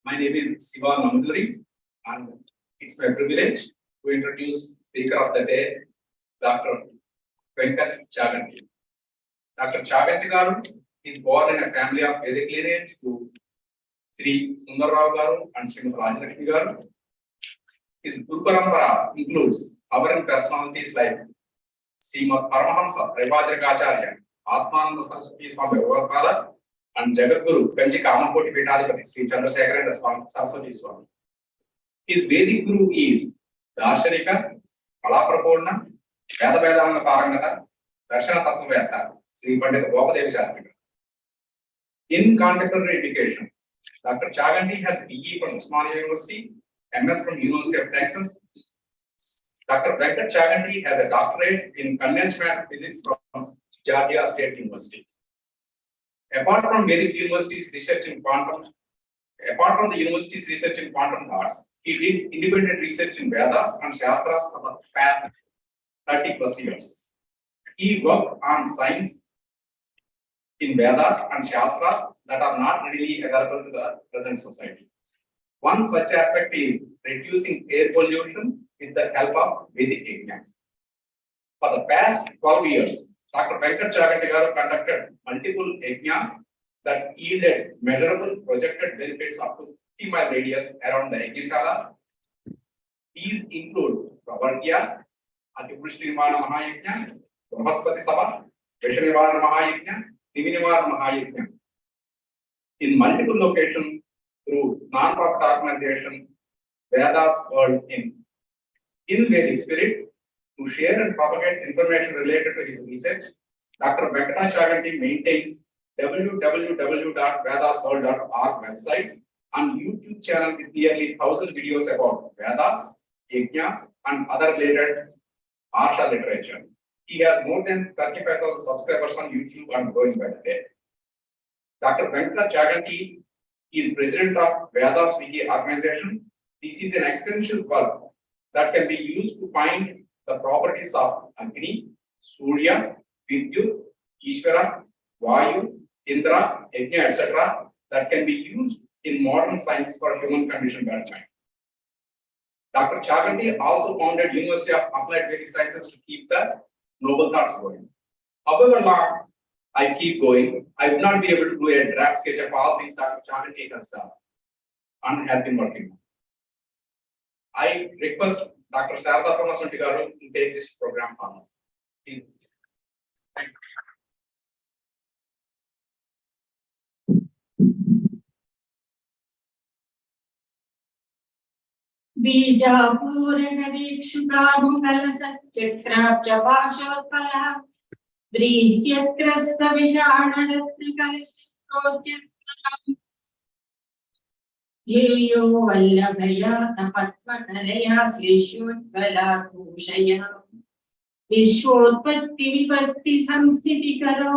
My name is Siva Namuduri, and it's my privilege to introduce Speaker of the Day, Dr. Venkat Chaganti. Dr. Chaganti Garu is born in a family of Vedic lineage to Sri Sundarrao Garu and Sri Rajalakshmi Garu. His Guru Parampara includes our personalities like Srimad Paramahansa Revajrakacharya, Atmananda Saraswati Swami Vivekananda, and Jagadguru Kanchi Kamakoti Peethadipati Sri Chandrasekharendra Saraswati Swami. His Vedic Guru is Darshanika, Kalaprapurna, Veda Vedanga Parangata, Darshana Tattvavedta, Sri Pandita Gopadev Shastri. In contemporary education, Dr. Chaganti has BE from Osmania University, MS from University of Texas. Dr. Venkat Chaganti has a doctorate in condensed matter physics from Georgia State University. Apart from the university's research in quantum arts, he did independent research in Vedas and Shastras for the past 30 plus years. He worked on science in Vedas and Shastras that are not readily available to the present society. One such aspect is reducing air pollution with the help of Vedic yajnas. For the past 12 years, Dr. Venkat Chaganti Garu conducted multiple yajnas that yielded measurable projected benefits up to 50-mile radius around the Yajnashala. These include Pravargya, Atipushti Nirvana Mahayajna, Brahmaspati Sabha, Vishanivana Mahayajna, Divinivana Mahayajna. In multiple locations through non-profit organization, Vedas World in Vedic spirit, to share and propagate information related to his research, Dr. Venkat Chaganti maintains www.vedasworld.org website and YouTube channel with nearly 1,000 videos about Vedas, Yajnas, and other related Arsha literature. He has more than 35,000 subscribers on YouTube and growing by the day. Dr. Venkat Chaganti is president of Vedas Wiki organization. This is an extension work that can be used to find the properties of Agni, Surya, Vidyut, Ishvara, Vayu, Indra, Yajna, etc. that can be used in modern science for human condition development. Dr. Chaganti also founded University of Applied Vedic Sciences to keep the noble thoughts going. However long I keep going, I would not be able to do a draft sketch of all things Dr. Chaganti has done and has been working on. I request Dr. Sarada Pamasunti garu to take this program on. बीजापूरगदीक्षुकामुकलसच्चक्राब्जपाशोत्पला व्रीह्यत्रस्तविषाणरत्नकलशोद्यक्तराम् येयो वल्लभया सपद्मकरया श्लेष्योज्ज्वला भूषया विश्वोत्पत्ति विपत्ति संस्थितिकरो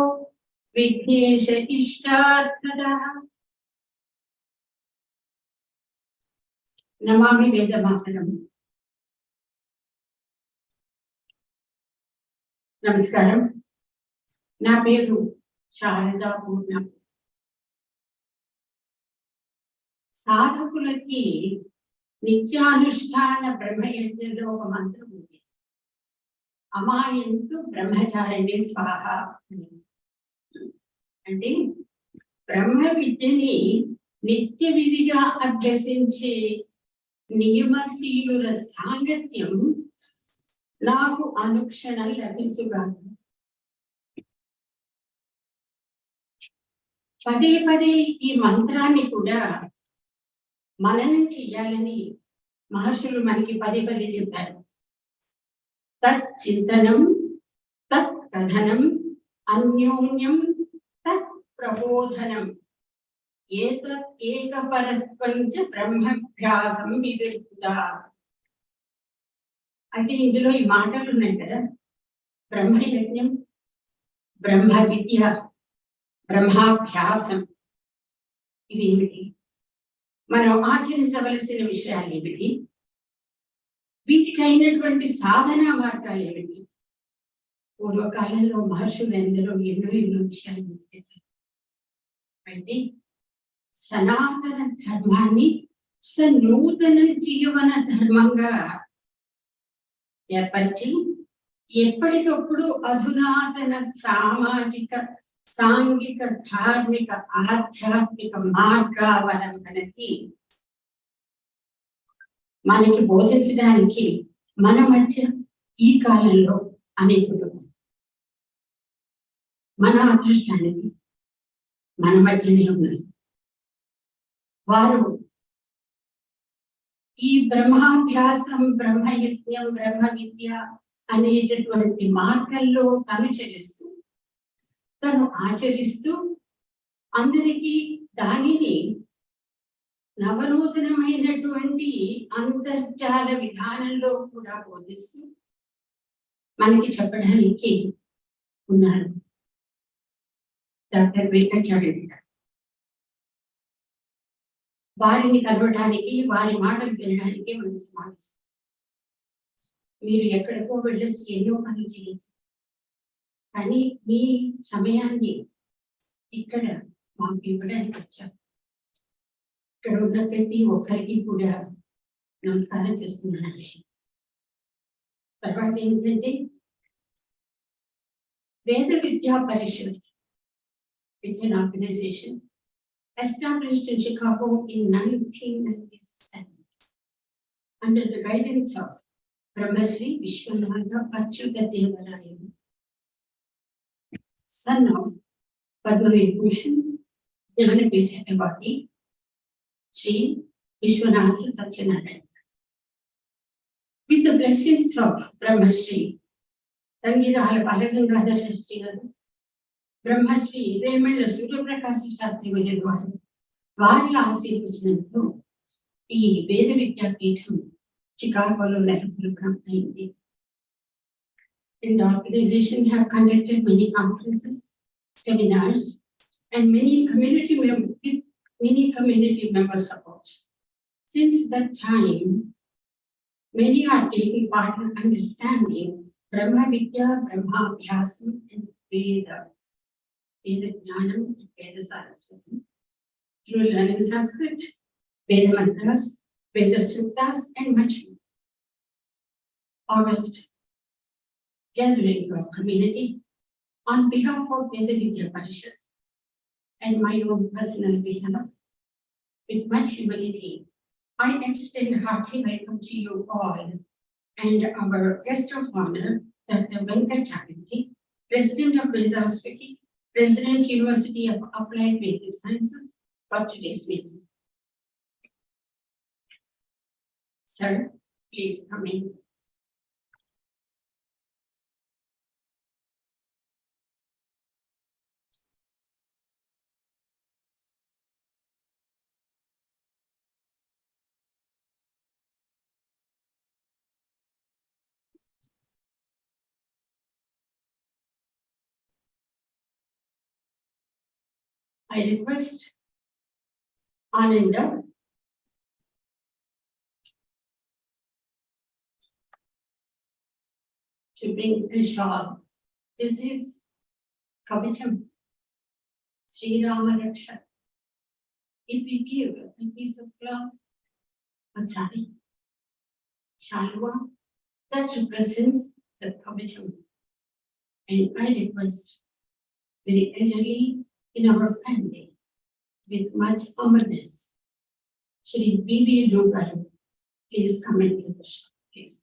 विघ्नेश इष्टार्थदः नमामि वेदमातरम्। नमस्कारं, నా పేరు శారదా పూర్ణ. సాధకులకి నిత్యానుష్ఠాన బ్రహ్మయజ్ఞంలో ఒక మంత్రం ఉంది, అమాయంతు బ్రహ్మచారిణి స్వాహ. అంటే బ్రహ్మ విద్యని నిత్య విధిగా అభ్యసించే నియమశీలుల సాంగత్యం నాకు అనుక్షణం లభించుగాను. పదే పదే ఈ మంత్రాన్ని కూడా మననం చెయ్యాలని మహర్షులు మనకి పదే పదే చెప్పారు. తత్ చింతనం, తత్ కథనం, అన్యోన్యం తత్ ప్రబోధనం, ఏకపరత్వంచ బ్రహ్మభ్యాసం వివిధ. అంటే ఇందులో ఈ మాటలు ఉన్నాయి కదా, బ్రహ్మయజ్ఞం, బ్రహ్మ విద్య, బ్రహ్మాభ్యాసం. ఇవేమిటి, మనం ఆచరించవలసిన విషయాలు ఏమిటి, వీటికి అయినటువంటి సాధనా మార్గాలు ఏమిటి? పూర్వకాలంలో మహర్షులు ఎందరో ఎన్నో విషయాలు చెప్పారు. అయితే సనాతన ధర్మాన్ని సనూతన జీవన ధర్మంగా ఏర్పరిచి ఎప్పటికప్పుడు అధునాతన సామాజిక, సాంఘిక, ధార్మిక, ఆధ్యాత్మిక మార్గావలంబనకి మనకి బోధించడానికి మన మధ్య ఈ కాలంలో అనేకులు, మన అదృష్టానికి మన మధ్యనే ఉన్నది. వారు ఈ బ్రహ్మాభ్యాసం, బ్రహ్మయజ్ఞం, బ్రహ్మ విద్య అనేటటువంటి మార్గంలో అనుచరిస్తూ, తను ఆచరిస్తూ అందరికీ దానిని నవనూతనమైనటువంటి అంతర్జాల విధానంలో కూడా బోధిస్తూ మనకి చెప్పడానికి ఉన్నారు డాక్టర్ వెంకటాచార్యులు గారు. వారిని కలవడానికి, వారి మాటలు వినడానికి మనం సమావేశం. మీరు ఎక్కడికో వెళ్ళొచ్చు, ఎన్నో పనులు చేయొచ్చు, కానీ మీ సమయాన్ని ఇక్కడ మాకు ఇవ్వడానికి వచ్చారు. ఇక్కడ ఉన్న ప్రతి ఒక్కరికి కూడా నమస్కారం చేస్తున్నాను. తర్వాత ఏంటంటే వేద విద్యా పరిషత్, it's an organization established in Chicago in 1997 under the guidance of Brahmashri Vishwanatha Achyuta Devaraya, son of Padma Vibhushan Jnanapita Award Sri Vishwanatha Satyanarayana. With the blessings of Brahmashri Tangirala Balagangadhar Shastri garu, Brahmasri Remalla Suryaprakasa Sastri వారు, వారి ఆశీర్వచనంతో ఈ వేద విద్యాపీఠం చికాగోలో నెలకొల్పడం అయింది. And the organization have conducted many conferences, seminars, and many community member support. Since that time, many are taking part in understanding Brahma Vidya, Brahma Abhyasam, and Veda. Veda Jnanam and Veda Saraswati. through learning Sanskrit, Veda mantras, Veda suttas, and much more. August gathering of community on behalf of Veda Vidya Parishad and my own personal behalf, with much humility, I extend hearty welcome to you all and our guest of honor, Dr. Venkat Chaganti, President of Vrindavan, President, University of Applied Vedic Sciences, for today's meeting. Sir, please come in. I request Ananda to bring a shawl. This is Kavacham, Sri Rama Raksha. If we give a piece of cloth, a sari, shalwa, that represents the Kavacham. And I request very elderly in our family, with much humbleness, Shri B.B. Lugaru, please come and give the shawl, please.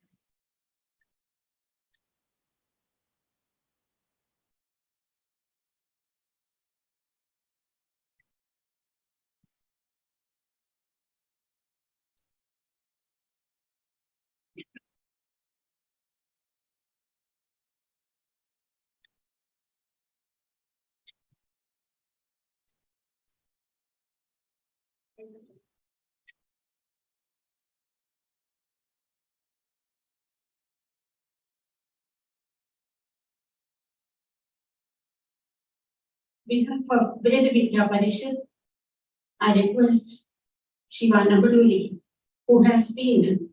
Behalf of Veda Vidya Parishad, I request Siva Namuduri, who has been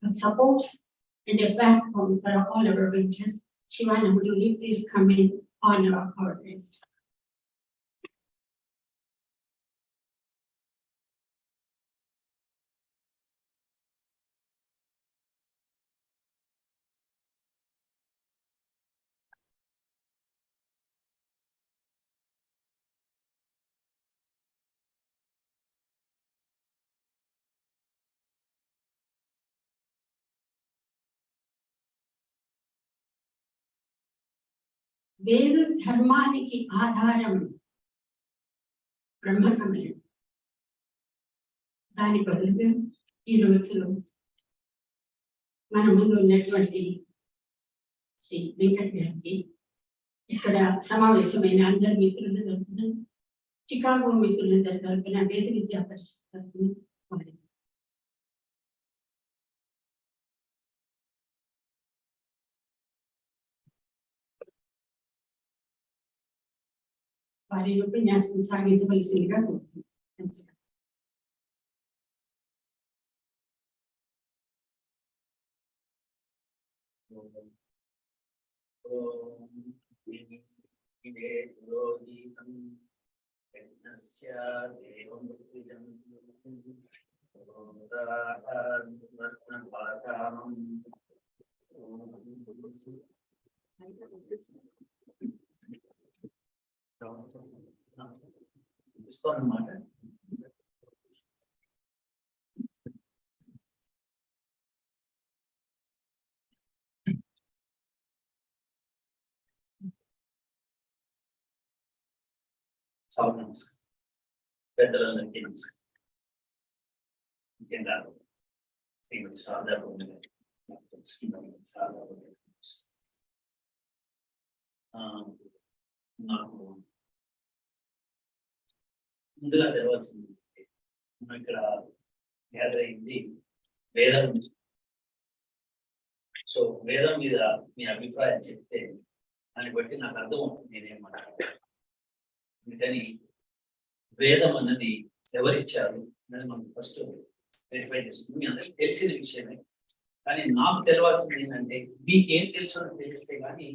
a support and a backbone for all our ventures. Siva Namuduri, please come in honor our guest. వేద ధర్మానికి ఆధారం బ్రహ్మకమలం. దాని బదులుగా ఈ రోజు మన ముందు ఉన్నటువంటి శ్రీ వెంకట్ గారికి ఇక్కడ సమావేశమైన అందరి మిత్రుల తరఫున, చికాగో మిత్రుల తరఫున, వేద విద్యా పరిషత్ తరఫున వారి ఉపన్యాసం సాగించవలసిందిగా కోరుతున్నాను. ఇస్తానన్నమాట. సభ నమస్కారం, పెద్దలందరికీ నమస్కారం. ముఖ్యంగా శ్రీమతి సాదా నాకు ముందుగా తెలవాల్సింది, మనం ఇక్కడ గ్యాదర్ అయింది వేదం. సో వేదం మీద మీ అభిప్రాయం చెప్తే దాన్ని బట్టి నాకు అర్థం అవుతుంది నేనేం మాట్లాడాలి. అందుకని వేదం అన్నది ఎవరిచ్చారు అనేది మనం ఫస్ట్ వెరిఫై చేసుకుంటాం. మీ అందరికి తెలిసిన విషయమే, కానీ నాకు తెలవాల్సింది ఏంటంటే మీకేం తెలుసు అని తెలిస్తే కానీ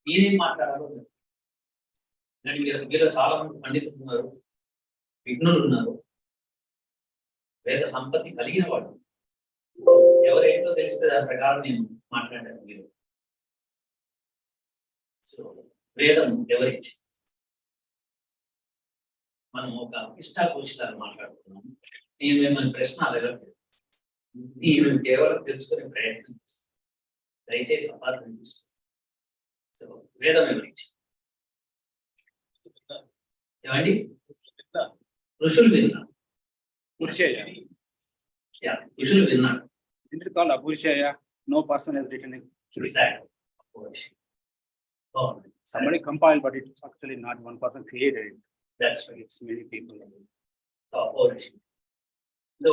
నేనేం మాట్లాడాలో. మీలో చాలా మంది పండితులు ఉన్నారు, విఘ్నులు ఉన్నారు, వేద సంపత్తి కలిగిన వాడు. ఎవరేంటో తెలిస్తే దాని ప్రకారం నేను మాట్లాడాను మీరు. సో వేదం ఎవరిచ్చి మనం ఒక ఇష్టాకోచితాన్ని మాట్లాడుతున్నాం. నేను మిమ్మల్ని ప్రశ్న అడగలేదు, నేను కేవలం తెలుసుకునే ప్రయత్నం చేస్తాను. దయచేసి అపార్థం చేసుకో. సో వేదం ఎవరిచ్చి ఏమండి? ఋషులు విన్నారు. ఋషులు విన్నారు. No person has written it. Exactly. Oh, Somebody compiled, but it's actually not one person created it. that's right. It's many people. So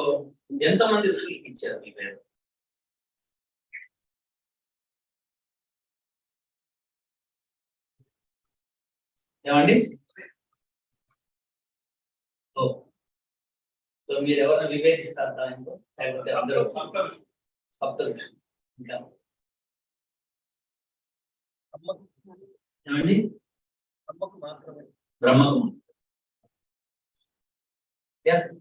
ఎంతమంది ఋషులకి ఇచ్చారు ఈ వేదం? ఏమండి? ఓ సో మీరు ఎవరైనా వివేచిస్తారు దానితో, లేకపోతే అందరూ సప్త ఋషులు? ఇంకా ఏమండి? బ్రహ్మకు మాత్రమే. బ్రహ్మకు కరెక్ట్.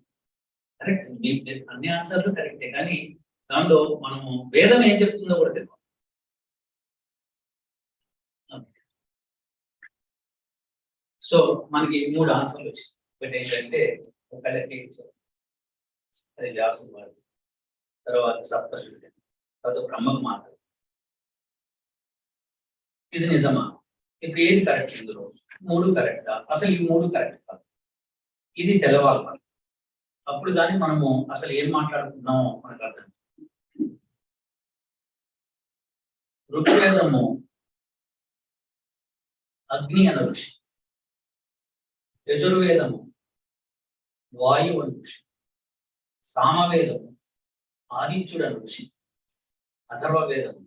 మీకు అన్ని ఆన్సర్లు కరెక్టే, కానీ దానిలో మనము వేదం ఏం చెప్తుందో కూడా తెలియదు. సో మనకి 3 ఆన్సర్లు వచ్చాయి. ఒకటి ఏంటంటే ఒకళ్ళకి అది వ్యాసుడు వాడు, తర్వాత సప్తఋషుడు, తర్వాత బ్రహ్మకు మాత్రం. ఇది నిజమా? ఇప్పుడు ఏది కరెక్ట్? ఇందులో 3 కరెక్టా? అసలు ఈ 3 కరెక్ట్ కాదు. ఇది తెలవాలి మనకి. అప్పుడు కానీ మనము అసలు ఏం మాట్లాడుతున్నామో మనకు అర్థం. ఋగ్వేదము అగ్ని అన్న ఋషి, యజుర్వేదము వాయువు అను ఋషి, సామవేదము ఆదిత్యుడు అను ఋషి, అథర్వవేదము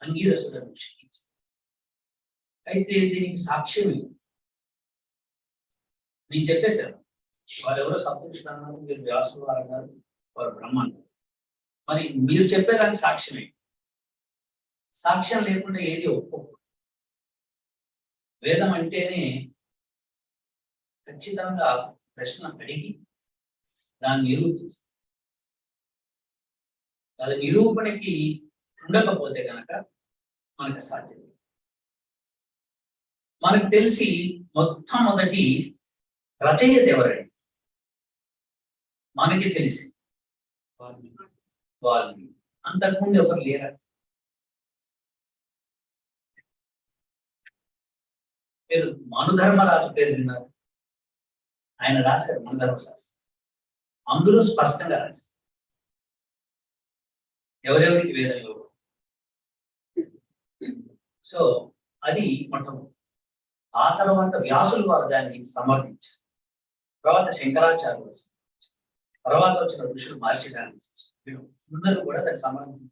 అంగీరసుడు అను ఋషి. అయితే దీనికి సాక్ష్యం నేను చెప్పేశాను. వారెవరో సప్తఋషులు అన్నారు, మీరు వ్యాసుడు వారు అన్నారు, వారు బ్రహ్మ అన్నారు. మరి మీరు చెప్పేదానికి సాక్ష్యమే. సాక్ష్యం లేకుండా ఏది ఒప్పుకోకూడదు. వేదం అంటేనే ఖచ్చితంగా ప్రశ్న అడిగి దాన్ని నిరూపించాలి. అది నిరూపణకి ఉండకపోతే కనుక మనకు సాధ్యం. మనకు తెలిసి మొట్టమొదటి రచయిత ఎవరండి? మనకి తెలిసి వాళ్ళు. అంతకుముందు ఎవరు లేరా? పేరు మనుధర్మరాజు పేరు విన్నారు? ఆయన రాశారు మనుధర్మశాస్త్రం. అందులో స్పష్టంగా రాశారు ఎవరెవరికి వేదం ఎవరు. సో అది మొట్టమొదటి. ఆ తర్వాత వ్యాసులు వారు దాన్ని సమర్థించారు. తర్వాత శంకరాచార్యులు, తర్వాత వచ్చిన ఋషులు మార్చడానికి అందరూ కూడా దాన్ని సమర్థించారు.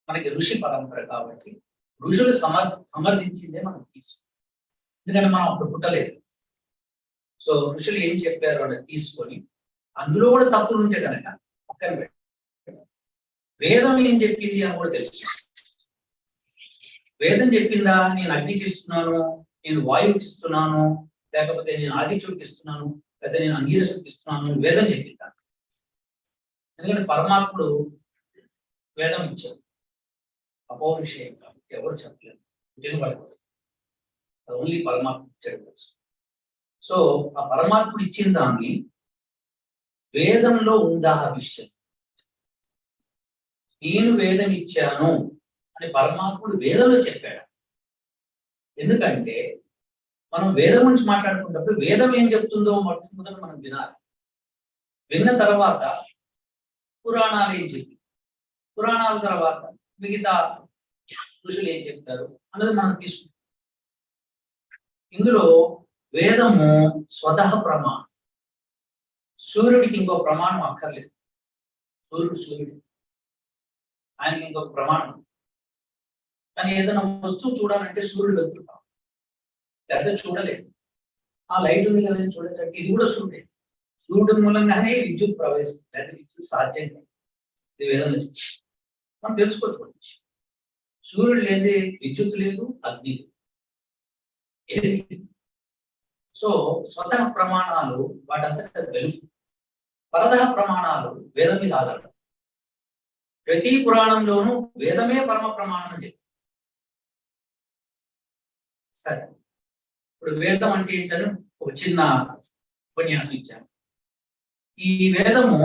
మనకి ఋషి పరంపర కాబట్టి ఋషులు సమర్థించిందే మనం తీసుకుంటాం. ఎందుకంటే మనం అప్పుడు పుట్టలేదు. సో ఋషులు ఏం చెప్పారు అని తీసుకొని అందులో కూడా తప్పులు ఉంటే కనుక పక్కన పెట్టారు. వేదం ఏం చెప్పింది అని కూడా తెలుసు. వేదం చెప్పిందా నేను అగ్నికి ఇస్తున్నాను, నేను వాయువుకి ఇస్తున్నాను, లేకపోతే నేను ఆదిత్యుడికి ఇస్తున్నాను, లేకపోతే నేను అంగీరసుడికి ఇస్తున్నాను, వేదం చెప్పిందా? ఎందుకంటే పరమాత్ముడు వేదం ఇచ్చాడు, అపౌరుషేయం కాబట్టి ఎవరు చెప్పలేదు. ఓన్లీ పరమాత్మ ఇచ్చాడు. సో ఆ పరమాత్ముడు ఇచ్చిన దాన్ని వేదంలో ఉందా ఆ విషయం? నేను వేదం ఇచ్చాను అని పరమాత్ముడు వేదంలో చెప్పాడు. ఎందుకంటే మనం వేదం గురించి మాట్లాడుకున్నప్పుడు వేదం ఏం చెప్తుందో మొట్టమొదటి మనం వినాలి. విన్న తర్వాత పురాణాలు ఏం చెప్పి, పురాణాల తర్వాత మిగతా ఋషులు ఏం చెప్తారు అన్నది మనం తీసుకుంటాం. ఇందులో వేదము స్వతః ప్రమాణం. సూర్యుడికి ఇంకో ప్రమాణం అక్కర్లేదు. సూర్యుడు ఆయనకి ఇంకొక ప్రమాణం. కానీ ఏదైనా వస్తువు చూడాలంటే సూర్యుడు వెళ్తుంటాం, లేకపోతే చూడలేదు. ఆ లైట్ ఉంది కదా చూడచ్చంటే ఇది కూడా సూర్యుడే. సూర్యుడి మూలంగానే విద్యుత్ ప్రవేశం, లేదా విద్యుత్ సాధ్యం. ఇది వేదంలో మనం తెలుసుకోవచ్చు. సూర్యుడు లేదే విద్యుత్ లేదు, అగ్ని లేదు. సో స్వతః ప్రమాణాలు వాటంతటా వెలుగు. పరదహ ప్రమాణాలు వేదం మీద ఆధారం. ప్రతి పురాణంలోనూ వేదమే పరమ ప్రమాణం అని చెప్పి. సరే, ఇప్పుడు వేదం అంటే ఏంటని ఒక చిన్న ఉపన్యాసం ఇచ్చాను. ఈ వేదము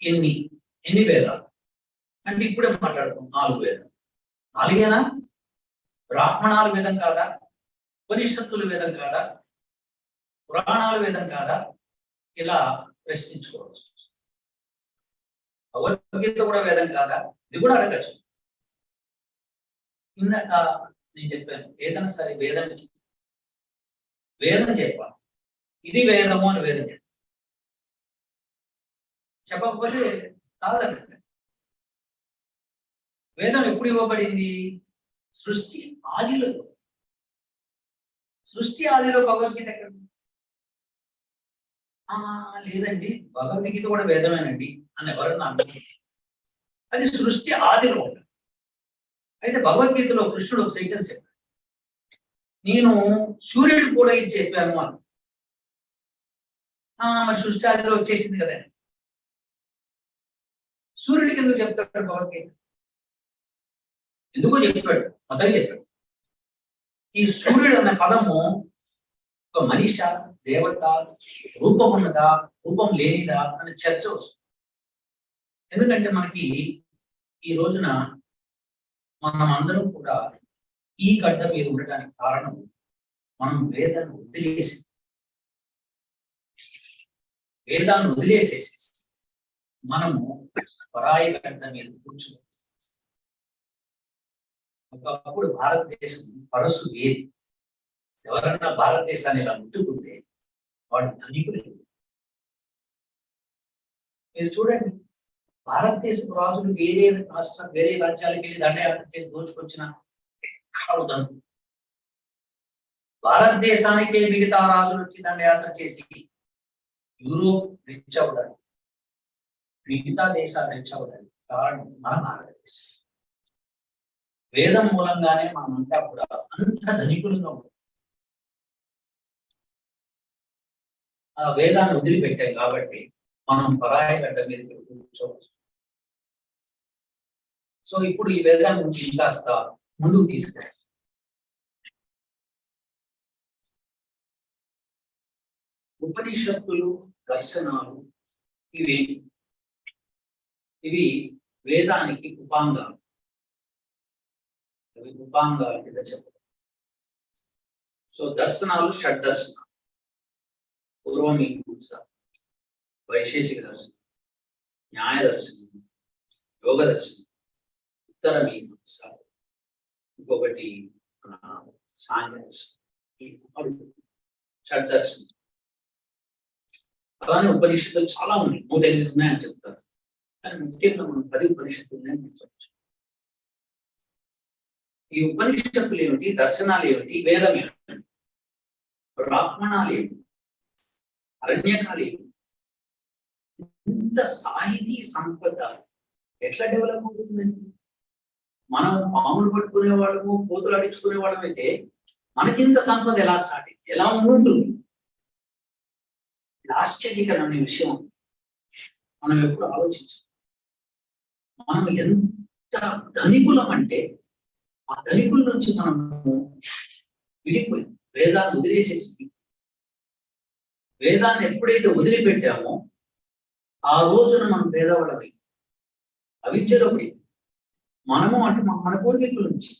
ఎన్ని వేదాలు అంటే ఇప్పుడే మాట్లాడుతాం. 4 వేదాలు. 4ఏనా? బ్రాహ్మణాలు వేదం కాదా? ఉపనిషత్తులు వేదం కాదా? పురాణాలు వేదం కాదా? ఇలా ప్రశ్నించుకోవచ్చు. భగవద్గీత కూడా వేదం కాదా? ఇది కూడా అడగచ్చు. ఇందాక నేను చెప్పాను, ఏదైనా సరే వేదం చెప్పాలి. ఇది వేదము అని వేదం చెప్పకపోతే కాదండి. వేదం ఎప్పుడు ఇవ్వబడింది? సృష్టి ఆదిలో. భగవద్గీత ఎక్కడ? లేదండి, భగవద్గీత కూడా వేదమేనండి అని ఎవరన్నా అన్నారు. అది సృష్టి ఆదిలో ఉంటుంది. అయితే భగవద్గీతలో కృష్ణుడు ఒక సెంటెన్స్ చెప్పాడు, నేను సూర్యుడు కూడా ఇది చెప్పాను అని. మరి సృష్టి ఆదిలో వచ్చేసింది కదండి. సూర్యుడికి ఎందుకు చెప్తాడు భగవద్గీత? ఎందుకో చెప్పాడు, మొదలు చెప్పాడు. ఈ సూర్యుడు అనే పదము ఒక మనిష, దేవత, రూపం ఉన్నదా, రూపం లేనిదా అనే చర్చ వస్తుంది. ఎందుకంటే మనకి ఈ రోజున మనం అందరం కూడా ఈ గడ్డ మీద ఉండటానికి కారణం మనం వేదాన్ని వదిలేసేసి మనము పరాయి గడ్డ మీద కూర్చుని. ఒకప్పుడు భారతదేశం పరసు వేది. ఎవరన్నా భారతదేశాన్ని ఇలా ముట్టుకుంటే వాడు ధనికులు. మీరు చూడండి, భారతదేశపు రాజులు వేరే రాజ్యాలకు వెళ్ళి దండయాత్ర చేసి దోచుకొచ్చిన ఎక్కడ ధనులు. భారతదేశానికే మిగతా రాజులు వచ్చి దండయాత్ర చేసి యూరోప్ రిచ్ అవ్వడానికి, మిగతా దేశాలు రిచ్ అవ్వడానికి కారణం మన భారతదేశం. వేదం మూలంగానే మనమంతా కూడా అంత ధనికులుగా ఉంటాం. ఆ వేదాన్ని వదిలిపెట్టాం కాబట్టి మనం పరాయి గడ్డ మీద కూర్చోవచ్చు. సో ఇప్పుడు ఈ వేదాన్ని నుంచి ఇంకాస్త ముందుకు తీసుకెళ్ళాలి. ఉపనిషత్తులు, దర్శనాలు ఇవి వేదానికి ఉపాంగాలు. కింద చెప్పారు. సో దర్శనాలు షడ్దర్శనాలు: పూర్వమీమాంస, వైశేషిక దర్శనం, న్యాయ దర్శనం, యోగ దర్శనం, ఉత్తర మీమాంస, ఇంకొకటి సాంఖ్య దర్శనం. ఈ షడ్దర్శనం. అలానే ఉపనిషత్తులు చాలా ఉన్నాయి, 108 ఉన్నాయని చెప్తారు. కానీ ముఖ్యంగా మనం 10 ఉపనిషత్తులు ఉన్నాయని చెప్పచ్చు. ఈ ఉపనిషత్తులు ఏమిటి, దర్శనాలు ఏమిటి, వేదం ఏమిటి, బ్రాహ్మణాలు ఏమిటి, అరణ్యకాలు ఏమిటి, ఇంత సాహితీ సంపద ఎట్లా డెవలప్ అవుతుందండి? మనం పాములు పట్టుకునే వాళ్ళము, కోతులు అడించుకునే వాళ్ళం అయితే మనకింత సంపద ఎలా స్టార్ట్ అయింది, ఎలా ఉంటుంది? ఇది ఆశ్చర్యకరమైన విషయం. మనం ఎప్పుడు ఆలోచించాం. మనం ఎంత ధనికులం అంటే ఆ ధనికుల నుంచి మనము విడిపోయి వేదాన్ని వదిలేసేసి, వేదాన్ని ఎప్పుడైతే వదిలిపెట్టామో ఆ రోజున మనం పేదవాళ్ళమై అవిద్యలో పడి మనము అంటే మన పూర్వీకుల నుంచి,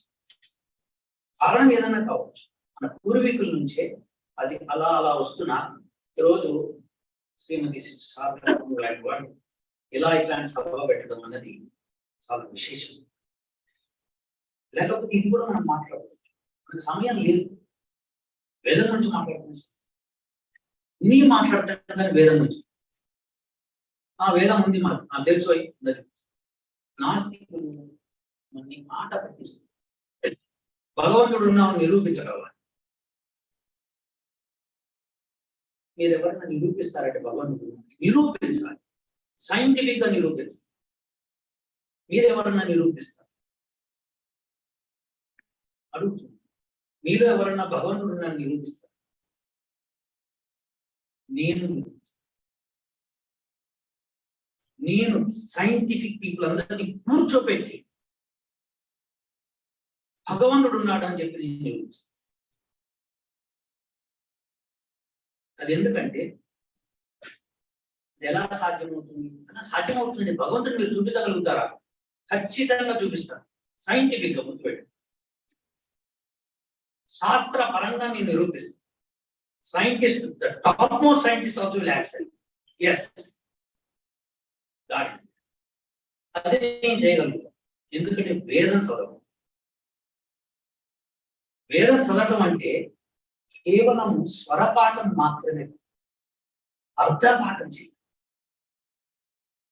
కారణం ఏదైనా కావచ్చు, మన పూర్వీకుల నుంచే అది అలా అలా వస్తున్నా ఈరోజు శ్రీమతి లాంటి వాడు ఇట్లాంటి సభ పెట్టడం అన్నది చాలా విశేషం. లేకపోతే ఇది కూడా మనం మాట్లాడవచ్చు. మనకు సమయం లేదు. వేదం నుంచి మాట్లాడుతున్నాం, నీ మాట్లాడతాం కానీ వేదం నుంచి. వేదం ఉంది మనకు తెలుసు అయింది. నాస్తికులు మన మాట పట్టిస్తుంది. భగవంతుడు ఉన్నామని నిరూపించగలవాలి. మీరు ఎవరైనా నిరూపిస్తారంటే భగవంతుడు నిరూపించాలి, సైంటిఫిక్ గా నిరూపించాలి. మీరెవరన్నా నిరూపిస్తారు అడుగుతుంది. మీరు ఎవరన్నా భగవంతుడు నన్ను నిరూపిస్తారు? నేను నేను సైంటిఫిక్ పీపుల్ అందరినీ కూర్చోపెట్టి భగవంతుడు ఉన్నాడు అని చెప్పి నేను నిరూపిస్తాను. అది ఎందుకంటే ఎలా సాధ్యమవుతుంది? అలా సాధ్యమవుతుంది. భగవంతుడు మీరు చూపించగలుగుతారా? ఖచ్చితంగా చూపిస్తాను. సైంటిఫిక్ గా గుర్తుపెట్టి శాస్త్ర పరంగా నేను నిరూపిస్తాను. Scientist, the top most scientist also will accept. Yes, God is. అది నేను చేయగలుగుతాను. ఎందుకంటే వేదం చదవడం. వేదం చదవడం అంటే కేవలం స్వరపాఠం మాత్రమే, అర్థపాఠం చేయాలి.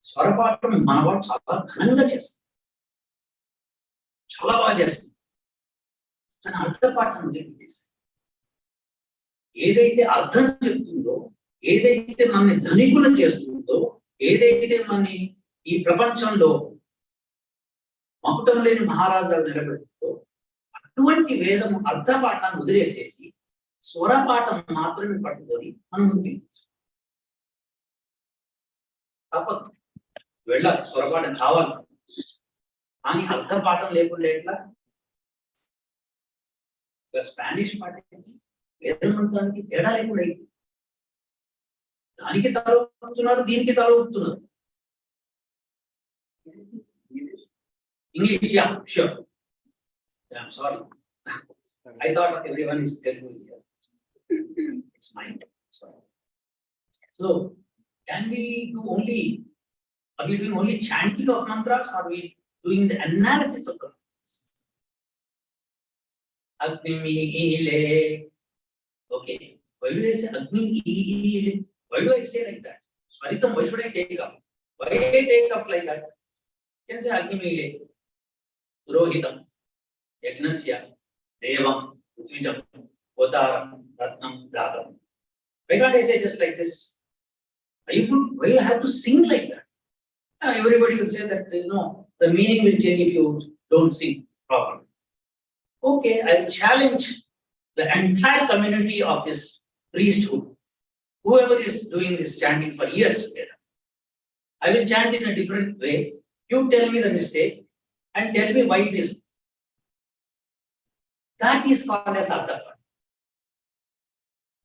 స్వరపాఠం మనవాడు చాలా ఘనంగా చేస్తాం, చాలా బాగా చేస్తాం. కానీ అర్థపాఠం పెట్టేసి ఏదైతే అర్థం చెప్తుందో, ఏదైతే మనని ధనికులను చేస్తుందో, ఏదైతే మనని ఈ ప్రపంచంలో మకుటం లేని మహారాజులు నిలబెడుతుందో, అటువంటి వేదము అర్థపాఠాన్ని వదిలేసేసి స్వరపాఠం మాత్రమే పట్టుకొని మనం ముందుకు తప్పదు. వెళ్ళాలి, స్వరపాఠం కావాలి. కానీ అర్థపాఠం లేకుండా ఎట్లా? స్పానిష్ పాఠానికి వేదం మంత్రానికి తేడా లేకుండా అయింది. దానికి తల ఊపుతున్నారు, దీనికి తల ఊపుతున్నారు. English, yeah, sure. I'm sorry, I thought everyone is Telugu here. It's mine. Sorry. So, can we do only? Are we doing only chanting of mantras? Or are we doing the analysis of the mantras? Agni mile. Okay. Why do I say Agni mile? Why do I say like that? Swaritam, why should I take up? Why I take up like that? Can say Agni mile. Purohitam. Yagnasya. Devam, Utvijam, Votaram, Ratnam, Dadam. Why can't I say just like this? Why you have to sing like that? Everybody will say that, the meaning will change if you don't sing properly. Okay, I'll challenge the entire community of this priesthood. Whoever is doing this chanting for years together. I will chant in a different way. You tell me the mistake and tell me why it is. That is called as Arthapan.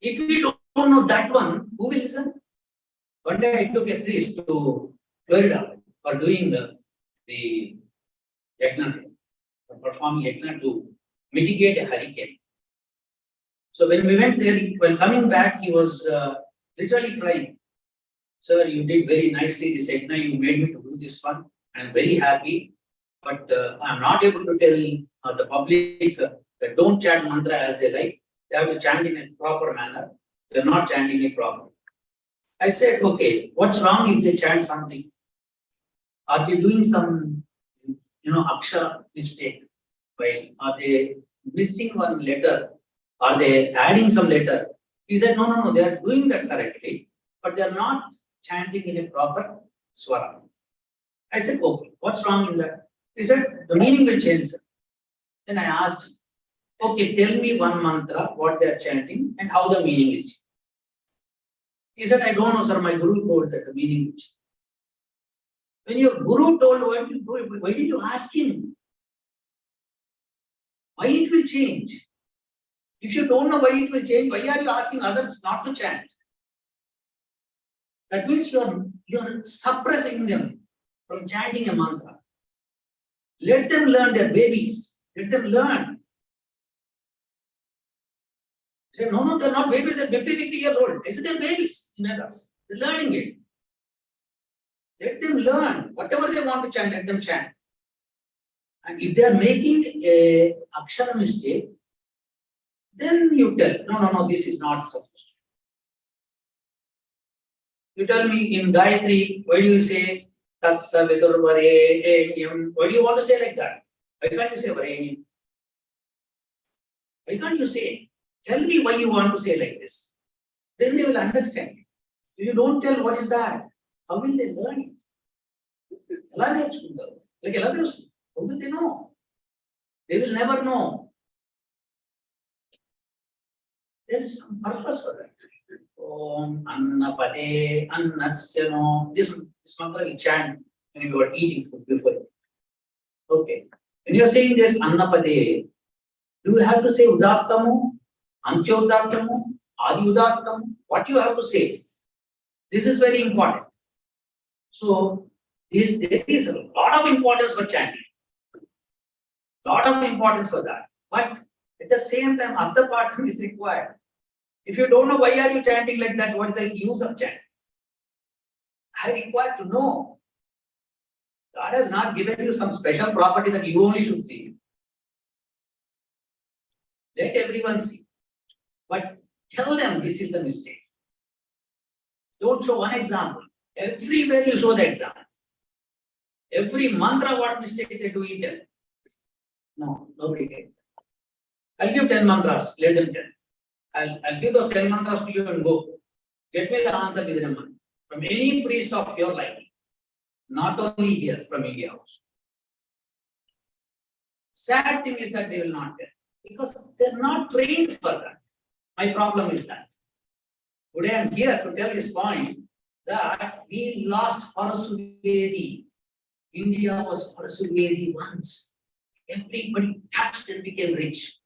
If we don't know that one, who will listen? One day I took a priest to Florida for doing the yajna, for performing yajna to mitigate a hurricane. So when we went there, when coming back, he was literally crying. Sir, you did very nicely this yajna. You made me to do this one. I am very happy, but I am not able to tell the public that don't chant mantra as they like. They have to chant in a proper manner. They are not chanting it properly. I said, okay, what's wrong if they chant something? Are they doing some, akshara mistake? Are they missing one letter? Are they adding some letter? He said, no, they are doing that correctly, but they are not chanting in a proper swara. I said, okay, what's wrong in that? He said, the meaning will change, sir. Then I asked, okay, tell me one mantra, what they are chanting and how the meaning is. He said, I don't know, sir. My guru told that the meaning is. When your guru told, why did you ask him? Why it will change? If you don't know why it will change, why are you asking others not to chant? That means you are suppressing them from chanting a mantra. Let them learn, their babies. Let them learn. He said, no, they're not babies, they're 50, 60 years old. I said, they're babies in adults. They're learning it. Let them learn. Whatever they want to chant, let them chant. And if they are making a akshara mistake, then you tell, no, this is not supposed to. You tell me in Gayatri, why do you say Tatsa Vidur Varenyam? Why do you want to say like that? Why can't you say Varenyam? Why can't you say? Tell me why you want to say like this. Then they will understand. If you don't tell what is that, how will they learn it? Like how do they know? They will never know. There is some purpose for that. Om Annapade Annasyano. This mantra we chant when you are eating food before it. Okay. When you are saying this Annapade, do you have to say Udattamu, Antya Udattamu, Adi Udattamu? What you have to say? This is very important. So there is a lot of importance for chanting. Lot of importance for that. But at the same time, other part is required. If you don't know why are you chanting like that, what is the use of chanting? I require to know. God has not given you some special property that you only should see. Let everyone see. But tell them this is the mistake. Don't show one example. Everywhere you show the example. Every mantra, what mistake they do, you tell. No, nobody can. I'll give 10 mantras, let them tell. I'll give those 10 mantras to you and go. Get me the answer within a month. From any priest of your life. Not only here, from India also. Sad thing is that they will not tell. Because they're not trained for that. My problem is that. Today I'm here to tell this point that we lost Parasuvedi. India was Parasuvedi once. Everybody touched and became rich.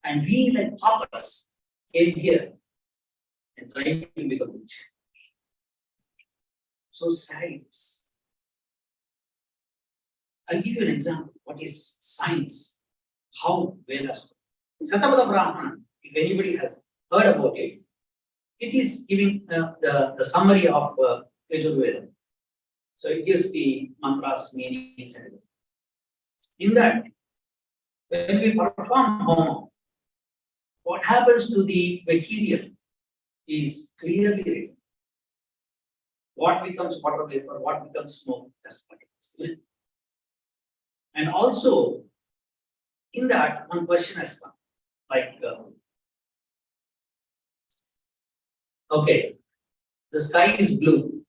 And we like paupers came here and tried to become rich. So science. I'll give you an example. What is science? How Vedas. Satabada Brahmana, if anybody has heard about it, it is giving the summary of Yajurveda. So it gives the mantras, meanings, and everything. In that, when we perform Homa, what happens to the material is clearly written. What becomes water vapor, what becomes smoke, dust particles. And also, in that, one question has come, like, okay, the sky is blue.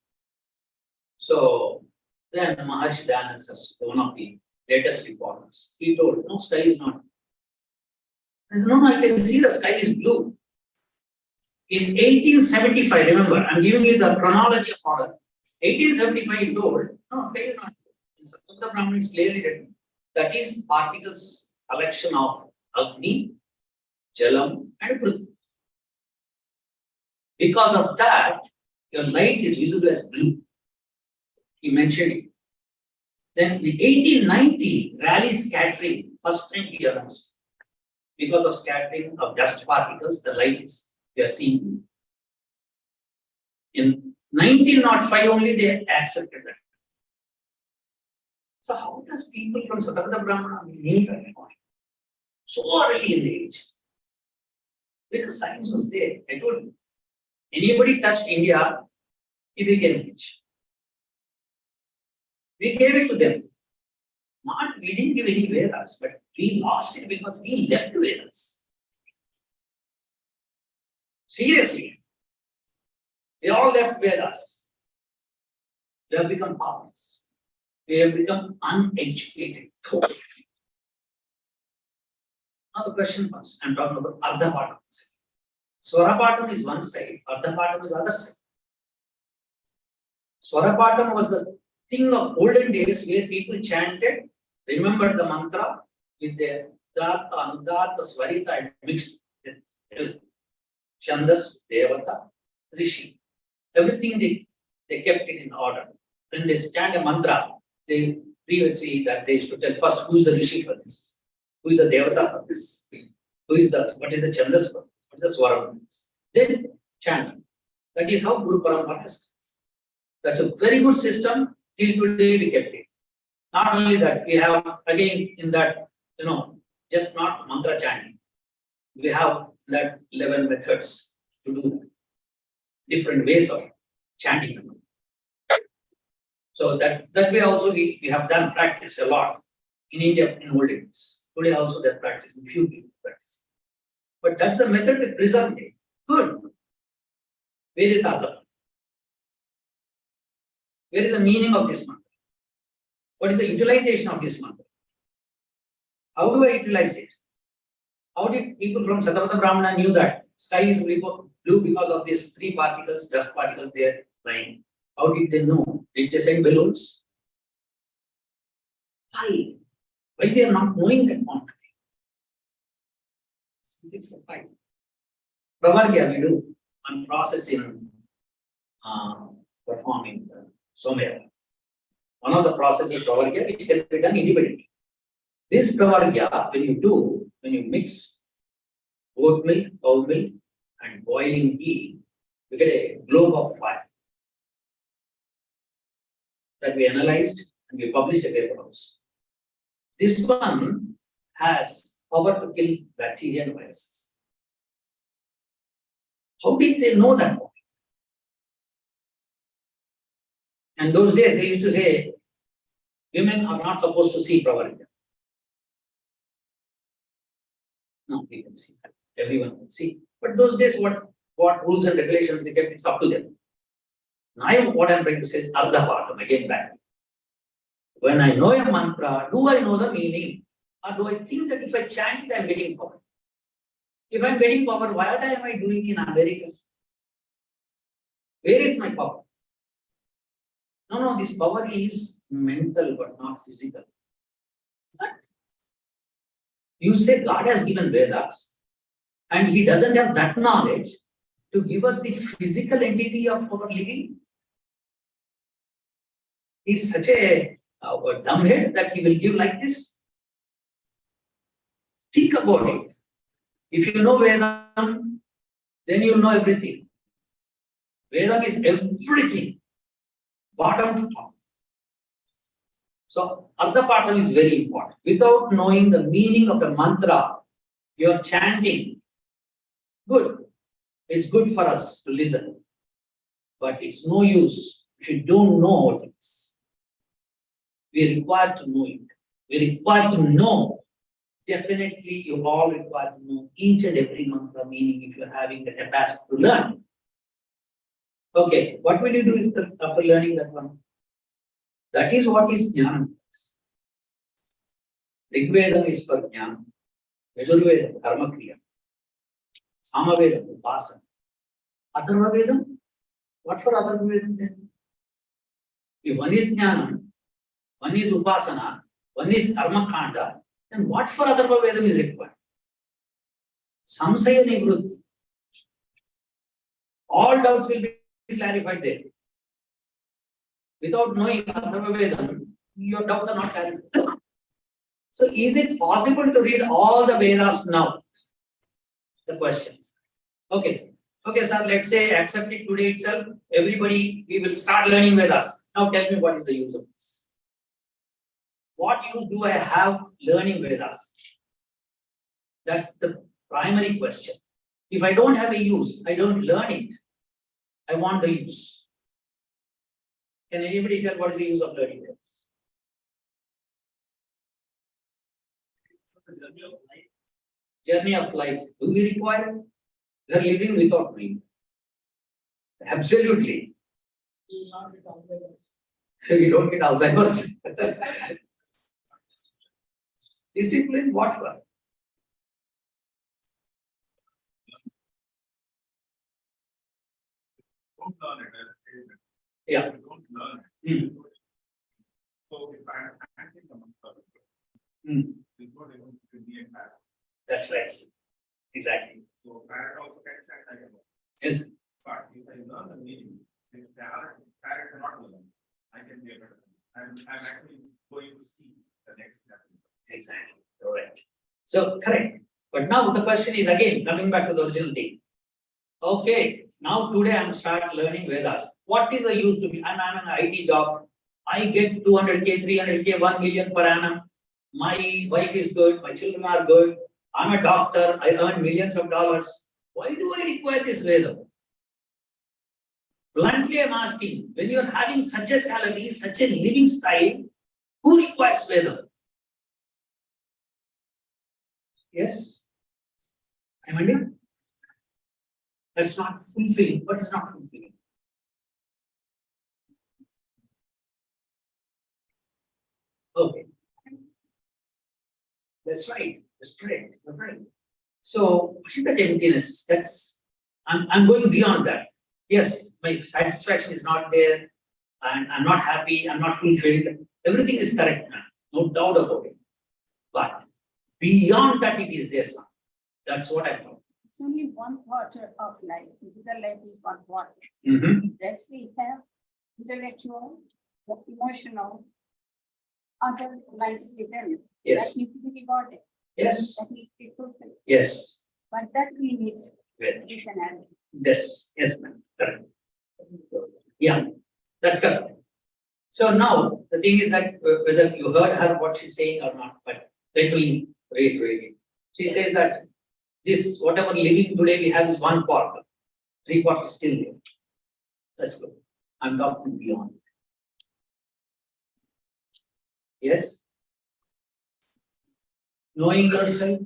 So then Maharshi Dayananda Saraswati, one of the latest reporters, he told, no, sky is not. No, I can see the sky is blue. In 1875, remember, I'm giving you the chronology of order. 1875, he told, no, sky is not blue. In Sattva Brahmana, it's clearly written. That is particles collection of Agni, Jalam, and Prithvi. Because of that, your light is visible as blue. He mentioned it. Then in 1890, Rayleigh scattering, first time he announced. Because of scattering of dust particles, the light is, we are seeing blue. In 1905 only they accepted that. So how does people from Sattva Brahmana meet that point? So early in age. Because science was there. I told you. Anybody touched India, he became rich. We gave it to them. We didn't give any Vedas, but we lost it because we left Vedas. Seriously. We all left Vedas. We have become paupers. We have become uneducated. Totally. Now the question comes, I'm talking about Ardhapatam. Swarapatam is one side, Ardhapatam is other side. Swarapatam was the thing of olden days where people chanted, remembered the mantra with their Udatta, Anudatta, Swarita and mixed everything. Chandas, Devata, Rishi. Everything they kept it in order. When they chant a mantra, they previously that they used to tell first who is the Rishi for this, who is the Devata for this, what is the Chandas for this, what is the Swara for this. Then chant. That is how Guru Parampara has. That's a very good system. Till today we kept it. Not only that, we have again in that, just not mantra chanting. We have that 11 methods to do that. Different ways of chanting. So that way also we have done practice a lot in India in old days. Today also that practice, few people practice. But that's the method that preserved it. Good. Where is the other? Where is the meaning of this mantra? What is the utilization of this mantra? How do I utilize it? How did people from Sattva Brahmana knew that sky is blue? Blue because of these three particles, dust particles they are flying. How did they know? Did they send balloons? Why? Why we are not knowing that quantity? Something's like why. Pravargya we do one process in performing somewhere. One of the processes Pravargya which can be done independently. This Pravargya, when you mix oat milk, cow milk, and boiling ghee, you get a globe of fire that we analyzed and we published a paper also. This one has power to kill bacteria and viruses. How did they know that? And those days they used to say, women are not supposed to see Pravargya. Now we can see. Everyone can see. But those days, what rules and regulations they kept, it's up to them. Now what I'm trying to say is Ardha Patam, again back. When I know a mantra, do I know the meaning? Or do I think that if I chant it, I'm getting power? If I'm getting power, what am I doing in America? Where is my power? No, this power is mental but not physical. What? You say God has given Vedas and He doesn't have that knowledge to give us the physical entity of our living? He's such a dumbhead that He will give like this? Think about it. If you know Vedam, then you'll know everything. Vedam is everything, bottom to top. So, Ardha Patam is very important. Without knowing the meaning of the mantra, you are chanting. Good. It's good for us to listen. But it's no use if you don't know what it is. We require to know it. We require to know. Definitely, you all require to know each and every mantra meaning if you're having the capacity to learn. Okay, what will you do after learning that one? That is what is Jnana. Rigvedam is for Jnana. Yajurvedam, Karma Kriya. Samavedam, Upasana. Atharva Vedam? What for Atharva Vedam then? If one is Jnana, one is Upasana, one is Karma Kanda, then what for Atharva Vedam is required? Samsaya Nivrutti. All doubts will be clarified there. Without knowing Atharva Vedam, your doubts are not clarified. So, is it possible to read all the Vedas now? The questions. Okay, sir, let's say accept it today itself. Everybody, we will start learning Vedas. Now tell me what is the use of this? What use do I have learning Vedas? That's the primary question. If I don't have a use, I don't learn it. I want the use. Can anybody tell what is the use of learning Vedas? Journey of life. Do we require? We are living without knowing. Absolutely. We don't get Alzheimer's. Discipline, what for? Don't learn it. Yeah. Don't learn it. So if I am acting the mantra, it's not able to be a parrot. That's right. Exactly. So parrot also can chant like a bird. Yes. But if I learn the meaning, if parrot cannot learn, I can be a better. I'm actually going to see the next step. Exactly. Correct. So correct. But now the question is again coming back to the original thing. Okay, now today I'm start learning Vedas. What is the use to me? I'm in an IT job. I get 200K, 300K, 1 million per annum. My wife is good. My children are good. I'm a doctor. I earn millions of dollars. Why do I require this Veda? Bluntly, I'm asking, when you're having such a salary, such a living style, who requires Veda? Yes? I'm Indian. That's not fulfilling. What is not fulfilling? Okay. That's right. That's correct. You're right. So, what is that emptiness? That's I'm going beyond that. Yes, my satisfaction is not there, and I'm not happy, I'm not fulfilled. Everything is correct, man. No doubt about it. But beyond that, it is there, son. That's what I thought. It's only 1/4 of life. Physical life is 1/4. Mhm. Rest we have intellectual, emotional, other lives within. Yes. That need to be rewarded. Yes, That need to be fulfilled. yes, But that we need well, is an end. yes, yes, ma'am, correct. Yeah, that's correct. So now, the thing is that whether you heard her what she's saying or not, but let me reiterate it. She says that this, whatever living today we have is 1/4. 3/4 is still there. That's good. I'm talking beyond. Yes? Knowing yourself,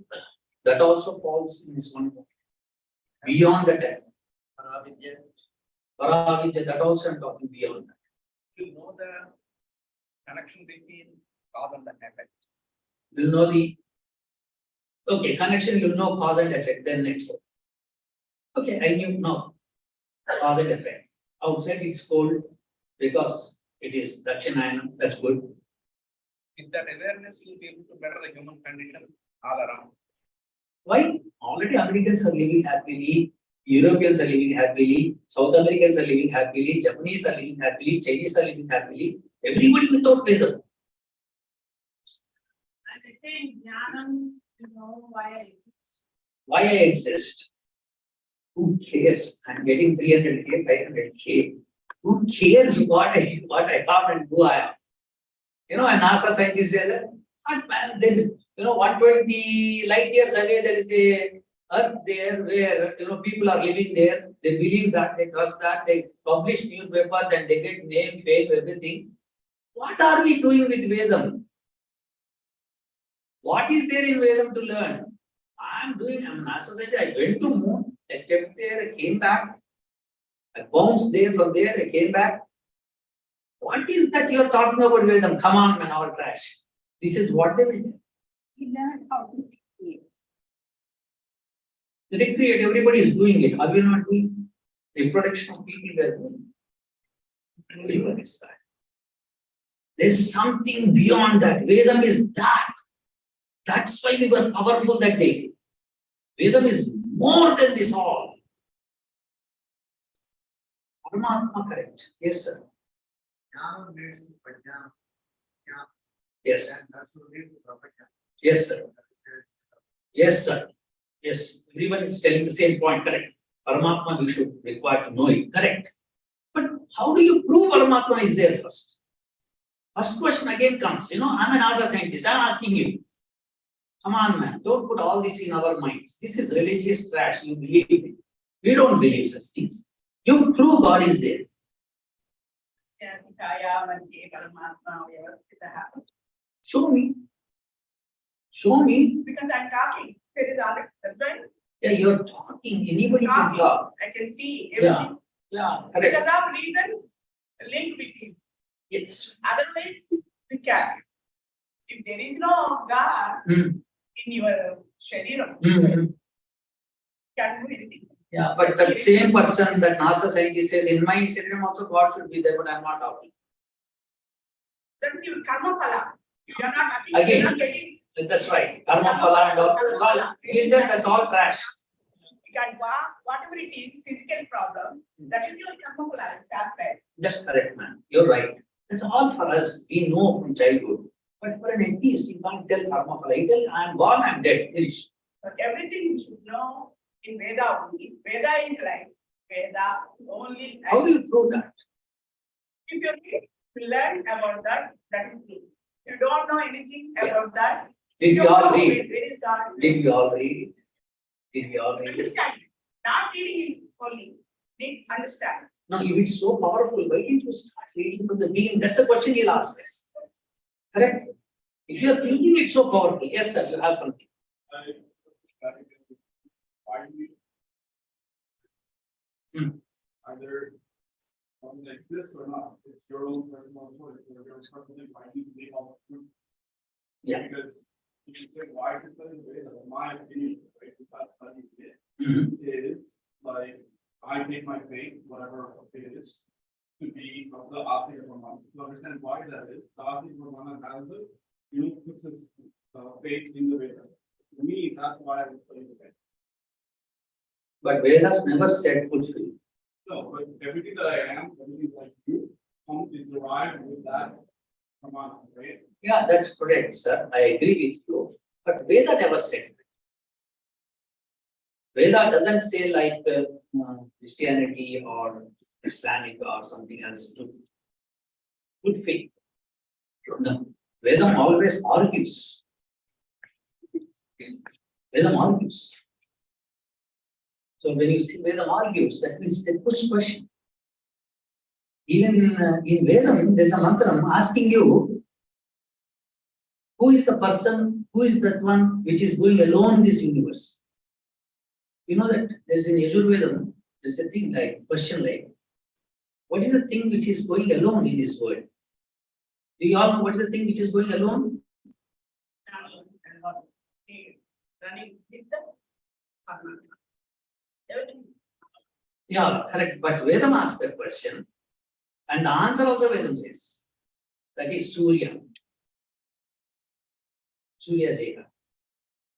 that also falls in this 1/4. Beyond that, Paravidya, that also I'm talking beyond that. You know the connection between cause and the effect. You'll know the, okay, connection, you'll know cause and effect, then next one. Okay, I knew now, cause and effect. Outside it's cold because it is Dakshinayana, that's good. With that awareness, you'll be able to better the human condition all around. Why? Already Americans are living happily, Europeans are living happily, South Americans are living happily, Japanese are living happily, Chinese are living happily, everybody without Vedam. And the same Jnanam, you know why I exist. Why I exist? Who cares? I'm getting 300K, 500K. Who cares what I have and who I am? You know, a NASA scientist says that, "But man, there is, 120 light years away, there is a earth there where, people are living there. They believe that, they trust that, they publish newspapers and they get name, fame, everything. What are we doing with Vedam? What is there in Vedam to learn? I'm a NASA scientist. I went to moon, I stepped there, I came back. I bounced there, from there, I came back. What is that you're talking about Vedam? Come on, man, all trash. This is what they will do. We learn how to create. They recreate, everybody is doing it. Are we not doing? Reproduction of people we are doing. Everyone is that. There's something beyond that. Vedam is that. That's why we were powerful that day. Vedam is more than this all. Paramatma, correct. Yes, sir. Yes. Yes, sir. Yes, sir. Yes, everyone is telling the same point, correct. Paramatma, we should require to know it, correct. But how do you prove Paramatma is there first? First question again comes, I'm an NASA scientist, I'm asking you. Come on, man, don't put all this in our minds. This is religious trash, you believe it. We don't believe such things. You prove God is there. Show me. Show me. Because I'm talking, there is other husband, Yeah, you're talking, anybody can talk. I can see Yeah, everything. yeah, correct. Because of reason, link with him. Yes. Otherwise, we can't. If there is no God Mm, in your shariram, mm. can't do anything. Yeah, but that same person, that NASA scientist says, in my cerebrum also God should be there, but I'm not talking. That is your karma phala. You are not happy, Again. you are not getting. That's right. Karma phala and all, that's all, that's all trash. You can walk, whatever it is, physical problem, that is your karma phala, that's right. That's correct, man. You're right. That's all for us. We know from childhood. But for an atheist, you can't tell karma phala. You tell, I'm born, I'm dead, finish. But everything you should know in Veda only. Veda is right. Veda only. How do you prove that? If you read, you learn about that, that is true. If you don't know anything about that. Did you we all don't know read? where is God. Did we all read? Did we all read? Understand. Not reading is only. Need understand. No, if it's so powerful, why didn't you start reading from the beginning? That's the question he'll ask us. Correct? If you are thinking it's so powerful, yes, sir, you have something. Either something exists or not, it's your own personal choice, you're personally finding to make all the truth. Yeah. Because if you say, why to study Veda, my opinion, right, without studying it, Mhm. is like, I make my faith, whatever it is, to be of the Asli Brahman. To understand why that is, the Asli Brahman has the, puts his faith in the Veda. To me, that's why I was playing the Veda. But Vedas never said fulfill. No, but everything that I am, everything that I do, is derived with that Brahman, right? Yeah, that's correct, sir. I agree with you. But Veda never said it. Veda doesn't say like Christianity or Islamic or something else to fulfill. No, Veda always argues. Veda argues. So when you see Veda argues, that means they push question. Even in Vedam, there's a mantra asking you, who is the person, who is that one which is going alone in this universe? You know that there's in Yajurvedam, there's a thing like, question like, what is the thing which is going alone in this world? Do you all know what is the thing which is going alone? Running with the Karnataka. Everything. Yeah, correct. But Vedam asks that question. And the answer also Vedam says. That is Surya. Surya's Eka.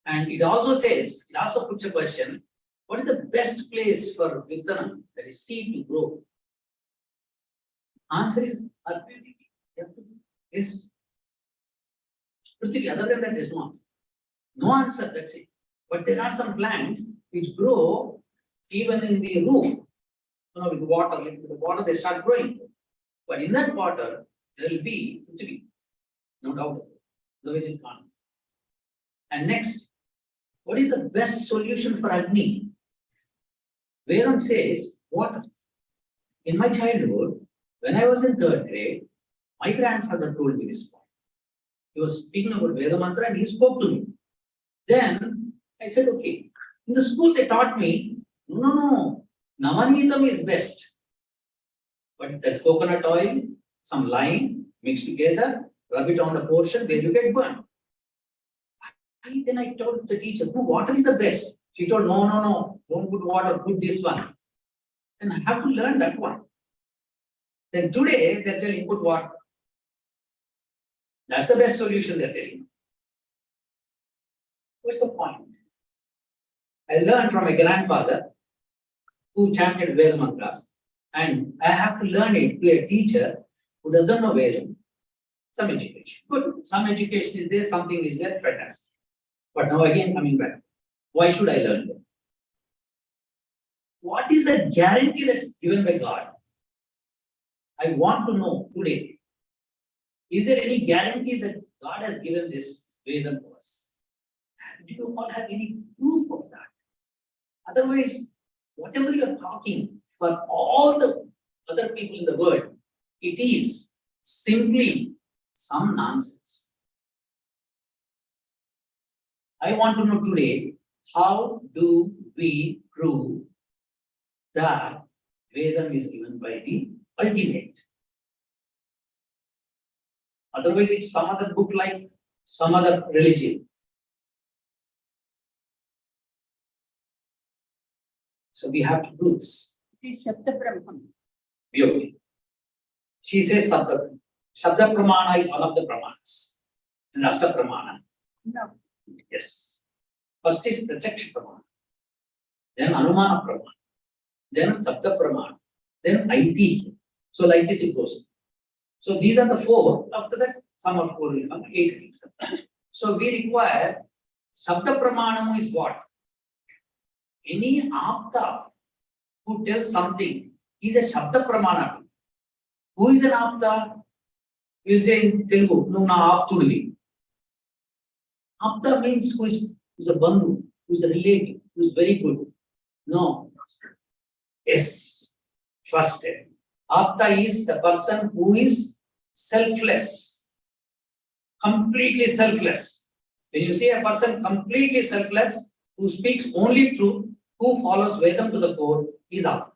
And it also says, it also puts a question, what is the best place for Vittanam, that is seed to grow? Answer is Prithvi. Yes. Prithvi, other than that, there's no answer. No answer, that's it. But there are some plants which grow even in the roof. With water, they start growing. But in that water, there will be Prithvi. No doubt. Otherwise it can't. And next, what is the best solution for Agni? Vedam says, water. In my childhood, when I was in 3rd grade, my grandfather told me this point. He was speaking about Veda Mantra and he spoke to me. Then I said, okay. In the school, they taught me, no, Navanitam is best. But there's coconut oil, some lime, mixed together, rub it on the portion where you get burnt. Then I told the teacher, no, water is the best. She told, no, don't put water, put this one. And I have to learn that one. Then today, they're telling, put water. That's the best solution they're telling. What's the point? I learned from my grandfather who chanted Veda mantras, and I have to learn it to a teacher who doesn't know Veda. Some education. Good. Some education is there, something is there, fantastic. But now again coming back. Why should I learn them? What is the guarantee that's given by God? I want to know today. Is there any guarantee that God has given this Vedam to us? Do you all have any proof of that? Otherwise, whatever you are talking for all the other people in the world, it is simply some nonsense. I want to know today, how do we prove that Vedam is given by the ultimate? Otherwise, it's some other book like some other religion. So we have to do this. It is Shabda Brahman. Beauty. She says Shabda. Shabda Pramana is one of the Pramanas. And Ashta Pramana. No. Yes. First is Pratyaksha Pramana. Then Anumana Pramana. Then Shabda Pramana. Then Aiti. So like this it goes. So these are the 4. After that, some are 4 will come, 8. So we require Shabda Pramanamu is what? Any Apta who tells something is a Shabda Pramana. Who is an Apta? We'll say in Telugu, no, na Aptudili. Apta means who is a bandhu, who is a relative, who is very good. No. Yes. Trusted. Apta is the person who is selfless. Completely selfless. When you say a person completely selfless, who speaks only truth, who follows Vedam to the core, is Apta.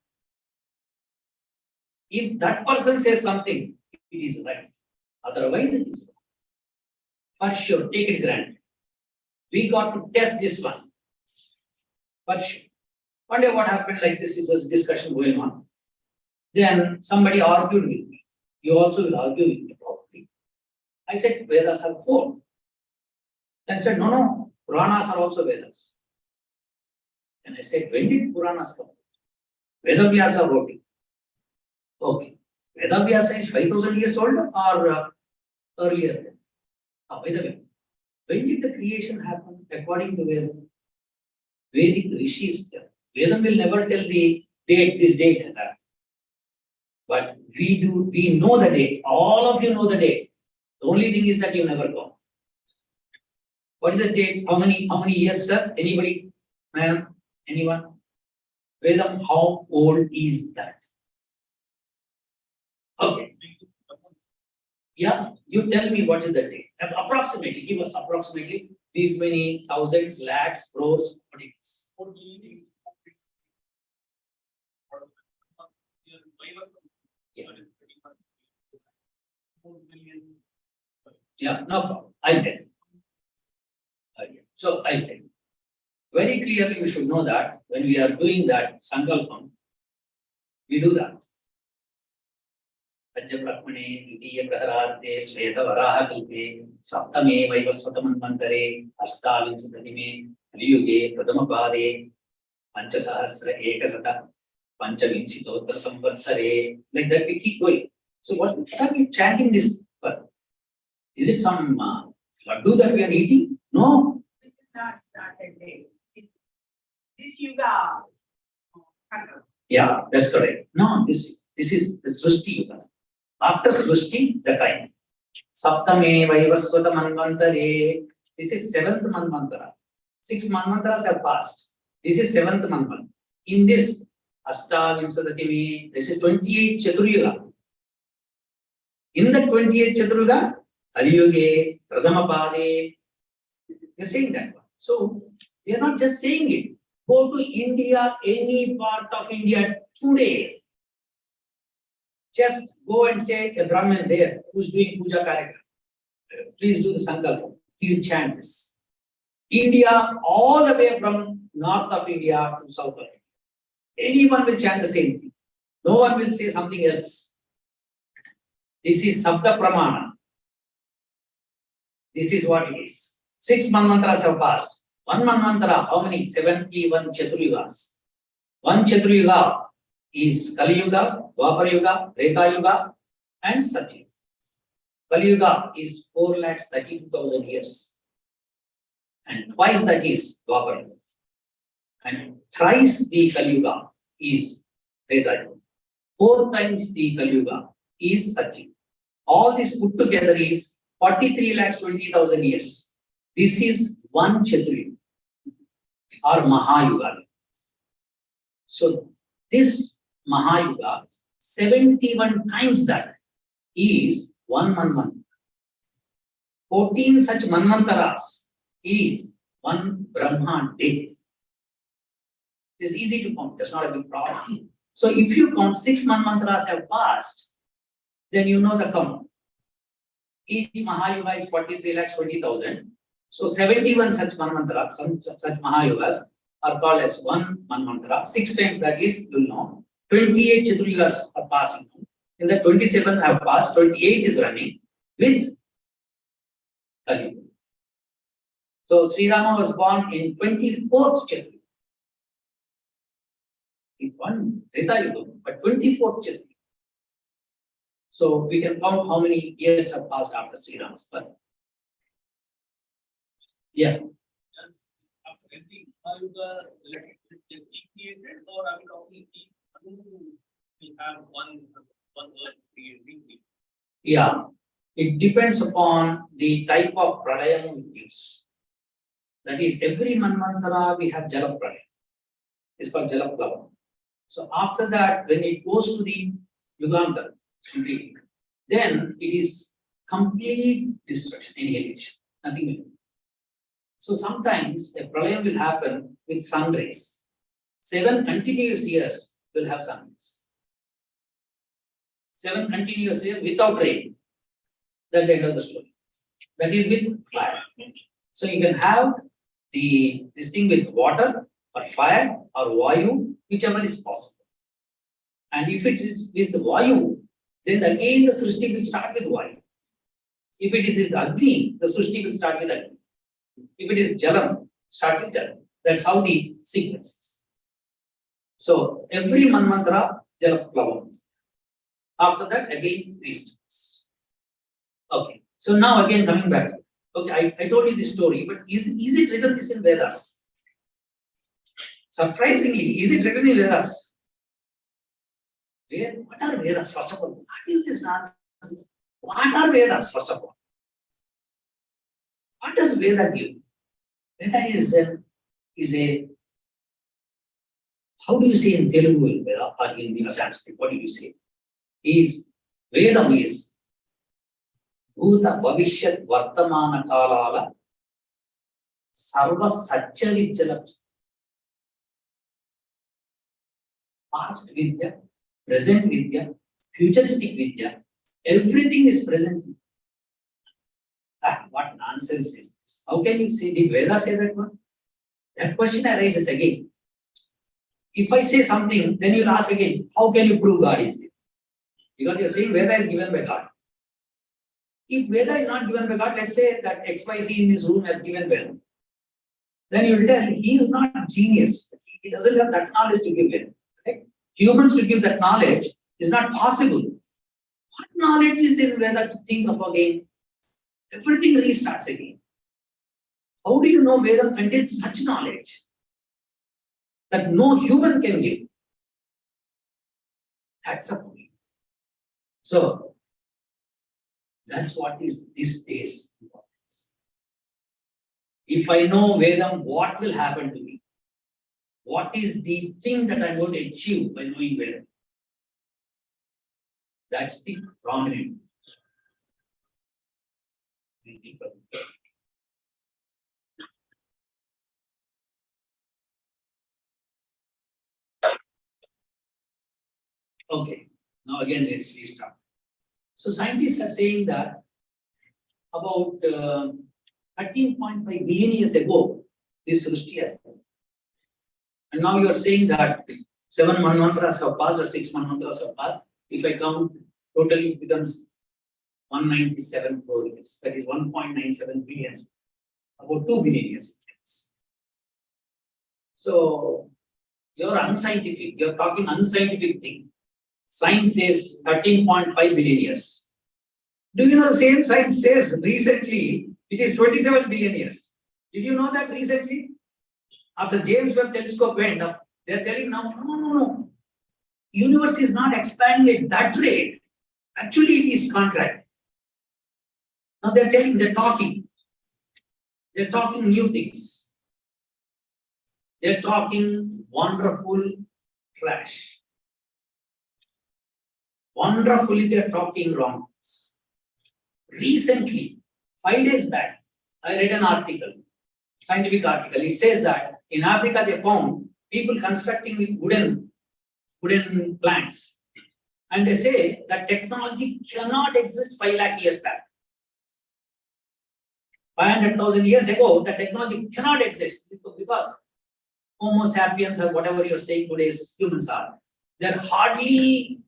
If that person says something, it is right. Otherwise, it is wrong. For sure, take it granted. We got to test this one. For sure. One day what happened like this, it was discussion going on. Then somebody argued with me. You also will argue with me probably. I said, Vedas are 4. Then said, no, Puranas are also Vedas. And I said, when did Puranas come? Vedavyasa wrote it. Okay. Vedavyasa is 5,000 years old or earlier? By the way, when did the creation happen according to Veda? Vedic rishis. Vedam will never tell the date, this date has happened. But we know the date. All of you know the date. The only thing is that you never go. What is the date? How many years, sir? Anybody? Ma'am? Anyone? Vedam, how old is that? Okay. Yeah, you tell me what is the date. Approximately, give us approximately these many thousands, lakhs, crores, what it is. Yeah, no problem. I'll tell you. So I'll tell you. Very clearly, we should know that when we are doing that Sankalpam, we do that. Ajaprakmane, Ditiya Praharate, Sveta Varahakalpe, Saptame, Vaivasvatamanmantare, Astavinsatanime, Kaliyuge, Pradamapade, Panchasahasra Ekasata, Panchavinchitottara Samvatsare, like that we keep going. So what are we chanting this for? Is it some laddu that we are eating? No. This is not started there. See, this yuga. Yeah, that's correct. No, this is the Srushti Yuga. After Srushti, the time. Saptame Vaivasvata Manvantare. This is 7th Manvantara. 6 Manvantaras have passed. This is 7th Manvantara. In this, Astavinsatatime, this is 28th Chaturyuga. In the 28th Chaturyuga, Kaliyuge, Pradamapade, we are saying that one. So, we are not just saying it. Go to India, any part of India today. Just go and say a Brahmin there who's doing puja karyakrama. Please do the Sankalpa. Please chant this. India, all the way from north of India to south of India. Anyone will chant the same thing. No one will say something else. This is Sabda Pramana. This is what it is. 6 Manvantras have passed. 1 Manvantara, how many? 71 Chaturyugas. 1 Chaturyuga is Kali Yuga, Dwapar Yuga, Treta Yuga, and Satya. Kali Yuga is 4,32,000 years. And twice that is Dwapar Yuga. And thrice the Kali Yuga is Treta Yuga. 4 times the Kali Yuga is Satya. All this put together is 43,20,000 years. This is 1 Chaturyuga or Mahayuga. So this Mahayuga, 71 times that is 1 Manvantara. 14 such Manvantaras is 1 Brahma day. It's easy to count, that's not a big problem. So if you count 6 Manvantaras have passed, then you know the count. Each Mahayuga is 43,20,000. So 71 such Manvantaras, such Mahayugas are called as 1 Manvantara. 6 times that is, you will know. 28 Chaturyugas are passing. In the 27 have passed, 28 is running with Kali Yuga. So Sri Rama was born in 24th Chaturyuga. He won Treta Yuga, but 24th Chaturyuga. So we can count how many years have passed after Sri Rama's birth. Yeah. Just after every Mahayuga, created, or are we talking we have one earth created? Yeah. It depends upon the type of pradayam we use. That is, every Manvantara we have Jala Pradayam. It's called Jala Plavam. So after that, when it goes to the Yuganta, completely, then it is complete destruction, annihilation, nothing will. So sometimes a pralayam will happen with sun rays. 7 continuous years will have sun rays. 7 continuous years without rain. That's the end of the story. That is with fire. So you can have this thing with water or fire or Vayu, whichever is possible. And if it is with Vayu, then again the Srishti will start with Vayu. If it is with Agni, the Srishti will start with Agni. If it is Jalam, start with Jalam. That's how the sequence is. So every Manvantara, Jalaplavam. After that, again, restarts. Okay. So now again coming back. Okay, I told you this story, but is it written this in Vedas? Surprisingly, is it written in Vedas? What are Vedas, first of all? What is this nonsense? What are Vedas, first of all? What does Veda give? Veda is a how do you say in Telugu in Veda or in the Sanskrit? What do you say? Vedam is Bhuta Bhavishyat Vartamana Kalala Sarva Satya Vidyala. Past Vidya, present Vidya, futuristic Vidya, everything is present. What nonsense is this? How can you say, did Veda say that one? That question arises again. If I say something, then you'll ask again, how can you prove God is there? Because you're saying Veda is given by God. If Veda is not given by God, let's say that XYZ in this room has given Veda. Then you will tell he is not genius. He doesn't have that knowledge to give Veda. Right? Humans to give that knowledge is not possible. What knowledge is in Veda to think of again? Everything restarts again. How do you know Veda contains such knowledge that no human can give? That's the point. So, that's what is this day's importance. If I know Vedam, what will happen to me? What is the thing that I'm going to achieve by knowing Vedam? That's the prominent. Okay, now again let's restart. So scientists are saying that about 13.5 billion years ago, this Srishti has happened. And now you are saying that 7 manvantras have passed or 6 manvantras have passed. If I count, totally it becomes 197 crore years. That is 1.97 billion. About 2 billion years. So you're unscientific. You're talking unscientific thing. Science says 13.5 billion years. Do you know the same science says recently it is 27 billion years? Did you know that recently? After James Webb telescope went up, they are telling now, no. Universe is not expanding at that rate. Actually, it is contract. Now they are telling, they're talking new things. They're talking wonderful trash. Wonderfully, they're talking wrong things. Recently, 5 days back, I read an article, scientific article. It says that in Africa they found people constructing with wooden planks. And they say that technology cannot exist 5 lakh years back. 500,000 years ago, the technology cannot exist because Homo sapiens or whatever you're saying today's humans are, they're hardly,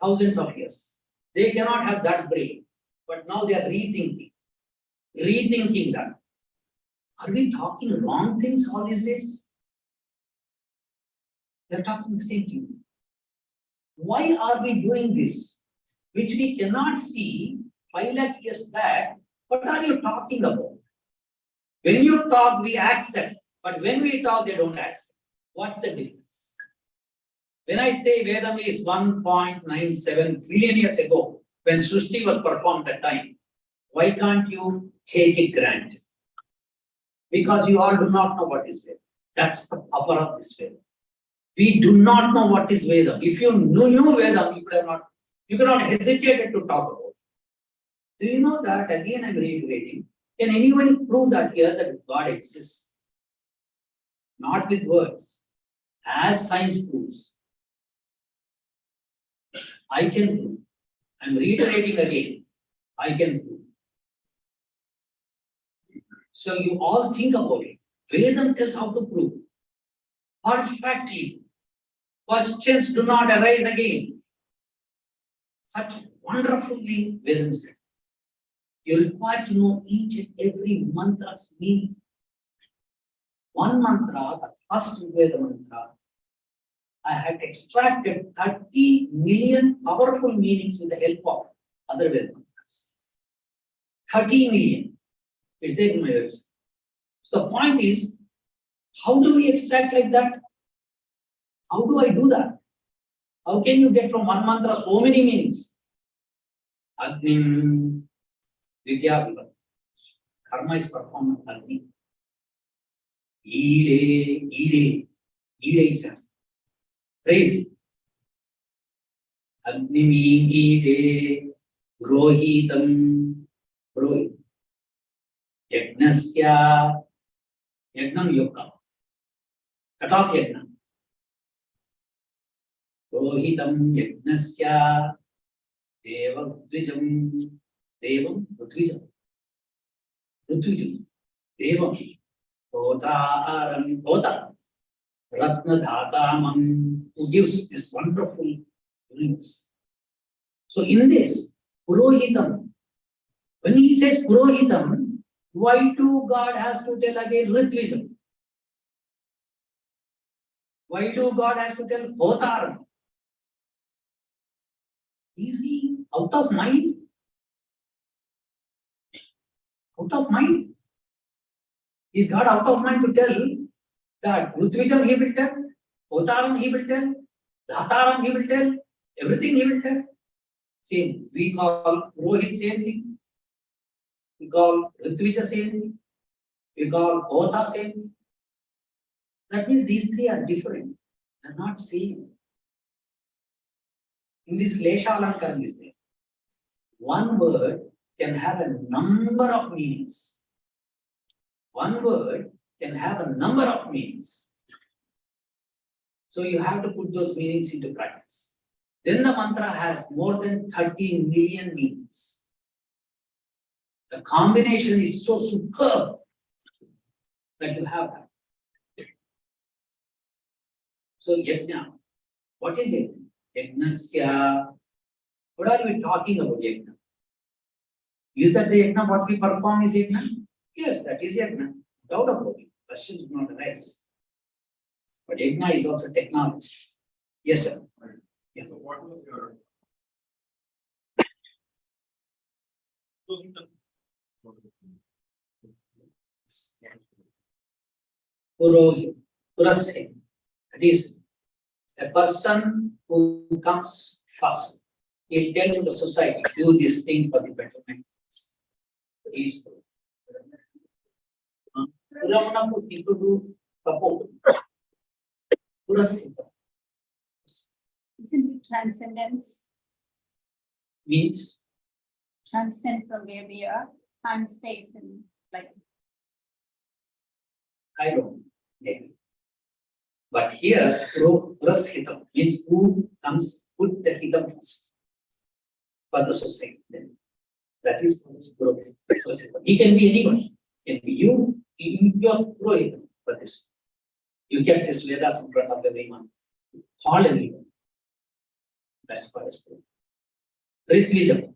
thousands of years. They cannot have that brain. But now they are rethinking that. Are we talking wrong things all these days? They're talking the same thing. Why are we doing this? Which we cannot see 5 lakh years back. What are you talking about? When you talk, we accept. But when we talk, they don't accept. What's the difference? When I say Vedam is 1.97 billion years ago, when Srishti was performed that time, why can't you take it granted? Because you all do not know what is Vedam. That's the power of this Vedam. We do not know what is Vedam. If you knew Vedam, you cannot hesitate to talk about it. Do you know that? Again, I'm reiterating. Can anyone prove that here that God exists? Not with words. As science proves. I can prove. I'm reiterating again. I can prove. So you all think about it. Vedam tells how to prove. Perfectly. Questions do not arise again. Such wonderfully Vedam said. You require to know each and every mantra's meaning. One mantra, the first Veda mantra, I had extracted 30 million powerful meanings with the help of other Veda mantras. 30 million. It's there in my website. So the point is, how do we extract like that? How do I do that? How can you get from one mantra so many meanings? Agnim, Vidya Viva. Karma is performed on Agni. Ide is sense. Praise. Agnimi ide Rohitam Rohit. Yagnasya Yagnam Yoga. Cut off Yagna. Rohitam Yagnasya Devam Dvijam Devam Rutwijam Rutwijam Devam Hotaharam Hota Ratna Dhatamam, who gives this wonderful universe. So in this Purohitam, when he says Purohitam, why do God has to tell again Ritvism? Why do God has to tell Hotaram? Is he out of mind? Out of mind? Is God out of mind to tell that Rutvijam he will tell, Hotaram he will tell, Dhataram he will tell, everything he will tell? Same. We call Rohit same thing. We call Ritvija same thing. We call Hota same thing. That means these three are different. They are not same. In this Lesha Alankaram is there. One word can have a number of meanings. One word can have a number of meanings. So you have to put those meanings into practice. Then the mantra has more than 30 million meanings. The combination is so superb that you have that. So yajna, what is yajna? Yajnasya. What are we talking about yajna? Is that the yajna what we perform is yajna? Yes, that is yajna. Doubt about it. Questions do not arise. But yajna is also technology. Yes, sir. Yeah. So what was your? Purohit, Purasya. That is a person who comes first. He'll tell to the society, do this thing for the betterment. He's Puramana for people who support. Purasya Isn't it transcendence? means Transcend from where we are, time, space, and like. I don't know. Maybe. But here, Purashitam means who comes, put the hitam first for the society. That is Purashitam. He can be anyone. It can be you, your Purohitam for this. You kept this Vedas in front of everyone. Call everyone. That's what is Ritvijam.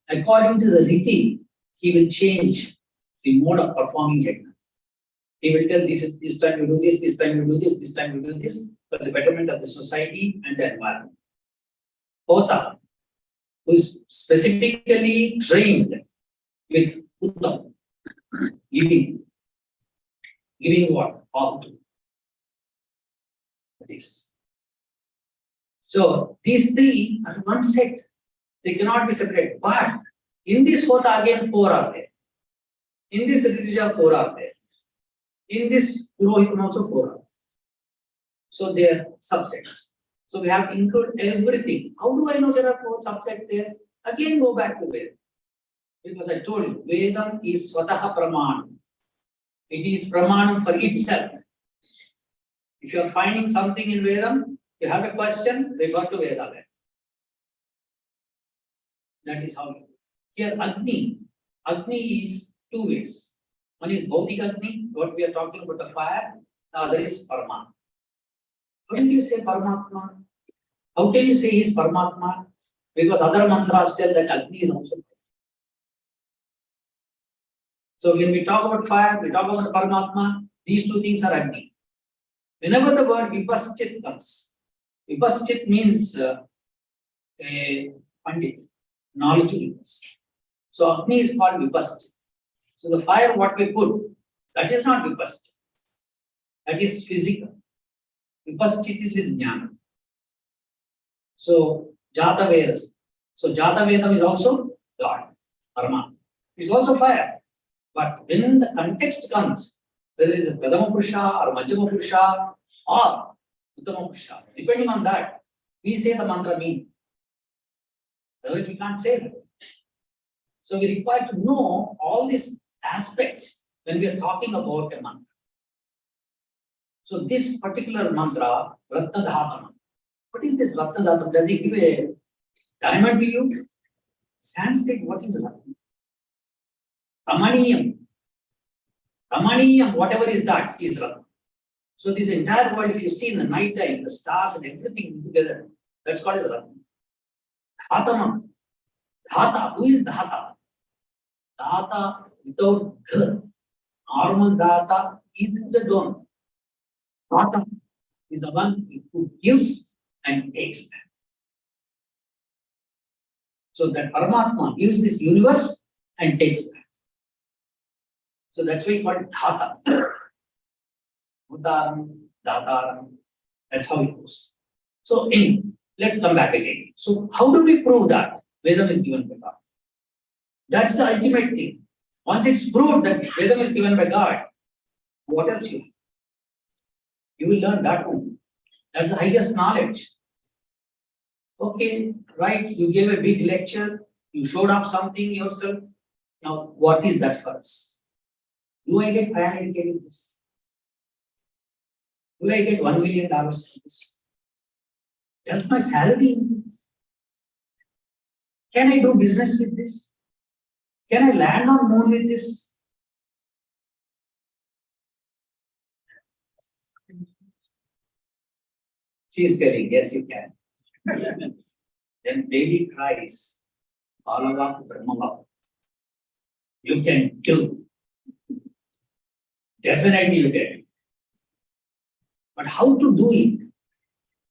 According to the Riti, he will change the mode of performing yajna. He will tell this time you do this time you do this time you do this, for the betterment of the society and the environment. Hota, who is specifically trained with Uttam, giving what? All. This. So these three are one set. They cannot be separated. But in this Hota again 4 are there. In this Ritija 4 are there. In this Purohitam also 4 are there. So they are subsets. So we have to include everything. How do I know there are 4 subsets there? Again go back to Vedam. Because I told you, Vedam is Swataha Pramanam. It is Pramanam for itself. If you are finding something in Vedam, you have a question, refer to Veda. That is how. Here Agni is 2 ways. One is Bhautika Agni, what we are talking about the fire. The other is Paramatma. How did you say Paramatma? How can you say he is Paramatma? Because other mantras tell that Agni is also. So when we talk about fire, we talk about Paramatma, these two things are Agni. Whenever the word Vipaschit comes, Vipaschit means a Pandit, knowledgeable person. So Agni is called Vipaschit. So the fire what we put, that is not Vipaschit. That is physical. Vipaschit is with Jnana. So Jata Vedas. So Jata Vedam is also God, Paramatma. It's also fire. But when the context comes, whether it is a Pradama Purusha or Majjhima Purusha or Uttama Purusha, depending on that, we say the mantra meaning. Otherwise, we can't say that. So we require to know all these aspects when we are talking about a mantra. So this particular mantra, Ratna Dhata. What is this Ratna Dhata? Does he give a diamond to you? Sanskrit, what is Ratna? Ramaniyam. Ramaniyam, whatever is that, is Ratna. So this entire world, if you see in the night time, the stars and everything together, that's called as Ratna. Dhatamam. Dhata, who is Dhata? Dhata without the normal Dhata is the donor. Dhata is the one who gives and takes back. So that Paramatma gives this universe and takes back. So that's why we call it Dhata. Udaram, Dhataram. That's how it goes. So let's come back again. So how do we prove that Vedam is given by God? That's the ultimate thing. Once it's proved that Vedam is given by God, what else you? You will learn that one. That's the highest knowledge. Okay, right, you gave a big lecture, you showed up something yourself. Now, what is that for us? Do I get priority in this? Do I get $1 million for this? Does my salary increase? Can I do business with this? Can I land on moon with this? She is telling, yes, you can. Then baby cries, Balava Brahmava. You can do. Definitely you can. But how to do it?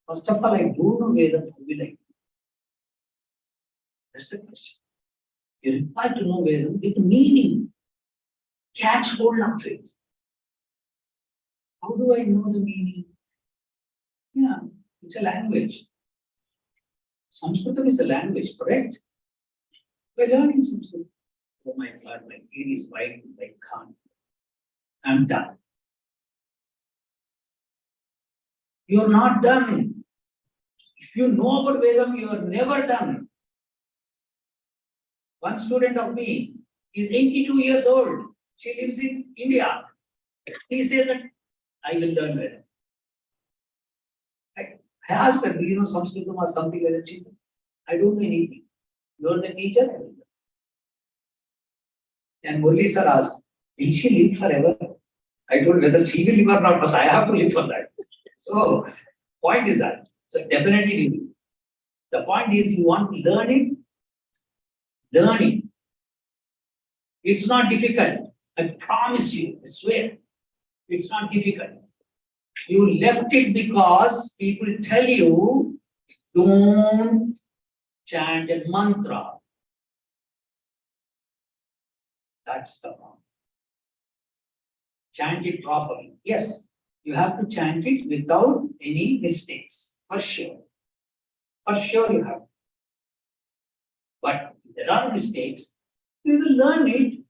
First of all, I don't know Vedam, how will I do? That's the question. You require to know Vedam with meaning. Catch hold of it. How do I know the meaning? Yeah, it's a language. Sanskritam is a language, correct? By learning Sanskrit. Oh my God, my ear is wide, I can't. I'm done. You're not done. If you know about Vedam, you are never done. One student of me is 82 years old. She lives in India. He says that I will learn Vedam. I asked her, do you know Sanskritam or something like that? She said, I don't know anything. You are the teacher. I will learn. And Murli sir asked, will she live forever? I told whether she will live or not, but I have to live for that. So, point is that. So, definitely we will. The point is, you want to learn it, learn it. It's not difficult. I promise you, I swear. It's not difficult. You left it because people tell you, don't chant a mantra. That's the problem. Chant it properly. Yes, you have to chant it without any mistakes, for sure. For sure you have. But if there are mistakes, you will learn it.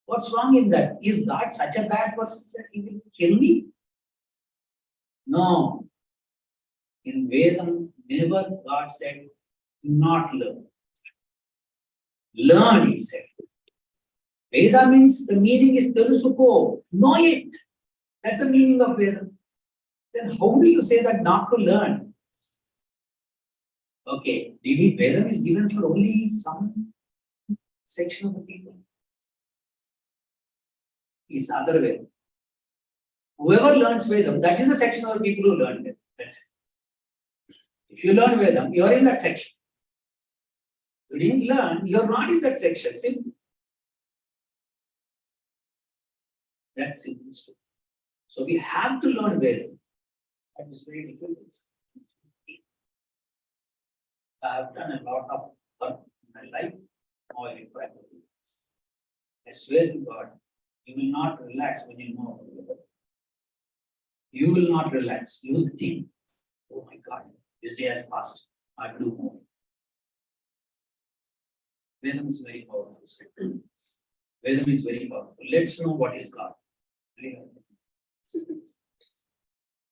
What's wrong in that? Is God such a bad person that he will kill me? No. In Vedam, never God said, do not learn. Learn, he said. Veda means the meaning is telusuko, know it. That's the meaning of Veda. Then how do you say that not to learn? Okay, Veda is given for only some section of the people? is other way. Whoever learns Vedam, that is the section of the people who learn Vedam. That's it. If you learn Vedam, you are in that section. You didn't learn, you are not in that section. Simple. That's simple. So we have to learn Vedam. That is very difficult. I have done a lot of work in my life. Now I require to do this. I swear to God, you will not relax when you know about Vedam. You will not relax. You will think, oh my God, this day has passed. I will do more. Vedam is very powerful. Vedam is very powerful. Let's know what is God.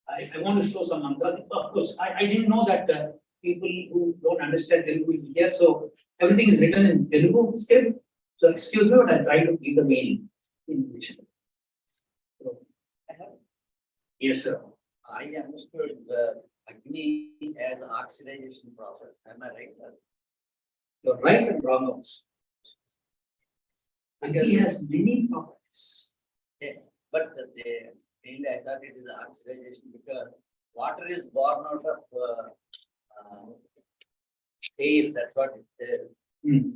I want to show some mantras. Of course, I didn't know that people who don't understand Telugu is here. So everything is written in Telugu script. So excuse me, but I'll try to give the meaning in English. Yes, sir. I understood the Agni as an oxidation process. Am I right? You're right and wrong also. And he has many properties. But mainly I thought it is an oxidation because water is born out of air. That's what it is,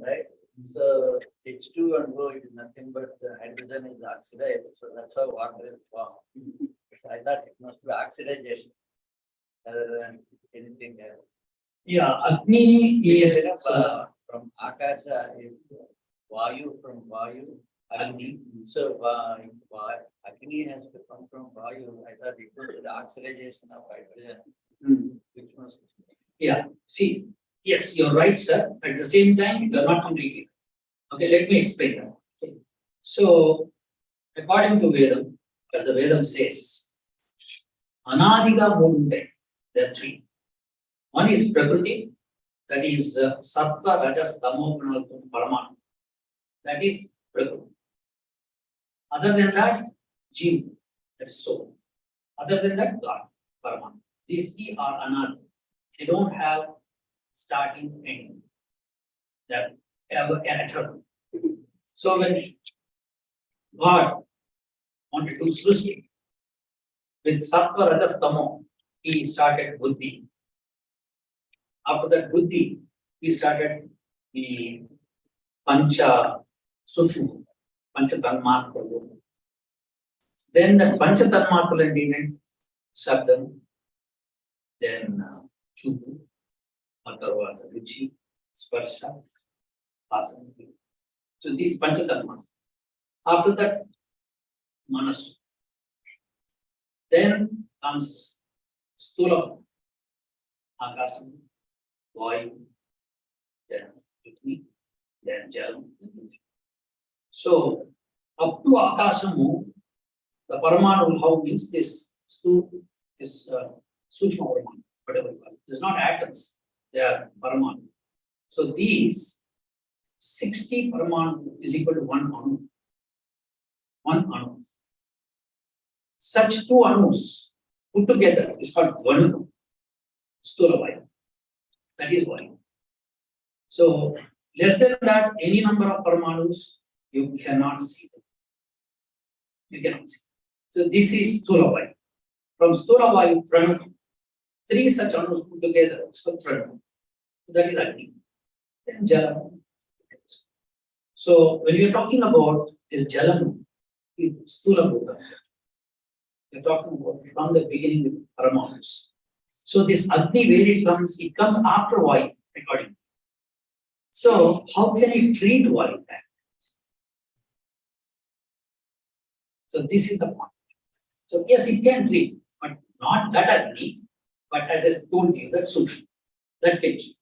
right? So H2 and O it is nothing but hydrogen is oxidized. So that's how water is formed. So I thought it must be oxidization rather than anything else. Yeah, Agni is From Akasha is Vayu from Vayu, Agni. So Agni has to come from Vayu. I thought it was the oxidization of hydrogen, which must. yeah, see, yes, you're right, sir. At the same time, you're not completely. Okay, let me explain that. Okay. So, according to Vedam, as the Vedam says, Anadiga Mundai, there are three. One is Prakriti, that is Sattva, Rajas, Tamo, Paramana. That is Prakriti. Other than that, Jeev, that's soul. Other than that, God, Paramana. These three are Anadi. They don't have starting ending. They're ever eternal. So when God wanted to Srushti, with Sattva, Rajas, Tamo, he started Buddhi. After that Buddhi, he started the Pancha Sukshma, Pancha Tanmatra. Then the Pancha Tanmatra remained Sabdam, then Chubu, Matarvata, Ruchi, Sparsha, Asana. So these Pancha Tanmatra. After that, Manas. Then comes Stula, Akasam, Vayu, then Agni, then Jalam. So up to Akasamu, the Paramanu how means this Sukshma Paramanu, whatever you call it. It's not atoms, they are Paramanu. So these 60 Paramanu is equal to one Anu. One Anu. Such two Anus put together is called Vanu, Stula Vayu. That is Vayu. So less than that, any number of Paramanus, you cannot see them. You cannot see. So this is Stula Vayu. From Stula Vayu, Pranam, three such Anus put together, it's called Pranam. That is Agni. Then Jalam. So when we are talking about this Jalam, it's Stula Buddha. We're talking about from the beginning with Paramanus. So this Agni, where it comes after Vayu, according. So how can you treat Vayu then? So this is the point. So yes, it can treat, but not that Agni, but as I told you, that Sukshma, that can treat.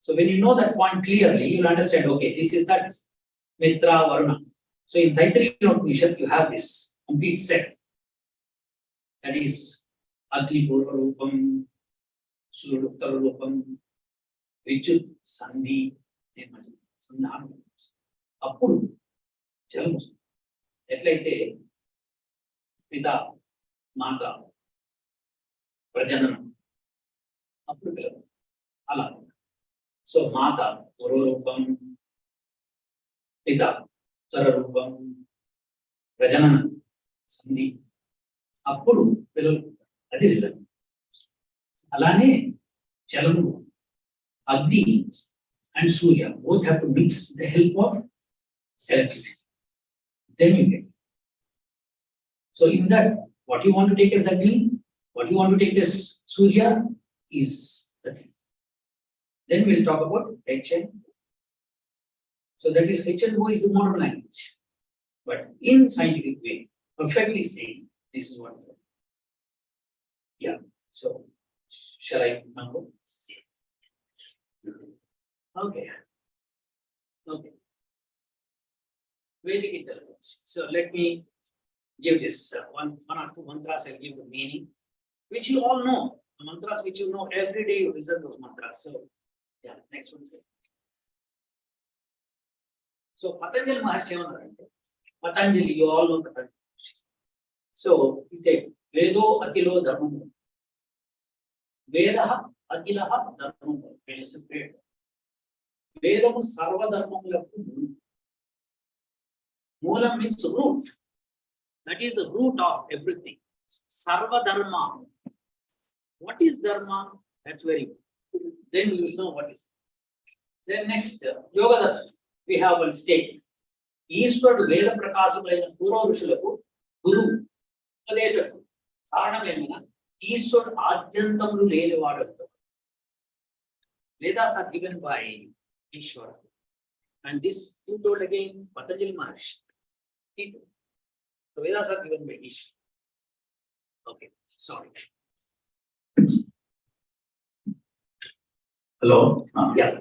So when you know that point clearly, you'll understand, okay, this is that Mitra Varna. So in Taittiriya Upanishad, you have this complete set. That is Agni Purva Rupam, Suruttara Rupam, Vichut, Sandhi, Sandhana. Appudu Jalamu. ఎట్లయితే పిత మాత ప్రజననం అప్పుడు పిలవ అలా so మాత పూర్వరూపం పిత ఉత్తర రూపం ప్రజనన సంధి అప్పుడు పిల్లలు అది రిజల్ట్. అలానే జలము అగ్ని and Surya both have to mix with the help of electricity. Then you get. So in that, what you want to take as Agni, what you want to take as Surya is the thing. Then we'll talk about HN. So that is HNO is the modern language. But in scientific way, perfectly saying, this is what is it. Yeah. So shall I now go? Okay. Okay. Vedic intelligence. So let me give this one or two mantras. I'll give the meaning, which you all know. The mantras which you know every day. You listen those mantras. So yeah, next one. So Patanjali Maharshi, Patanjali, you all know Patanjali. So he said, Vedo Akilo Dharmam. Vedaha Akilaha Dharmam. When you separate. Vedamu Sarva Dharmamuలకు Moolam means root. That is the root of everything. Sarva Dharma. What is Dharma? That's very good. Then you know what is. Then next, Yoga Darshan. We have one statement. Ishwarudu Veda Prakashamaina Purva Rushuలకు Guru Upadeshaku. Karanamemana Ishwarudu Adyantamulu Lenivadu. Vedas are given by Ishwara. And this who told again Patanjali Maharshi. He told. The Vedas are given by Ishwara. Okay, sorry. Hello? Yeah.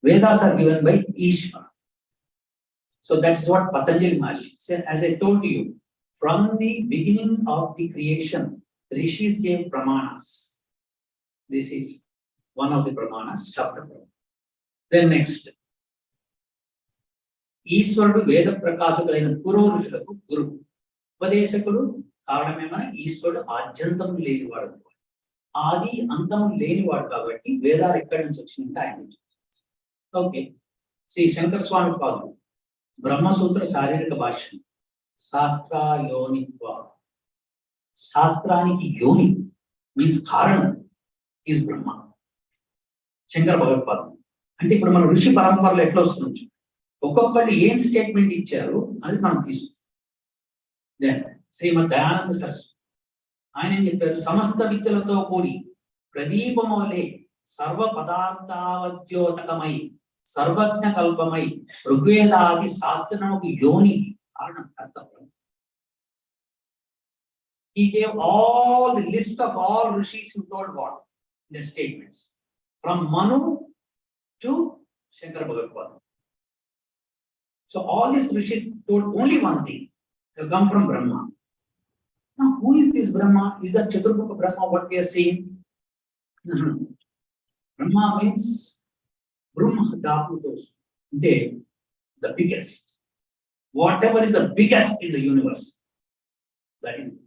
Vedas are given by Ishwara. So that's what Patanjali Maharshi said. As I told you, from the beginning of the creation, Rishis gave pramanas. This is one of the pramanas, chapter. Then next. Ishwarudu Veda Prakashakalaina Purva Rushuలకు Guru. Upadeshakudu Karanamemana Ishwarudu Adyantamu Lenivadu. Adi Antamu Lenivadu Kabatti Vedalu ekkadi nunchi vachinante ayana. Okay. Sri Shankar Swami Padu Brahma Sutra Sharirika Bhashyam Shastra Yonitva. Shastraniki Yoni means Karanam is Brahma. Shankar Bhagavad. అంటే ఇప్పుడు మన ఋషి పరంపరలో ఎట్లా వస్తుంది ఒక్కొక్కళ్ళు ఏం statement ఇచ్చారు అది మనం తీసుకుంటాం. దెన్ శ్రీమద్ దయానంద సరస్వతి ఆయన ఏం చెప్పారు, సమస్త విద్యలతో కూడి ప్రదీపము వలె సర్వ పదార్థావద్యోతకమై సర్వజ్ఞ కల్పమై ఋగ్వేదాది శాస్త్రముకు యోని కారణం కర్తవ్యం. He gave all the list of all rishis who told what in their statements from Manu to Shankara Bhagavad. So all these rishis told only one thing. They come from Brahma. Now who is this Brahma? Is that Chaturmukha Brahma what we are seeing? Brahma means Brahma Dhatus. The biggest. Whatever is the biggest in the universe. That is it.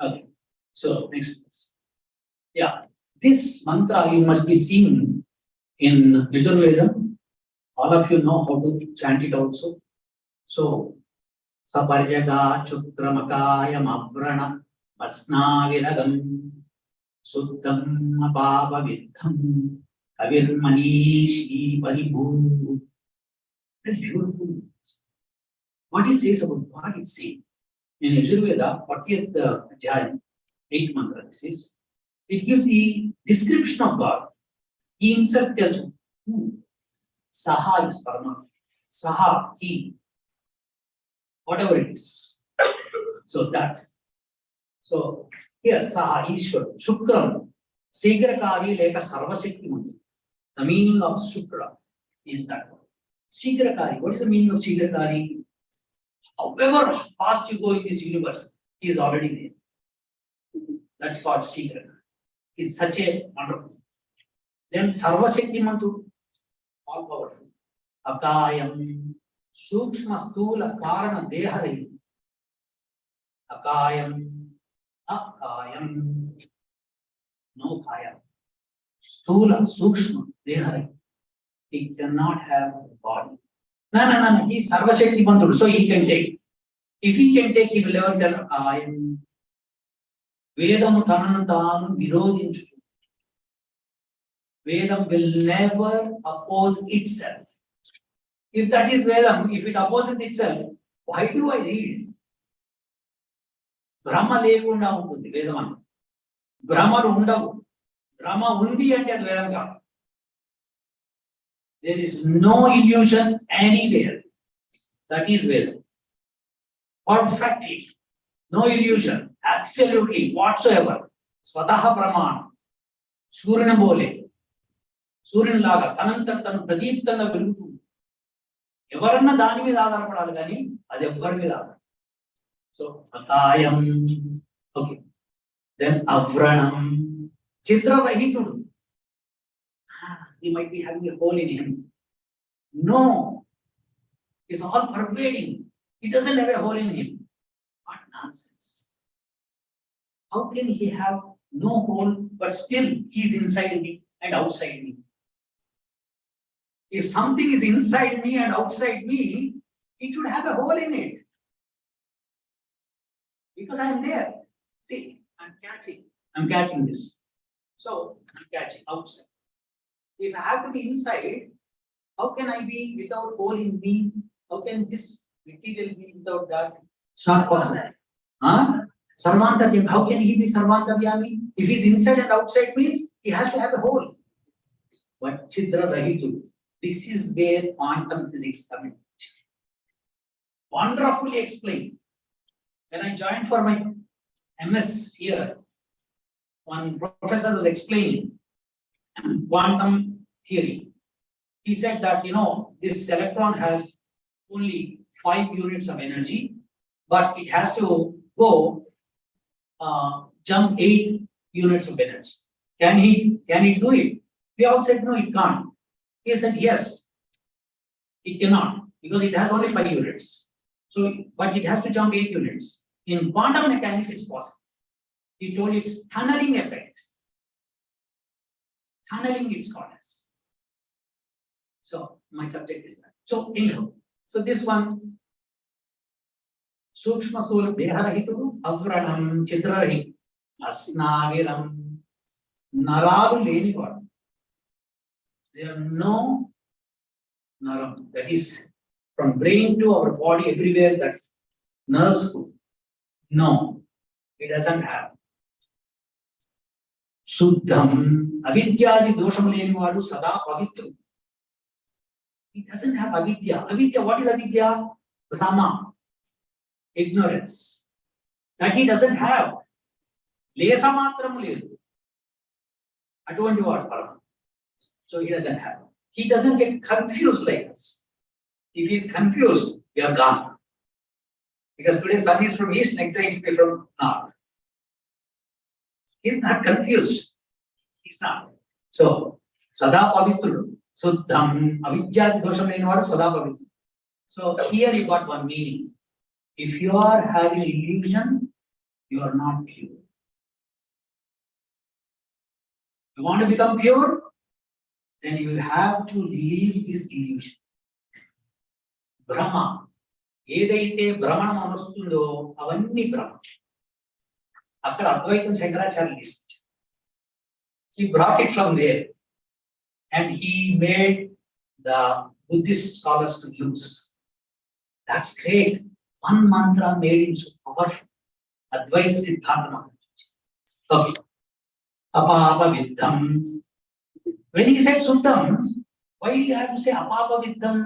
Okay. So next. Yeah. This mantra you must be seeing in Yajurveda. All of you know how to chant it also. So, Saparjaga Chukramakayam Avrana Basnaviragam Suddham Abhava Vidham Kavirmanishi Paribhu. Very beautiful. What it says about God, it says in Yajurveda, 40th Ajayam, 8th mantra, this is. It gives the description of God. He himself tells who. Saha is Paramatma. Saha, he. Whatever it is. So that. So here, Saha, Ishwar, Shukram, Sigrakari Leka Sarvashakti Mantra. The meaning of Shukra is that one. Sigrakari, what is the meaning of Sigrakari? However fast you go in this universe, he is already there. That's called Sigrakari. Is such a wonderful. Then Sarvashakti Mantu, all powerful. Akayam, Sukshma Stula Karana Dehari. Akayam, Akayam, no Kaya. Stula, Sukshma, Dehari. He cannot have a body. No. He's Sarvashakti Mantudu, so he can take. If he can take, he will never tell, I am Vedamu Tananu Tanu Virodhinchu. Vedam will never oppose itself. If that is Vedam, if it opposes itself, why do I read? Brahma lekunda untundi Vedam. Brahma undavu. Brahma undi ante adu Vedam kaadu. There is no illusion anywhere. That is Vedam. Perfectly. No illusion. Absolutely. Whatsoever. Swataha Brahman. Surya bole. Surya laga. Tanantar tanu pradiptanga velugutundi. ఎవరన్నా దాని మీద ఆధారపడాలి కానీ అది ఎవ్వరి మీద ఆధారం. So అకాయం, okay, then అవ్రణం, చిత్రరహితుడు. He might be having a hole in him. No, it's all pervading. He doesn't have a hole in him. What nonsense. How can he have no hole but still he is inside me and outside me? If something is inside me and outside me, it should have a hole in it. Because I am there. See, I'm catching this. So, I'm catching outside. If I have to be inside, how can I be without hole in me? How can this material be without that? It's not possible. Sarvantavyam, how can he be Sarvantavyami? If he's inside and outside means, he has to have a hole. But Chidra Rahitu. This is where quantum physics comes in. Wonderfully explained. When I joined for my MS here, one professor was explaining quantum theory. He said that, this electron has only 5 units of energy, but it has to go jump 8 units of energy. Can he do it? We all said no, it can't. He said, yes, it cannot, because it has only 5 units. So, but it has to jump 8 units. In quantum mechanics, it's possible. He told it's tunneling effect. Tunneling, it's called as. So, my subject is that. So, anyhow, so this one, Sukshma Sula Deharahitu, Avranam, Chidrarahit, Asnaviram, Naralu Lenivad. There are no naram, that is from brain to our body everywhere that nerves go. No, it doesn't have. Suddham, avidyadi dosham lenivadu sada pavitru. It doesn't have avidya. Avidya, what is avidya? Brahma, ignorance. That he doesn't have. Lesa matramu ledu. Atvanti vaadu Parama. So he doesn't have. He doesn't get confused like us. If he's confused, we are gone. Because today sun is from east, next day it will be from north. He's not confused. He's not. So, Sada Pavitru, Suddham, Avidyadi Dosham Lenivadu, Sada Pavitru. So here you got one meaning. If you are having illusion, you are not pure. You want to become pure? Then you have to leave this illusion. Brahma, ఏదైతే భ్రమణం అనొస్తుందో అవన్నీ భ్రమ. అక్కడ అద్వైతం శంకరాచార్యులు తీసుకొచ్చారు. He brought it from there and he made the Buddhist scholars to use. That's great. One mantra made him so powerful. Advaita Siddhanta. Okay. Apapa Viddham. When he said Suddham, why do you have to say Apapa Viddham?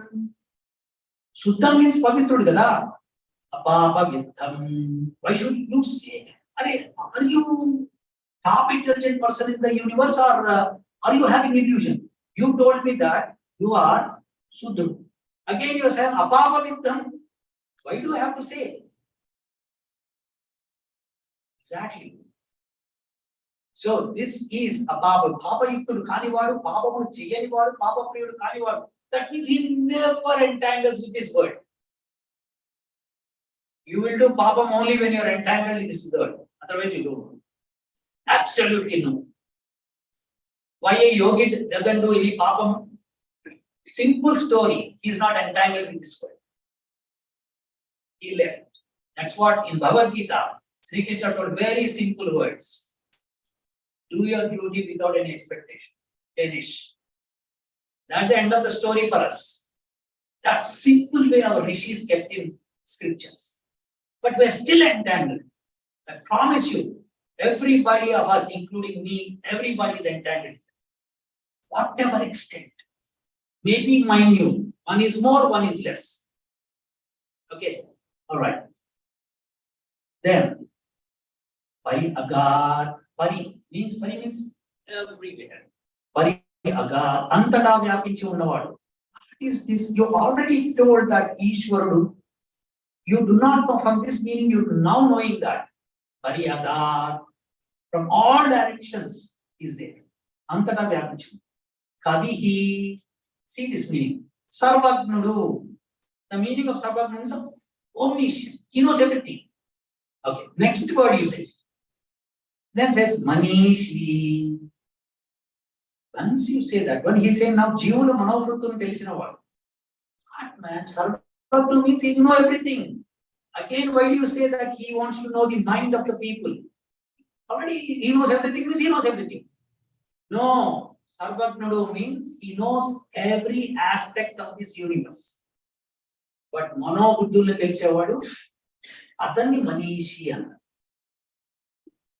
Suddham means Pavitrud Gada. Apapa Viddham. Why should you say? Are you top intelligent person in the universe or are you having illusion? You told me that you are Suddham. Again you are saying Apapa Viddham. Why do I have to say? Exactly. So this is a Papa. Papa Yuktudu Kanivadu, Papa Cheyaniwadu, Papa Priyudu Kanivadu. That means he never entangles with this word. You will do Papam only when you are entangled in this word. Otherwise you don't. Absolutely no. Why a yogi doesn't do any Papam? Simple story. He is not entangled with this world. He left. That's what in Bhagavad Gita, Sri Krishna told very simple words. Do your duty without any expectation. Finish. That's the end of the story for us. That simple way our rishis kept in scriptures. But we are still entangled. I promise you, everybody of us, including me, everybody is entangled. Whatever extent. Maybe minute. One is more, one is less. Okay. All right. Then, Pari Agar. Pari means everywhere. Pari Agar. Antata vyapinchi unnavadu. What is this? You already told that Ishwarudu. You do not know from this meaning, you now knowing that. Pari Agar. From all directions is there. Antata vyapinchi. Kavihi. See this meaning. Sarvagnudu. The meaning of Sarvagnudu is omniscient. He knows everything. Okay. Next word you say. Then says Manishi. Once you say that, when he say now Jivula Manovrutum Telisina what? What man? Sarvagnudu means he knows everything. Again, why do you say that he wants to know the mind of the people? Already he knows everything, means he knows everything. No. Sarvagnudu means he knows every aspect of this universe. But Manobuddhula Telisevadu, Atani Manishi anna.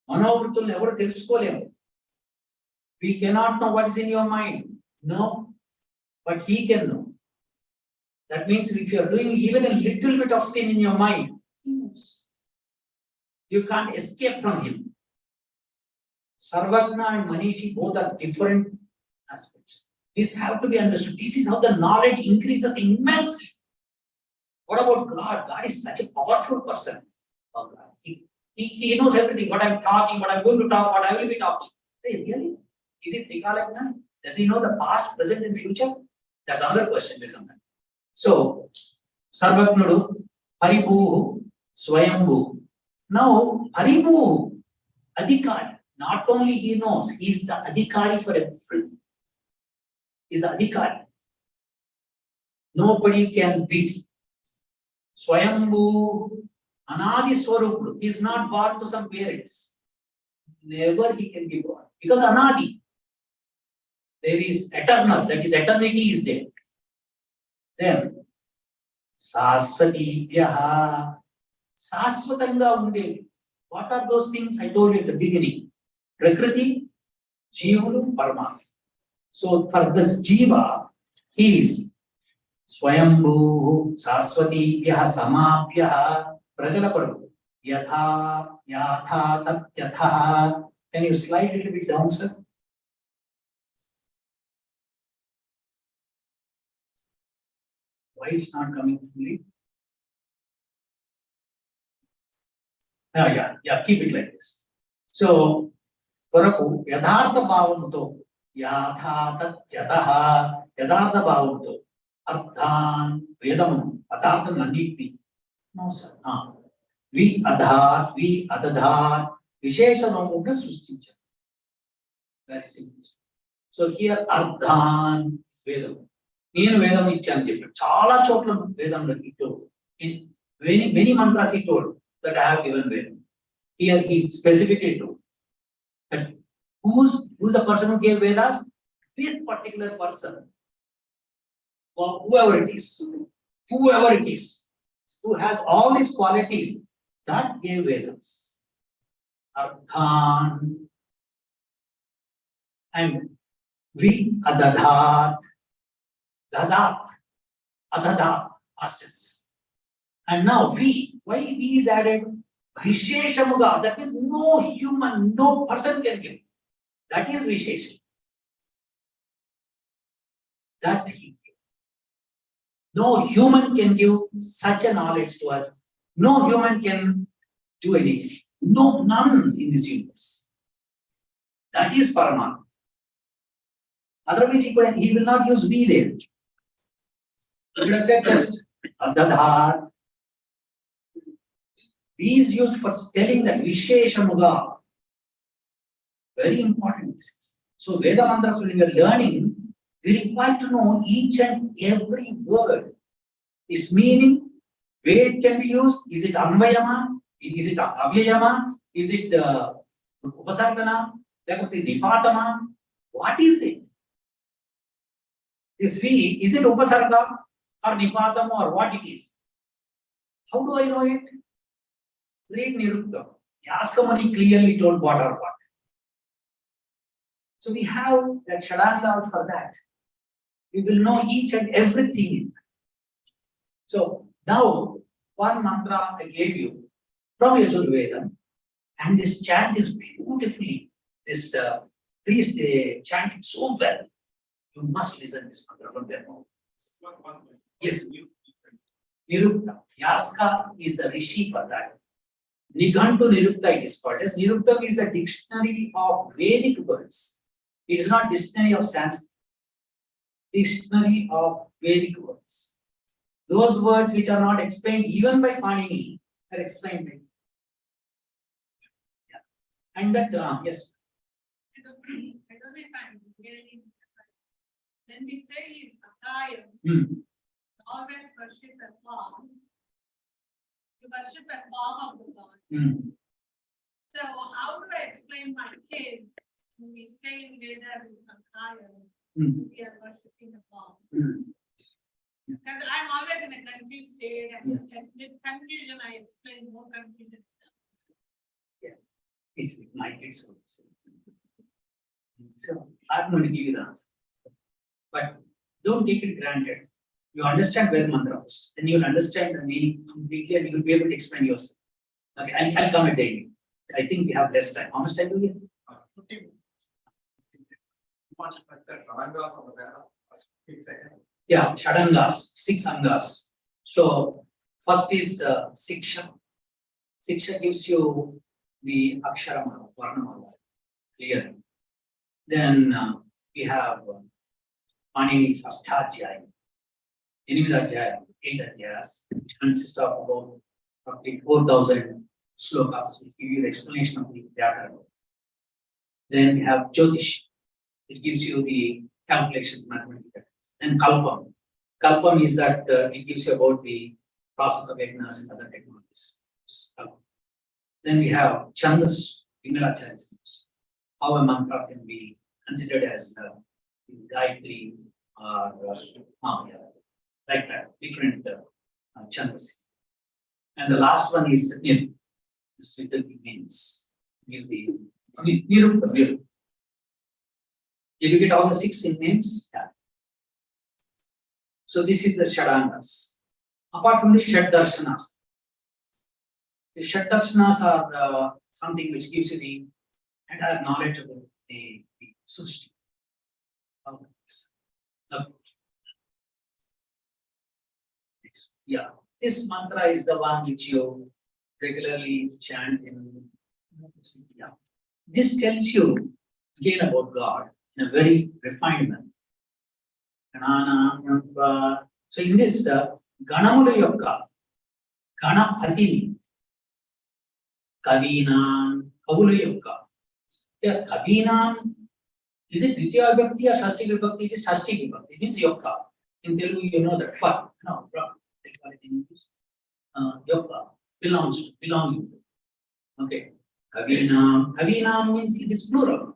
Manobuddhula ever telusukolemu. We cannot know what is in your mind. No. But he can know. That means if you are doing even a little bit of sin in your mind, he knows. You can't escape from him. Sarvagna and Manishi both are different aspects. This have to be understood. This is how the knowledge increases immensely. What about God? God is such a powerful person. Oh God. He knows everything. What I'm talking, what I'm going to talk, what I will be talking. Hey, really? Is it Rekalagna? Does he know the past, present, and future? That's another question will come back. So, Sarvagnudu, Haribhu, Swayambhu. Now, Haribhu, Adhikari. Not only he knows, he is the Adhikari for everything. He is the Adhikari. Nobody can beat him. Swayambhu, Anadi Swarupudu. He is not born to some parents. Never he can be born. Because Anadi. There is eternal, that is eternity is there. Then, Saswati Vyaha. Saswatanga unde. What are those things I told you at the beginning? Prakriti, Jivulu, Paramatma. So for this Jiva, he is Swayambhu, Saswati, Vyaha, Samabhyaha, Prajalaparu, Yatha, Yatha, Tat, Yatha. Can you slide a little bit down, sir? Why it's not coming fully? Yeah, keep it like this. So, Koraku, Yadhartha Bhavanto, Yatha Tat Yataha, Yadhartha Bhavanto, Arthan, Vedam, Athartha Nanditi. No, sir. Vi Adhar, Vi Adadhar, Vishesha Namuduri Susticha. Very simple. So here Arthan is Vedam. Nenu Vedam ichchanu chepparu. Chala chotla Vedam he told. In many mantras he told that I have given Vedam. Here he specifically told that who's the person who gave Vedas? This particular person, or whoever it is, who has all these qualities, that gave Vedas. Arthan and Vi Adadhat, Dadat, Adadat, past tense. And now why V is added? Visheshamuga, that means no human, no person can give. That is Vishesha. That he gave. No human can give such a knowledge to us. No human can do anything. No, none in this universe. That is Paramatma. Otherwise, he will not use V there. He should have said just Adadhat. V is used for telling that Visheshamuga. Very important this is. So Veda mantras when you are learning, We require to know each and every word, its meaning, where it can be used. Is it Anvayama? Is it Avyayama? Is it Upasargana? Nipatama? What is it? This V, is it Upasarga or Nipatama or what it is? How do I know it? Read Nirukta. Yaskamani clearly told what or what. So we have that Shadanga for that. We will know each and everything. So now one mantra I gave you from Yajurveda, and this chant is beautifully, this priest chanted so well. You must listen this mantra from their mouth. Yes. Nirukta. Yaska is the Rishi for that. Nigantu Nirukta it is called as. Nirukta is the dictionary of Vedic words. It is not dictionary of Sanskrit. Dictionary of Vedic words. Those words which are not explained even by Panini are explained by. Yeah. And that, yes. I don't know if I'm getting. When we say he's Akaya, always worship a form. You worship a form of the God. So how do I explain my kids when we say Veda is Akaya? We are worshiping a form. Because I'm always in a confused state, and with confusion, I explain more confusion. Yeah, it's my case also. So I'm going to give you the answer. But don't take it granted. You understand where the mantra is, then you'll understand the meaning completely and you'll be able to explain yourself. Okay, I'll come at the end. I think we have less time. How much time do we have? 15 minutes. Yeah, Shadangas, 6 angas. So first is Siksha. Siksha gives you the Aksharamala, Varnamala, clear. Then we have Panini's Ashtadhyaya. Enimidadhyaya, 8 adhyayas, which consists of about roughly 4,000 slokas, which give you the explanation of the Vyakarana. Then we have Jyotish, which gives you the calculations, mathematical. Then Kalpam. Kalpam is that it gives you about the process of yajnas and other technologies. Then we have Chandas, Vingalacharya, how a mantra can be considered as Gayatri or like that, different Chandas. And the last one is Nir. This literally means Nirukta. Did you get all the 6 in names? Yeah. So this is the Shadangas. Apart from the Shaddarshanas. The Shaddarshanas are something which gives you the entire knowledge about the Sushti. Yeah, this mantra is the one which you regularly chant in. Yeah. This tells you again about God in a very refined manner. So in this Ganamula Yokka, Ganapatini, Kavinam, Kavula Yokka. Yeah, Kavinam, is it Ditya Vibhakti or Shashti Vibhakti? It is Shashti Vibhakti, it means Yokka. In Telugu, you know that. Fa, no, from. Yokka, belonging. Okay. Kavinam, Kavinam means it is plural.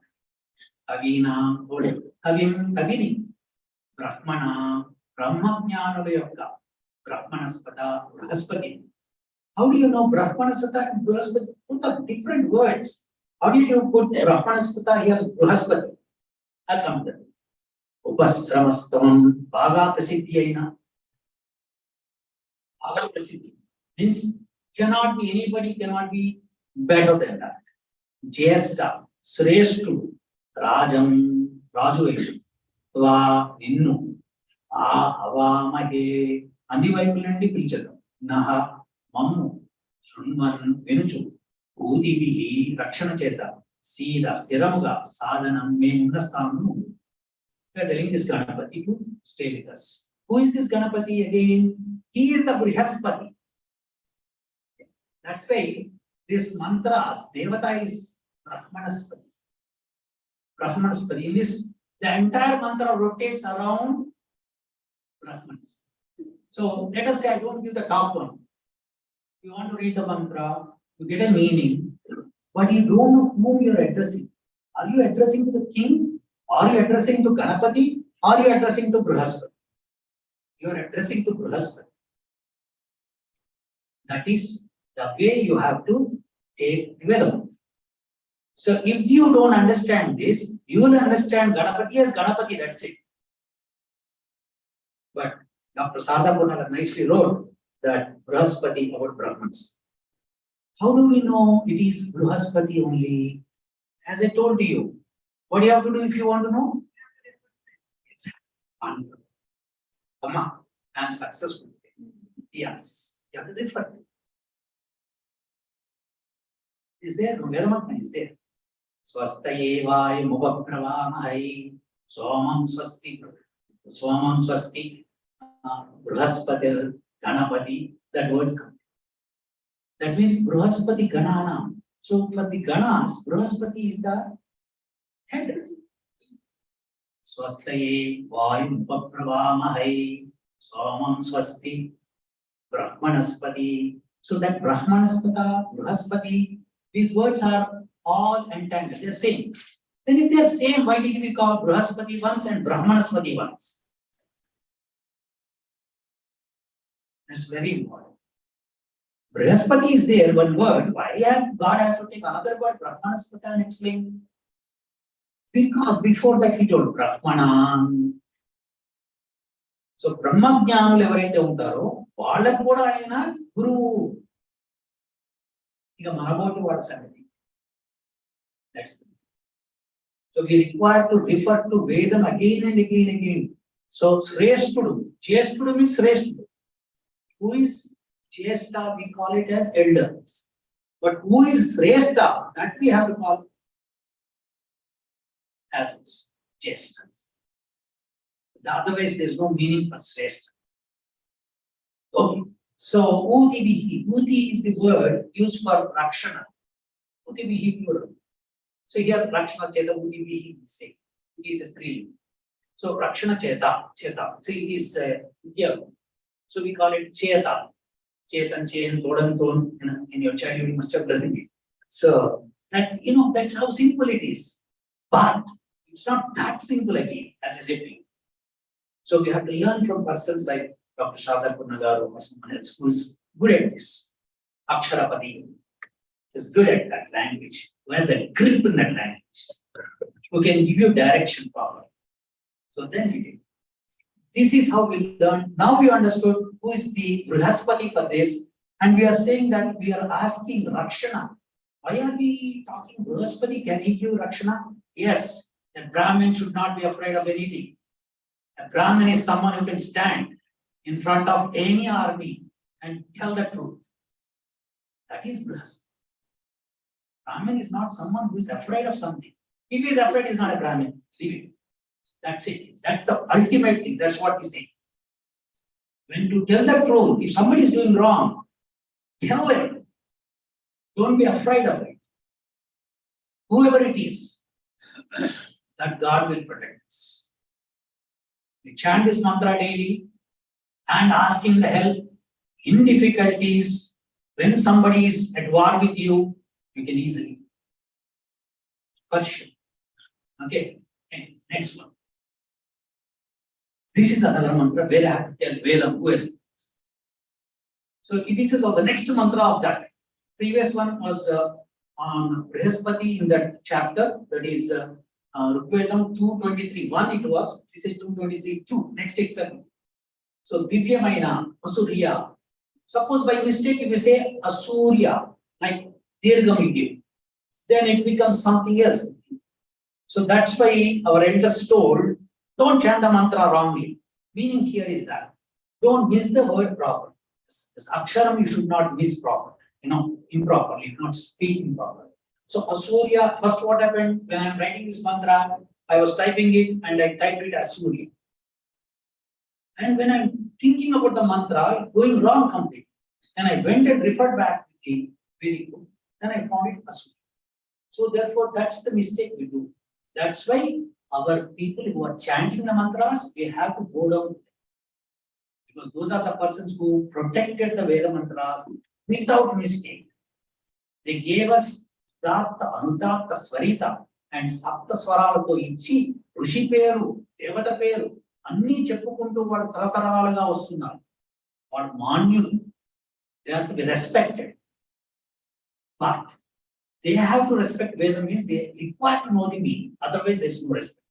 Kavinam, Kavim, Kavini. Brahmana, Brahmajnana Yokka, Brahmanaspata, Brahaspati. How do you know Brahmanaspata and Brahaspati? Put up different words. How do you put Brahmanaspata here as Brahaspati? I'll come to that. Upasramastamam, Bhaga Prasiddhyaina. Bhaga Prasiddhi means cannot be, anybody cannot be better than that. Jesta, Sreshtu, Rajam, Raju. నిన్ను అవామహే అన్ని వైపుల నుండి పిలిచడం నహ మమ్ము శృణ్వన్ వినుచు ఊదిభి రక్షణ చేత సీద స్థిరముగా సాధనం మేమున్న స్థానము. telling this Ganapati to stay with us. Who is this Ganapati again? He is the Brihaspati. That's why this mantras, Devata is Brahmanaspati. Brahmanaspati. In this The entire mantra rotates around Brahmans. So let us say I don't give the top one. You want to read the mantra, you get a meaning, but you don't know whom you are addressing. Are you addressing to the king? Are you addressing to Ganapati? Are you addressing to Brihaspati? You are addressing to Brihaspati. That is the way you have to take the Vedam. So if you don't understand this, you will understand Ganapati as Ganapati, that's it. But Dr. Sarda Punala nicely wrote that Brihaspati about Brahmans. How do we know it is Brihaspati only? As I told you, what do you have to do if you want to know? It's Amma, I am successful. Yes, you have to refer. Is there? No, Vedamatma is there. Swastaye vai mubhavamai somam swasti Brihaspati Ganapati, that words come. That means Brihaspati Gananam. So for the Ganas, Brihaspati is the head. Swastaye vai mubhavamai somam swasti Brahmanaspati. So that Brahmanaspata, Brihaspati, these words are all entangled, they are same. Then if they are same, why did we call Brihaspati once and Brahmanaspati once? That's very important. Brihaspati is there, one word. Why God has to take another word, Brahmanaspati, and explain? Because before that he told Brahmanam. So Brahma Jnanulu evaraithe untaro, vallaku kuda ayana Guru. Iga manabotu vaadu sanati. That's it. So we require to refer to Vedam again and again and again. So Shreshtudu, Jeshtudu means Shreshtudu. Who is Jeshta? We call it as elders. But who is Shreshta? That we have to call as Jeshtas. Otherwise, there is no meaning for Shreshta. Okay. So Uti Bihi. Uti is the word used for Rakshana. Uti Bihi plural. So here Rakshana Cheta Uti Bihi is same. It is a string. So Rakshana Cheta. So it is here. So we call it Cheta. Chetan, Chen, Todan, Ton. In your childhood, you must have done it. So that, that's how simple it is. But it's not that simple again, as I said to you. So we have to learn from persons like Dr. Shadar Punagaru or someone else who is good at this. Aksharapadi is good at that language, who has that grip in that language, who can give you direction power. So then we did. This is how we learn. Now we understood who is the Brihaspati for this, and we are saying that we are asking Rakshana. Why are we talking Brihaspati? Can he give Rakshana? Yes, a Brahmin should not be afraid of anything. A Brahmin is someone who can stand in front of any army and tell the truth. That is Brihaspati. Brahmin is not someone who is afraid of something. If he is afraid, he is not a Brahmin. Leave it. That's it. That's the ultimate thing. That's what we say. When to tell the truth, if somebody is doing wrong, tell them. Don't be afraid of it. Whoever it is, that God will protect us. We chant this mantra daily and ask him the help in difficulties. When somebody is at war with you, you can easily pursue. Okay, next one. This is another mantra where I have to tell Vedam who is it. So this is all the next mantra of that. Previous one was on Brihaspati in that chapter, that is Rukvedam 223. One it was, this is 223, 2. Next itself. So Divya Maina, Asurya. Suppose by mistake if you say Asurya, like Dirgamidya, then it becomes something else. So that's why our elders told, don't chant the mantra wrongly. Meaning here is that, don't miss the word proper. This aksharam you should not miss proper, improperly, you not speak improperly. So Asurya, first what happened when I am writing this mantra, I was typing it and I typed it as Surya. And when I'm thinking about the mantra, going wrong completely. And I went and referred back to the Vedic book. Then I found it Asurya. So therefore, that's the mistake we do. That's why our people who are chanting the mantras, we have to go down. Because those are the persons who protected the Veda mantras without mistake. They gave us Datta, Anudatta, Swarita, and Sapta Swaralato ichi, Rushi Peru, Devata Peru, Anni Chepukuntu, what Tarataraga Osuna, what Manu, they have to be respected. But they have to respect Veda means they require to know the meaning, otherwise there is no respect.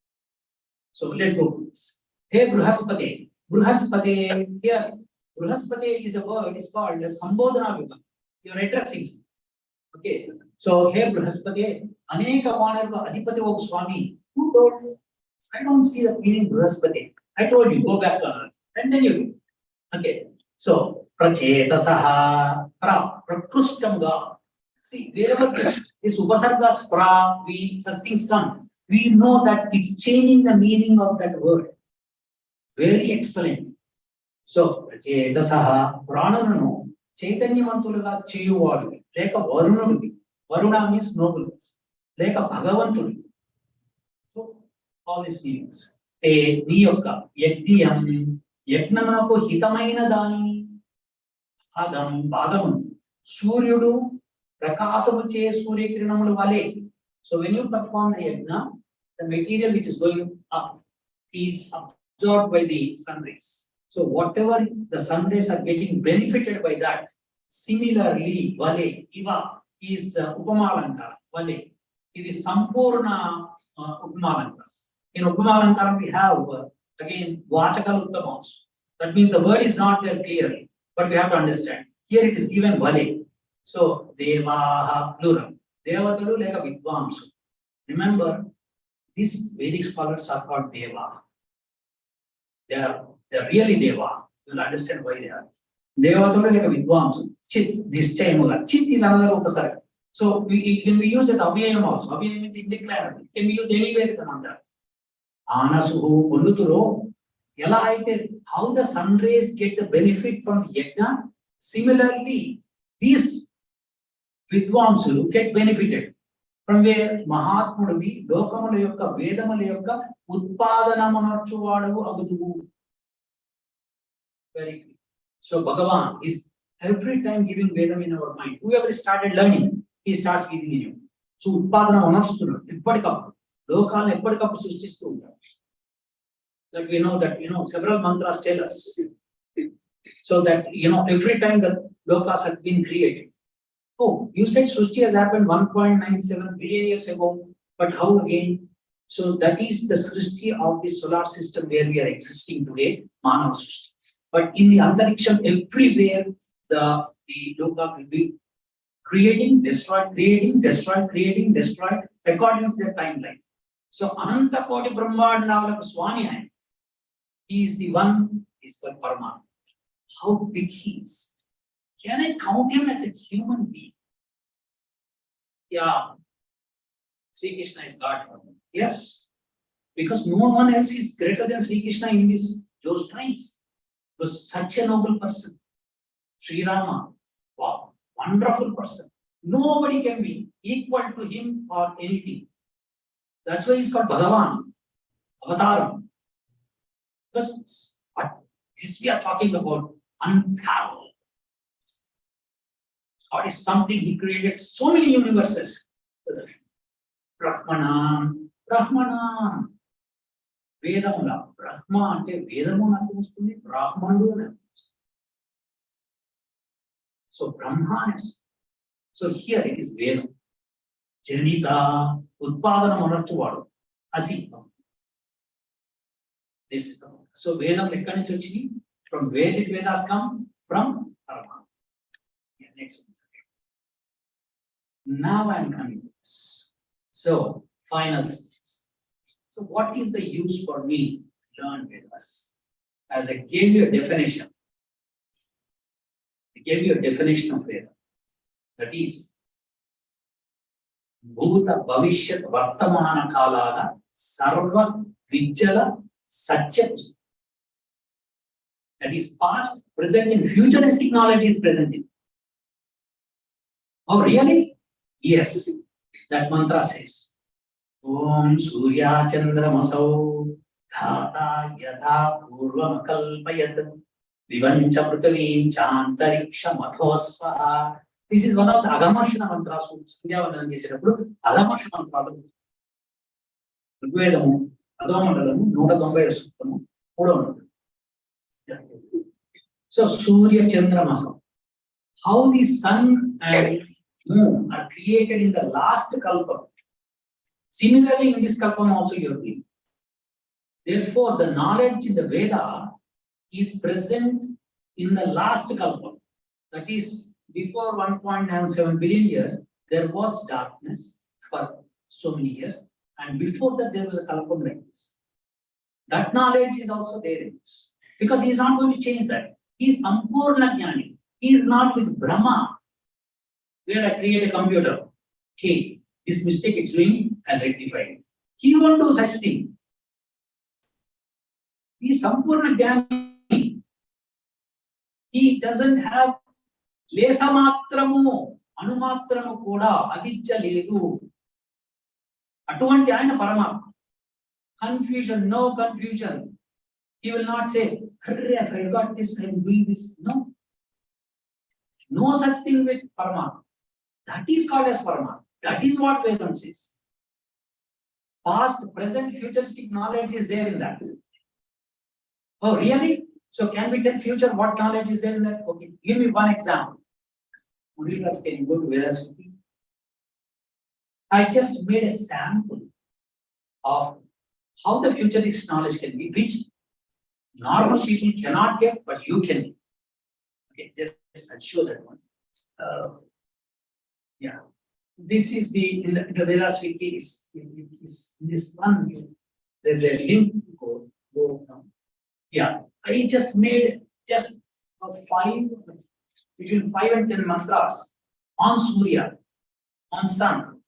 So let's go to this. Hey Bruhaspati, Bruhaspati, here, Bruhaspati is a word, it's called Sambodhana Vibha. You're addressing. Okay, so here Bruhaspati, Aneka Vanarva Adhipati Vok Swami, who told you? I don't see the meaning Bruhaspati. I told you, go back to her, and then you do. Okay, so Prachetasaha, Prakrustamga. See, wherever this Upasargas, Pra, we, such things come, we know that it's changing the meaning of that word. Very excellent. So, Prachetasaha, Prananano, Chaitanyamantulaga Cheyuvadu, like a Varunaduvi. Varuna means noble, like a Bhagavantudu. So, all these meanings. Te Niyoka, Yagdiyam, Yagnamako Hitamaina Dani, Agam, Bhagavan, Suryudu, Prakasamuche, Surya Kiranamul Vale. So, when you perform the yagna, the material which is going up is absorbed by the sun rays. So, whatever the sun rays are getting benefited by that, similarly, Vale, Iva is Upamalankara, Vale. It is Sampurna Upamalankaras. In Upamalankara, we have again Vachakal Uttamams. That means the word is not there clearly, but we have to understand. Here it is given Vale. So, Devaha, plural. Devatalu like a Vidvamsu. Remember, these Vedic scholars are called Deva. They are really Deva. You will understand why they are. Devatalu like a Vidvamsu. Chit, this Chaimula. Chit is another Upasarga. So, it can be used as Avyayam also. Avyayam means indeclarable. It can be used anywhere in the mantra. Anasuhu, Poluturo. How the sun rays get the benefit from the yajna. Similarly, these Vidvamsulu get benefited from where Mahatmudavi, Lokamala Yokka, Vedamala Yokka, Utpadanamanarchuvadu Agudu. Very clear. So Bhagavan is every time giving Vedam in our mind. Whoever started learning, he starts giving in you. So Utpadana Manarchuvadu, Eppadikapu, Lokal Eppadikapu Sustistu. That we know that, several mantras tell us. So that, every time the lokas have been created. Oh, you said Srushti has happened 1.97 billion years ago, but how again? So that is the Srushti of the solar system where we are existing today, Manav Srushti. But in the Antariksham, everywhere the loka will be creating, destroyed, creating, destroyed, creating, destroyed, according to the timeline. So Ananta Koti Brahmanda Swami, he is the one, is called Paramatma. How big he is. Can I count him as a human being? Yeah. Sri Krishna is God. Yes. Because no one else is greater than Sri Krishna in those times. He was such a noble person. Sri Rama. Wow. Wonderful person. Nobody can be equal to him or anything. That's why he's called Bhagavan. Avataram. Because this we are talking about unparalleled. God is something, he created so many universes. Brahmanam, Vedamula, Brahma ante Vedamuna kustundi, Brahmandu. So Brahman is. So here it is Vedam. Janita, Utpadana Manarchuvadu, Asi. This is the one. So Vedam Lekkani Chochini, from where did Vedas come? From Paramatma. Yeah, next one. Now I'm coming to this. So, final sentence. So, what is the use for me to learn Vedas? As I gave you a definition, I gave you a definition of Veda. That is, Bhuta Bhavishyat Vartamana Kalana Sarva Vijjala Satya. That is past, present, and futuristic knowledge is present in. Oh, really? Yes, that mantra says. Om Surya Chandramasau Dhata Yatha Purvam Kalpayat Divancha Prithvim Chantariksha Mathosvaha. This is one of the Agamarshana mantras. Sandhyavandanam చేసేటప్పుడు అగమర్షణ మంత్రాలు ఋగ్వేదము అధోమండలము 190 సూక్తము 3వ. So Surya Chandramasam. How the sun and moon are created in the last kalpa. Similarly, in this kalpam also you are doing. Therefore, the knowledge in the Veda is present in the last kalpa. That is, before 1.97 billion years, there was darkness for so many years, and before that there was a kalpam like this. That knowledge is also there in this, because he is not going to change that. He is Sampurna Jnani. He is not with Brahma, where I create a computer. Okay, this mistake it's doing, I'll rectify it. He won't do such thing. He is Sampurna Jnani. He doesn't have Lesamatramu, Anumatramu Koda, Aditya Ledu. Atuvanti ayana Paramatma. Confusion, no confusion. He will not say, I forgot this, I'm doing this. No. No such thing with Paramatma. That is called as Paramatma. That is what Vedam says. Past, present, futuristic knowledge is there in that. Oh, really? So can we tell future what knowledge is there in that? Okay, give me one example. Can you go to Vedas? I just made a sample of how the futuristic knowledge can be, which normal people cannot get, but you can. Okay, just I'll show that one. Yeah, this is in the Vedas wiki is this one. There's a link. Go down. Yeah, I just made between 5 and 10 mantras on Surya, on sun.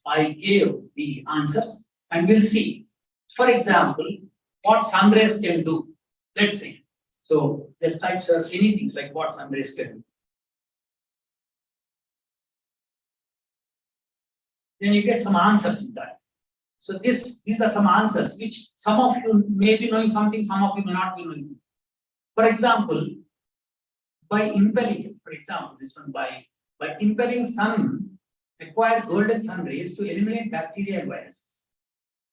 I gave the answers, and we'll see. For example, what sun rays can do. Let's see. So just type search anything like what sun rays can do. Then you get some answers in that. So these are some answers which some of you may be knowing something, some of you may not be knowing. For example, by impelling, for example, this one by impelling sun, acquire golden sun rays to eliminate bacteria and viruses.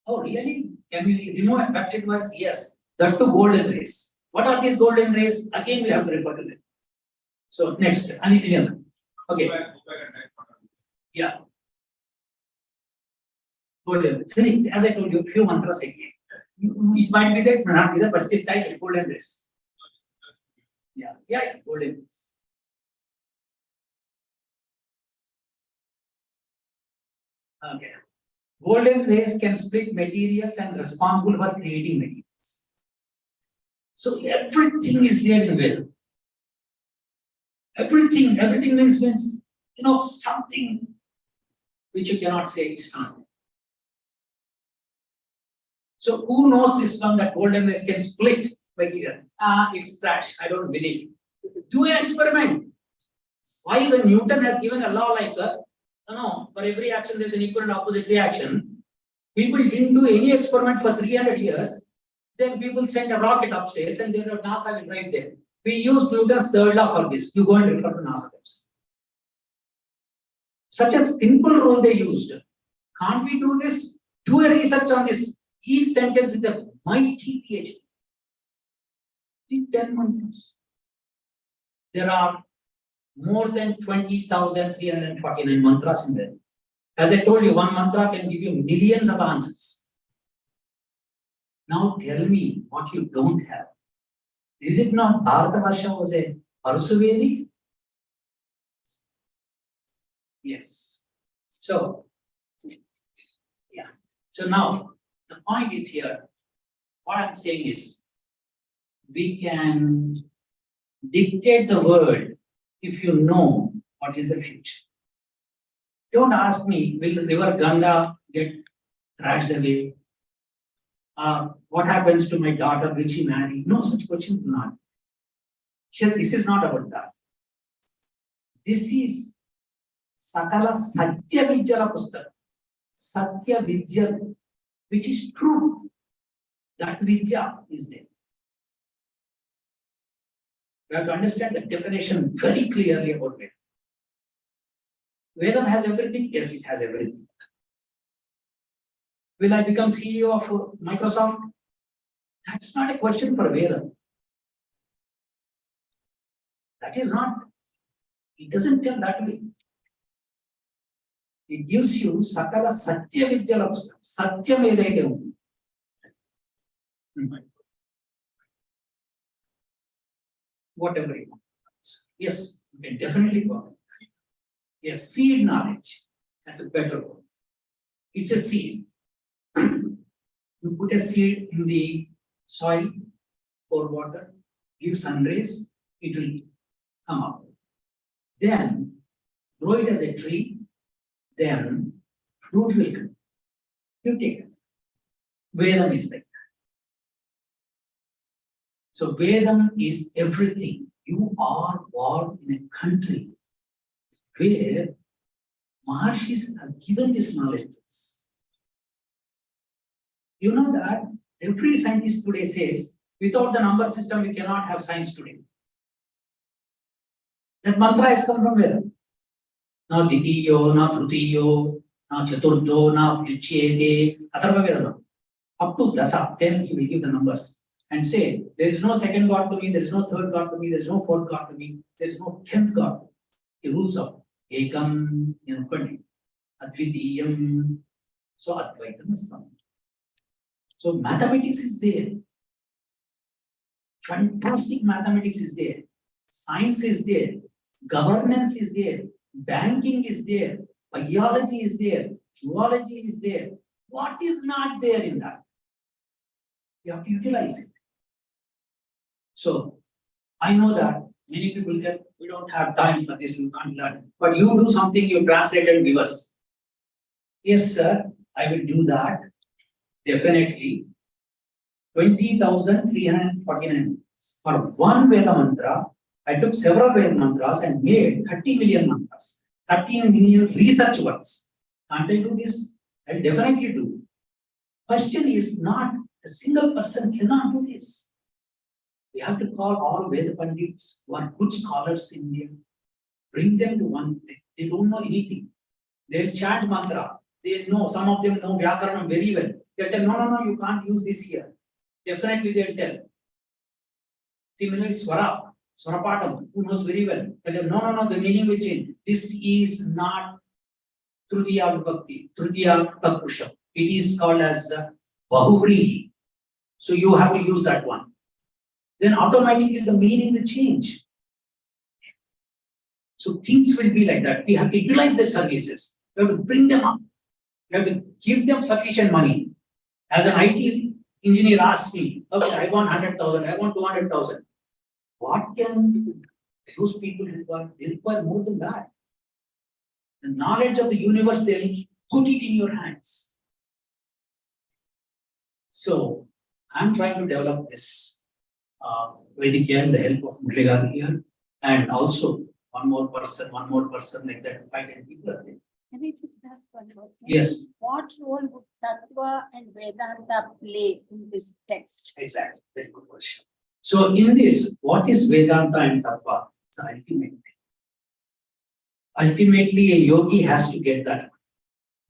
Oh, really? Can we remove a bacterial virus? Yes, that too golden rays. What are these golden rays? Again, we have to refer to them. So next, any other? Okay. Yeah. Golden. See, as I told you, few mantras again. It might be there, it may not be there, but still type golden rays. Yeah, golden rays. Okay. Golden rays can split materials and responsible for creating materials. So everything is there in Veda. Everything means something which you cannot say it's not. So who knows this one that golden rays can split material? It's trash. I don't believe. Do an experiment. Why when Newton has given a law like that? For every action there's an equal and opposite reaction. People didn't do any experiment for 300 years. Then people send a rocket upstairs and there are NASA is right there. We use Newton's third law for this. You go and refer to NASA. Such a simple rule they used. Can't we do this? Do a research on this. Each sentence is a mighty PhD. In 10 months. There are more than 20,349 mantras in there. As I told you, one mantra can give you millions of answers. Now tell me what you don't have. Is it not Bharatavarsha was a Parsuvedi? Yes. So, yeah. So now, the point is here, what I'm saying is, we can dictate the world if you know what is the future. Don't ask me, will river Ganga get thrashed away? What happens to my daughter? Will she marry? No such question will not. Here, this is not about that. This is Sakala Satya Vijjara Pustak. Satya Vidya, which is true. That Vidya is there. You have to understand the definition very clearly about Vedam. Vedam has everything? Yes, it has everything. Will I become CEO of Microsoft? That's not a question for Vedam. That is not, it doesn't tell that way. It gives you Sakala Satya Vidya Lapustam. Satya Vedaidam. Whatever you want. Yes, you can definitely call it. Yes, seed knowledge. That's a better word. It's a seed. You put a seed in the soil, pour water, give sun rays, it will come up. Then grow it as a tree, then fruit will come. You take it. Vedam is like that. So Vedam is everything. You are born in a country where Maharshis have given this knowledge to us. You know that every scientist today says, without the number system, we cannot have science today. That mantra has come from where? Na Ditiyo, na Trutiyo, na Chaturto, na Prichyete, Atharva Veda. Up to Dasa, 10, he will give the numbers and say, there is no second God to me, there is no third God to me, there is no fourth God to me, there is no 10th God. He rules out. Ekam, Advitiyam. So Advaitam is come. So mathematics is there. Fantastic mathematics is there. Science is there. Governance is there. Banking is there. Biology is there. Zoology is there. What is not there in that? You have to utilize it. So I know that many people tell, we don't have time for this, we can't learn. But you do something, you translate and give us. Yes, sir, I will do that. Definitely. 20,349. For one Veda mantra, I took several Veda mantras and made 30 million mantras. 13 million research works. Can't I do this? I'll definitely do. Question is not, a single person cannot do this. We have to call all Veda Pandits who are good scholars in India. Bring them to one thing. They don't know anything. They'll chant mantra. They know, some of them know Vyakaranam very well. They'll tell, no, you can't use this here. Definitely they'll tell. Similarly, Swarapatam, who knows very well. They'll tell, no, the meaning will change. This is not Trutiya Vibhakti, Trutiya Tatpurusham. It is called as Bahuvrihi. So you have to use that one. Then automatically the meaning will change. So things will be like that. We have to utilize their services. We have to bring them up. We have to give them sufficient money. As an IT engineer asks me, okay, I want 100,000, I want 200,000. What can those people require? They require more than that. The knowledge of the universe, they'll put it in your hands. So I'm trying to develop this Vedic here with the help of Muligar here, and also one more person like that, 5-10 people are there. Can I just ask one question? Yes. What role would Tattva and Vedanta play in this text? Exactly, very good question. So in this, what is Vedanta and Tattva? It's an ultimate thing. Ultimately, a yogi has to get that.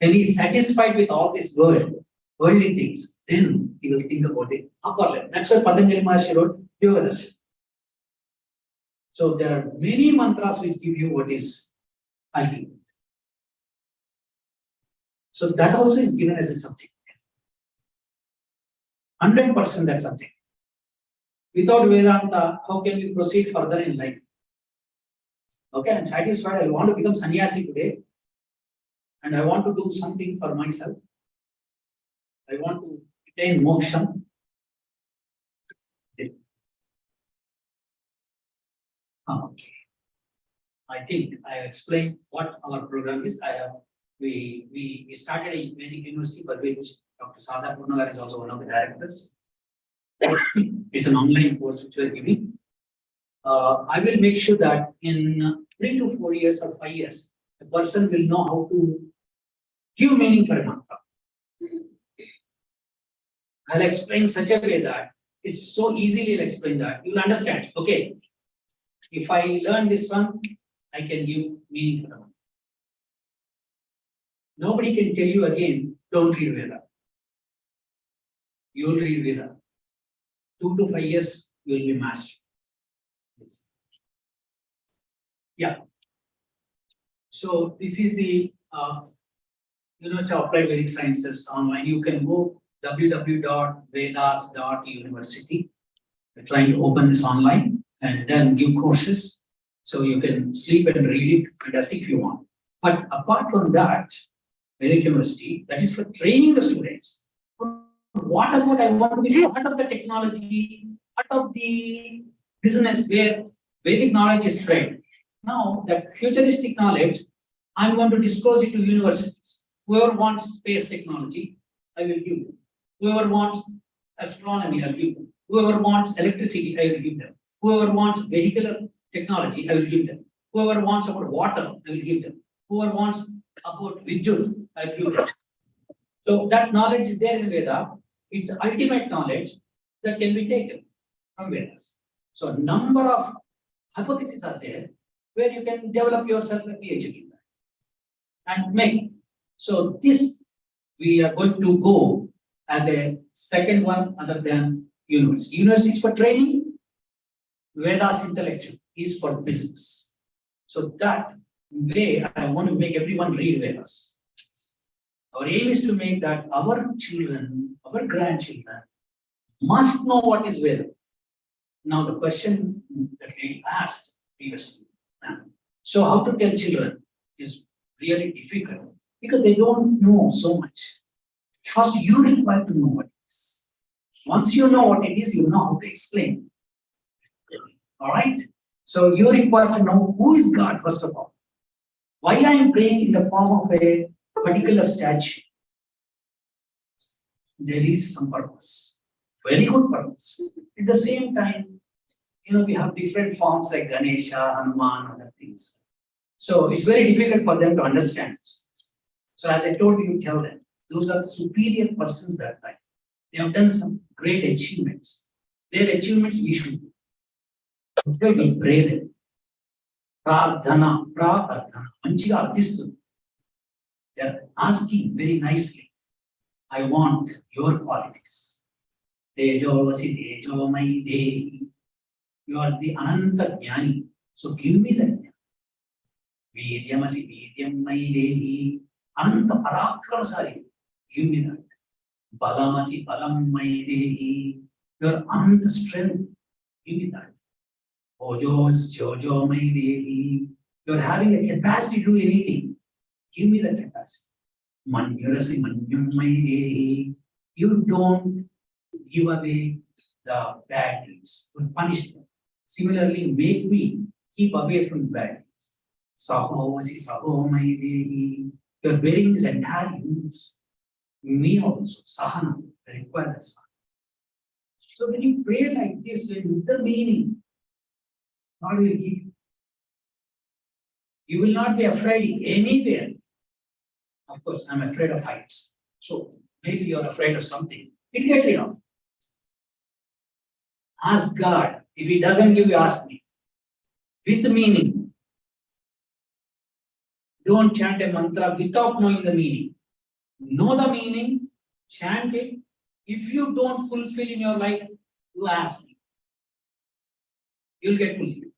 When he's satisfied with all this worldly things, then he will think about the upper level. That's why Patanjali Maharshi wrote Yoga Darshan. So there are many mantras which give you what is ultimate. So that also is given as a subject. 100% that subject. Without Vedanta, how can we proceed further in life? Okay, I'm satisfied. I want to become sannyasi today. And I want to do something for myself. I want to attain moksha. Okay. I think I have explained what our program is. We started a Vedic university for which Dr. Sadha Purnagar is also one of the directors. It's an online course which we are giving. I will make sure that in 3 to 4 years or 5 years, the person will know how to Give meaning for a mantra. I'll explain such a way that it's so easily I'll explain that you'll understand. Okay, if I learn this one, I can give meaning for the mantra. Nobody can tell you again, don't read Veda. You'll read Veda. 2 to 5 years, you will be master. Yeah. So this is the University of Applied Vedic Sciences online. You can go www.vedas.university. We're trying to open this online and then give courses. So you can sleep and read it, fantastic if you want. But apart from that, Vedic University, that is for training the students. What about I want to be part of the technology, part of the business where Vedic knowledge is spread. Now that futuristic knowledge, I'm going to disclose it to universities. Whoever wants space technology, I will give them. Whoever wants astronomy, I will give them. Whoever wants electricity, I will give them. Whoever wants vehicular technology, I will give them. Whoever wants about water, I will give them. Whoever wants about Vidyut, I will give them. So that knowledge is there in Veda. It's ultimate knowledge that can be taken from Vedas. So a number of hypotheses are there where you can develop yourself a PhD and make. So this we are going to go as a second one other than university. University is for training, Vedas intellectual is for business. So that way I want to make everyone read Vedas. Our aim is to make that our children, our grandchildren must know what is Veda. Now the question that lady asked previously. So how to tell children is really difficult because they don't know so much. First, you require to know what it is. Once you know what it is, you know how to explain. All right? So you require to know who is God, first of all. Why I am praying in the form of a particular statue. There is some purpose. Very good purpose. At the same time, we have different forms like Ganesha, Hanuman, other things. So it's very difficult for them to understand. So as I told you, tell them, those are the superior persons that time. They have done some great achievements. Their achievements we should do. Okay, we pray them. Pradhana, prarthana, manchiga arthistu. They are asking very nicely, I want your qualities. Tejovasi tejomai dehi. You are the Ananta Jnani. So give me that jnana. Viryamasi viryamai dehi. Ananta parakramsari. Give me that. Balamasi balamai dehi. Your Ananta strength. Give me that. Ojos jojomai dehi. You are having a capacity to do anything. Give me that capacity. Manyurasi manyamai dehi. You don't give away the bad deeds. You punish them. Similarly, make me keep away from bad deeds. Sahovasi sahovamai dehi. You are bearing this entire universe. Me also, sahana, I require that sahana. So when you pray like this, with the meaning, God will give you. You will not be afraid anywhere. Of course, I'm afraid of heights. So maybe you're afraid of something. It gets rid of. Ask God. If He doesn't give you, ask me. With meaning. Don't chant a mantra without knowing the meaning. Know the meaning, chant it. If you don't fulfill in your life, you ask me. You'll get fulfilled.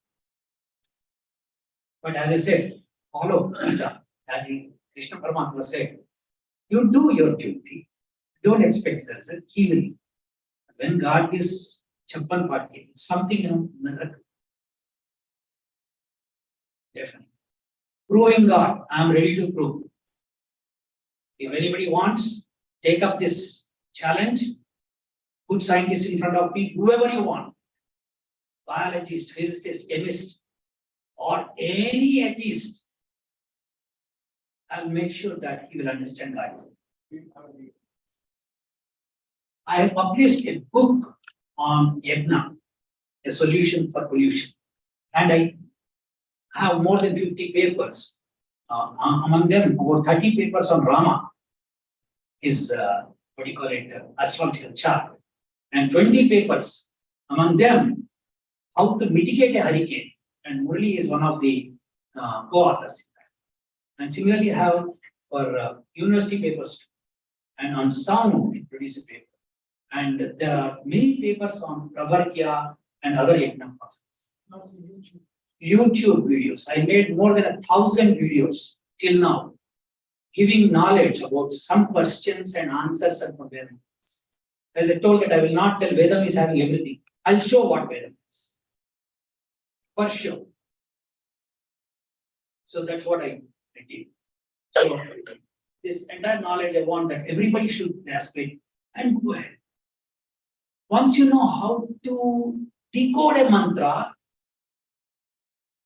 But as I said, follow Gita. As Krishna Paramatma said, you do your duty. Don't expect the result. He will. When God gives Chappan Party, it's something, miracle. Definitely. Proving God, I am ready to prove. If anybody wants, take up this challenge, put scientists in front of me, whoever you want, biologist, physicist, chemist, or any atheist, I'll make sure that he will understand God. I have published a book on Yagna, a solution for pollution, and I have more than 50 papers Among them, about 30 papers on Rama is, what do you call it, astrological chart. And 20 papers, among them, how to mitigate a hurricane. And Murali is one of the co-authors. And similarly, have for university papers too. And on sound, we produce a paper. And there are many papers on Pravarkya and other yajna processes. YouTube videos. I made more than 1,000 videos till now, giving knowledge about some questions and answers and Vedam. As I told that I will not tell Vedam is having everything. I'll show what Vedam is. For sure. So that's what I did. So this entire knowledge I want that everybody should grasp it and go ahead. Once you know how to decode a mantra,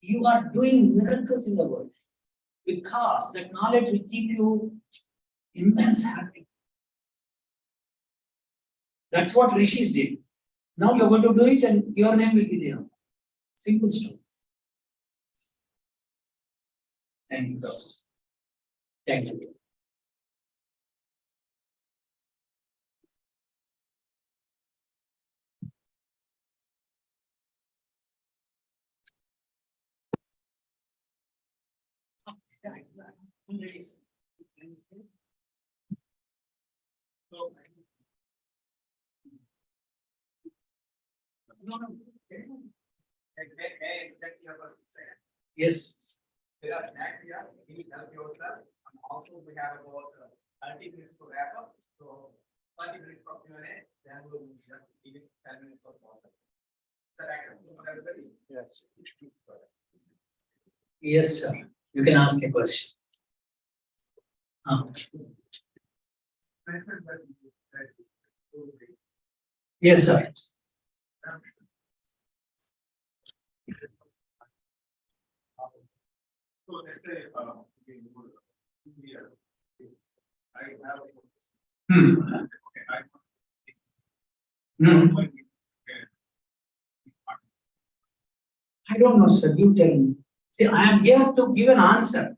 you are doing miracles in the world, because that knowledge will keep you immense happy. That's what rishis did. Now you're going to do it and your name will be there. Simple story. Thank you, Doctor. Thank you. Yes. There are next year, please help yourself. And also we have about 30 minutes to wrap up. So 30 minutes for Q&A, then we will just give it 10 minutes for water. Is that acceptable for everybody? Yes. Yes, sir. You can ask a question. Yes, sir. So let's say, here, I have. Okay, I don't know, sir. You tell me. See, I am here to give an answer.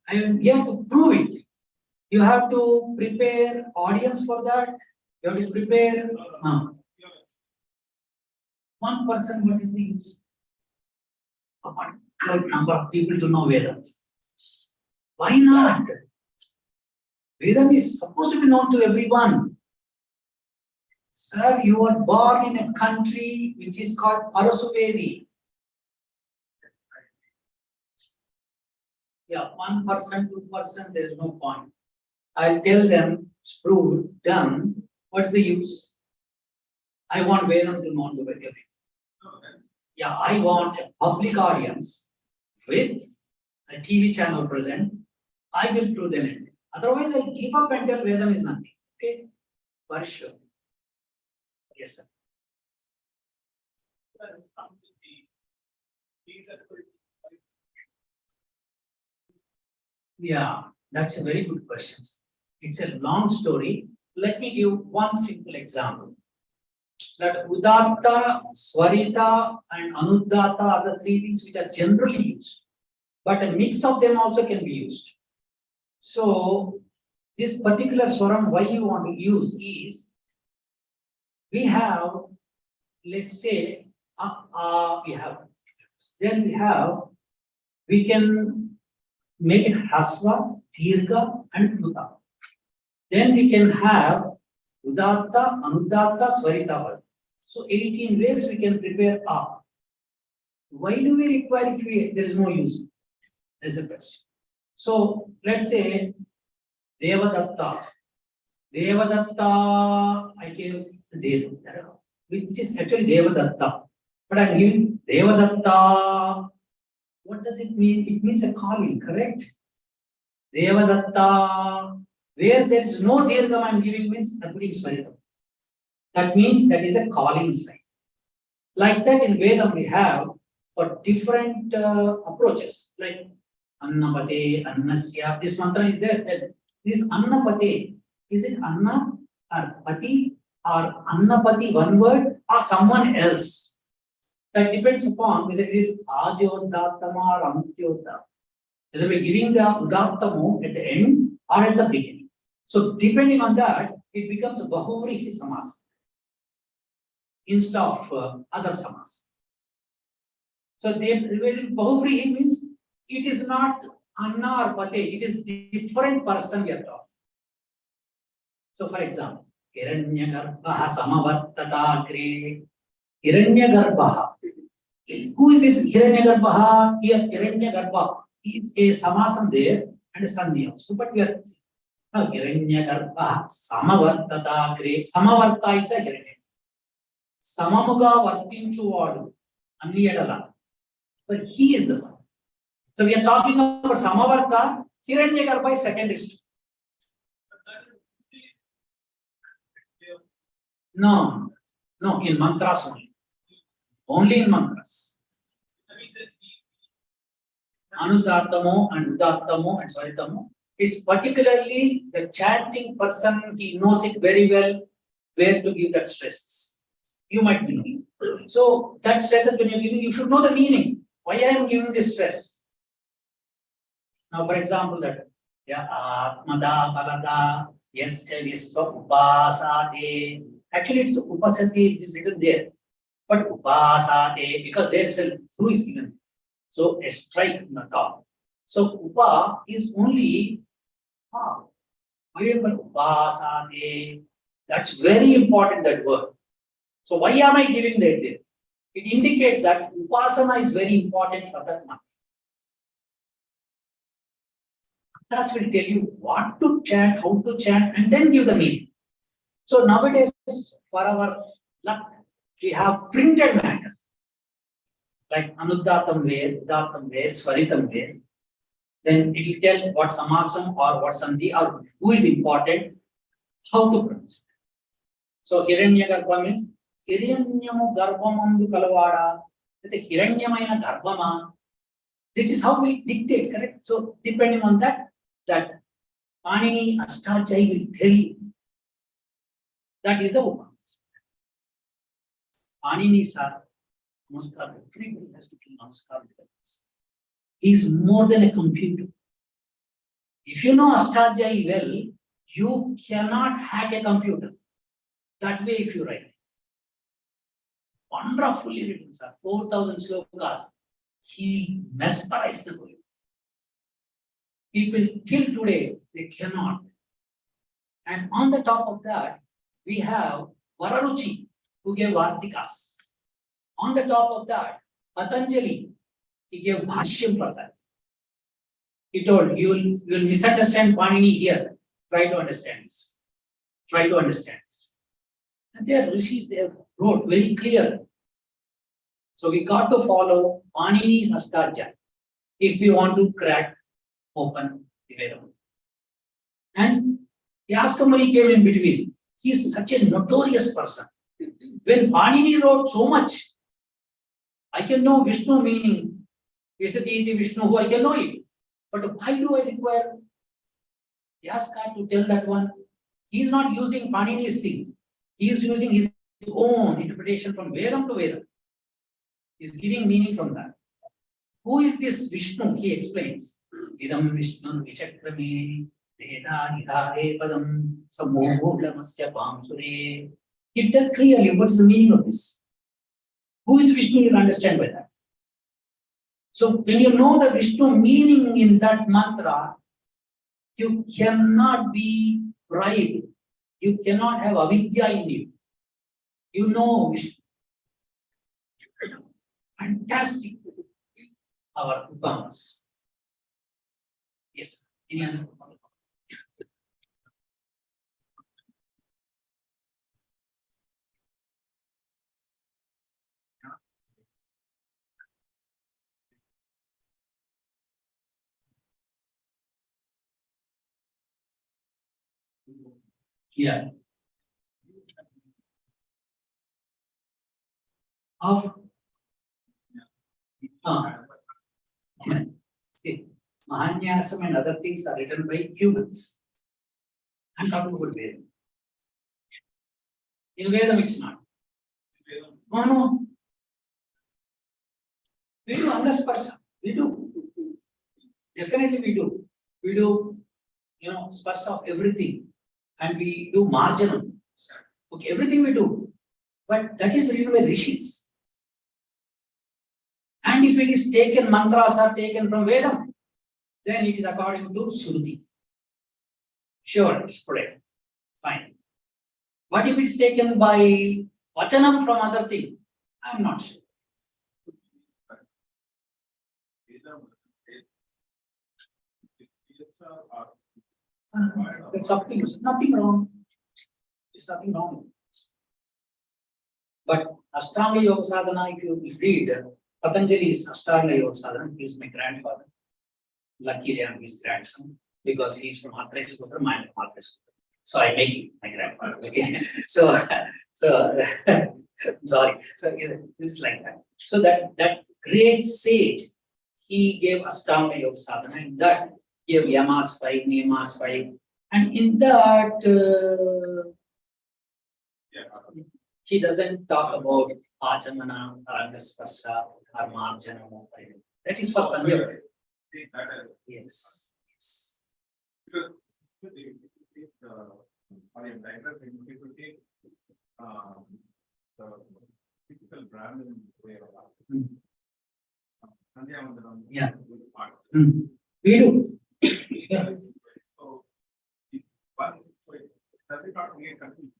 I am here to prove it. You have to prepare audience for that. You have to prepare. One person, what is the use? A particular number of people to know Vedam. Why not? Vedam is supposed to be known to everyone. Sir, you were born in a country which is called Parasuvedi. Yeah, 1%, 2%, there is no point. I'll tell them, it's proved, done. What's the use? I want Vedam to know to everyone. Yeah, I want a public audience with a TV channel present. I will prove them it. Otherwise, I'll give up and tell Vedam is nothing. Okay? For sure. Yes, sir. Yeah, that's a very good question. It's a long story. Let me give one simple example. That Udatta, Swarita, and Anudatta are the three things which are generally used. But a mix of them also can be used. So, this particular swaram, why you want to use is, we have, let's say, we can make it Hasva, Dirgha, and Uta. Then we can have Udatta, Anudatta, Swarita. So 18 ways we can prepare A. Why do we require it? There is no use. That's the question. So let's say Devadatta. Devadatta, I gave Dev, which is actually Devadatta. But I'm giving Devadatta. What does it mean? It means a calling, correct? Devadatta. Where there is no Dirgham I'm giving means I'm putting Swarita. That means that is a calling sign. Like that in Vedam we have for different approaches, like Annapate, Annasya. This mantra is there. Then this Annapate, is it Anna or Pati or Annapati one word or someone else? That depends upon whether it is Adyodatama or Amutyodha. Whether we're giving the Udattamo at the end or at the beginning. So depending on that, it becomes a Bahuvrihi Samas instead of other Samas. So they Bahuvrihi means it is not Anna or Pate, it is different person we are talking. So for example, Hiranyagarbha Samavartata Kre. Hiranyagarbha. Who is this Hiranyagarbha? Here Hiranyagarbha is a samasam there and a sandhi also. But we are now Hiranyagarbha Samavartata Kre. Samavarta is the Hiranya. Samamuga Vartinchuvadu Anniyadala. But he is the one. So we are talking about Samavarta, Hiranyagarbha is second district. No, no, in mantras only. Only in mantras. Anudattamo and Udattamo and Saritamo is particularly the chanting person, he knows it very well where to give that stresses. You might be knowing. So that stresses when you're giving, you should know the meaning. Why I am giving this stress? Now, for example, that Atmada Palada, yes, Visva Upasate. Actually, it's Upasati, it is written there. But Upasate, because there is a through is given. So a strike in the top. So Upa is only variable Upasate. That's very important, that word. So why am I giving that there? It indicates that Upasana is very important for that month. Mantras will tell you what to chant, how to chant, and then give the meaning. So nowadays, for our luck, we have printed matter. Like Anudatam Ver, Udattam Ver, Swaritam Ver. Then it will tell what samasam or what sandhi or who is important, how to pronounce it. So Hiranyagarbha means Hiranyamu Garbhamandu Kalavada. The Hiranyamaina Garbhama. This is how we dictate, correct? So depending on that Panini Astajai will tell you. That is the Upanishads. Panini sir, Namaskar, everybody has to do Namaskar. He is more than a computer. If you know Astajai well, you cannot hack a computer. That way, if you write. Wonderfully written, sir. 4,000 slokas. He mesmerized the world. People till today, they cannot. And on the top of that, we have Vararuchi, who gave Vartikas. On the top of that, Patanjali, he gave Bhashyam for that. He told, you will misunderstand Panini here. Try to understand this. Try to understand this. And there are rishis, they wrote very clear. So we got to follow Panini's Astajai if we want to crack open the Vedam. And Yaskamani came in between. He is such a notorious person. When Panini wrote so much, I can know Vishnu meaning. Visati Vishnu, who I can know it. But why do I require Yaska to tell that one? He is not using Panini's thing. He is using his own interpretation from Vedam to Vedam. He is giving meaning from that. Who is this Vishnu? He explains. Idam Vishnu Vichakrame Veda Nidhare Padam Samohlamasya Pamsure. He tells clearly what is the meaning of this. Who is Vishnu? You will understand by that. So when you know the Vishnu meaning in that mantra, you cannot be bribed. You cannot have avidya in you. You know Vishnu. Fantastic. Our Upamas. Yes. Any other? Yeah. Of see, Mahanyasam and other things are written by humans. I'm talking about Vedam. In Vedam, it's not. No. We do unless person. We do. Definitely we do. We do, spurs of everything. And we do marjanam. Okay, everything we do. But that is written by rishis. And if it is taken, mantras are taken from Vedam, then it is according to Shruti. Sure, it's correct. Fine. What if it's taken by Vachanam from other thing? I am not sure. It's up to you. Nothing wrong. There's nothing wrong. But Ashtanga Yoga Sadhana, if you read Patanjali's Ashtanga Yoga Sadhana, he is my grandfather. Luckily, I'm his grandson because he's from Athrais Putra, mine from Athrais Putra. So I make him my grandfather. Okay. So sorry. So it's like that. So that great sage, he gave Ashtanga Yoga Sadhana, and that gave Yamas 5, Niyamas 5, and in that he doesn't talk about Ajamana, Arangasparsa, or Marjanam. That is for Sanjay. Yes. Yes. Because if I am digressing, if you take the typical Brahmin way of life, Yeah. We do. Yeah. So, does it not create confusion?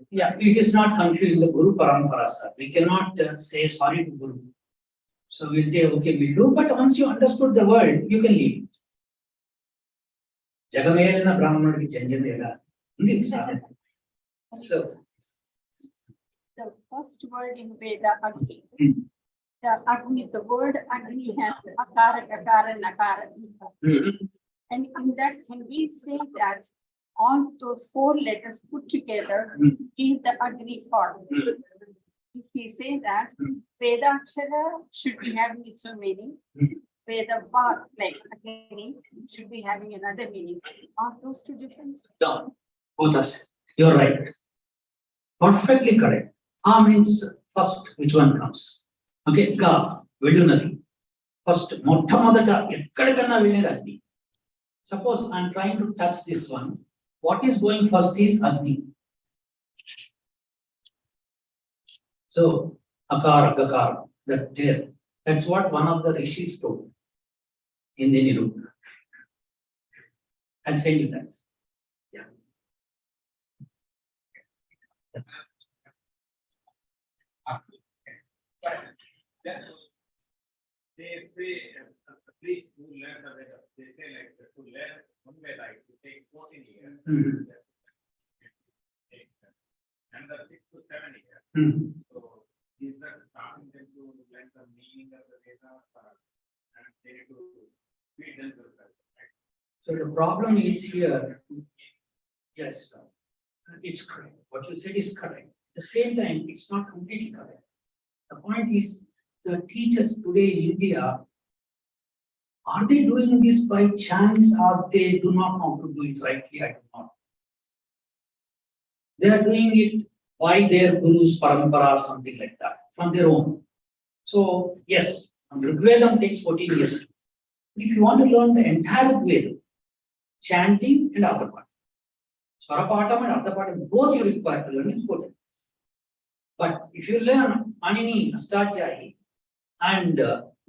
Yeah, it is not confusing the Guru Parampara, sir. We cannot say sorry to Guru. So we'll say, okay, we'll do, but once you understood the word, you can leave. Jagamelana Brahmanadi Janjanela. So, The first word in Veda, Agni. The Agni, the word Agni has Akara, Kakara, Nakara. And in that, can we say that all those 4 letters put together give the Agni form? If we say that Vedakshara should be having its own meaning, Veda Var, like Agni, should be having another meaning. Are those 2 different? done. Both us. You're right. Perfectly correct. Means first, which one comes? Okay, Ka, Vidunadi. First, Mottamodata, Ekkadakana Vinedagni. Suppose I'm trying to touch this one. What is going first is Agni. So, Akara, Gakara, that there. That's what one of the rishis told in the Niruddha. I'll send you that. Yeah. They say, at least who learn the Veda, they say like to learn one Veda, it will take 14 years. And the 6 to 7 years. So, is that starting them to learn the meaning of the Veda, and they need to feed themselves, right? So the problem is here. Yes, sir. It's correct. What you said is correct. At the same time, it's not completely correct. The point is, the teachers today in India, are they doing this by chance or they do not know how to do it rightly? I do not know. They are doing it by their gurus, parampara, or something like that, from their own. So, yes, Rigvedam takes 14 years. If you want to learn the entire Rigvedam, chanting and Ardhapatam, Swarapatam and Ardhapatam, both you require to learn in 14 years. But if you learn Anini, Astadhyayi, and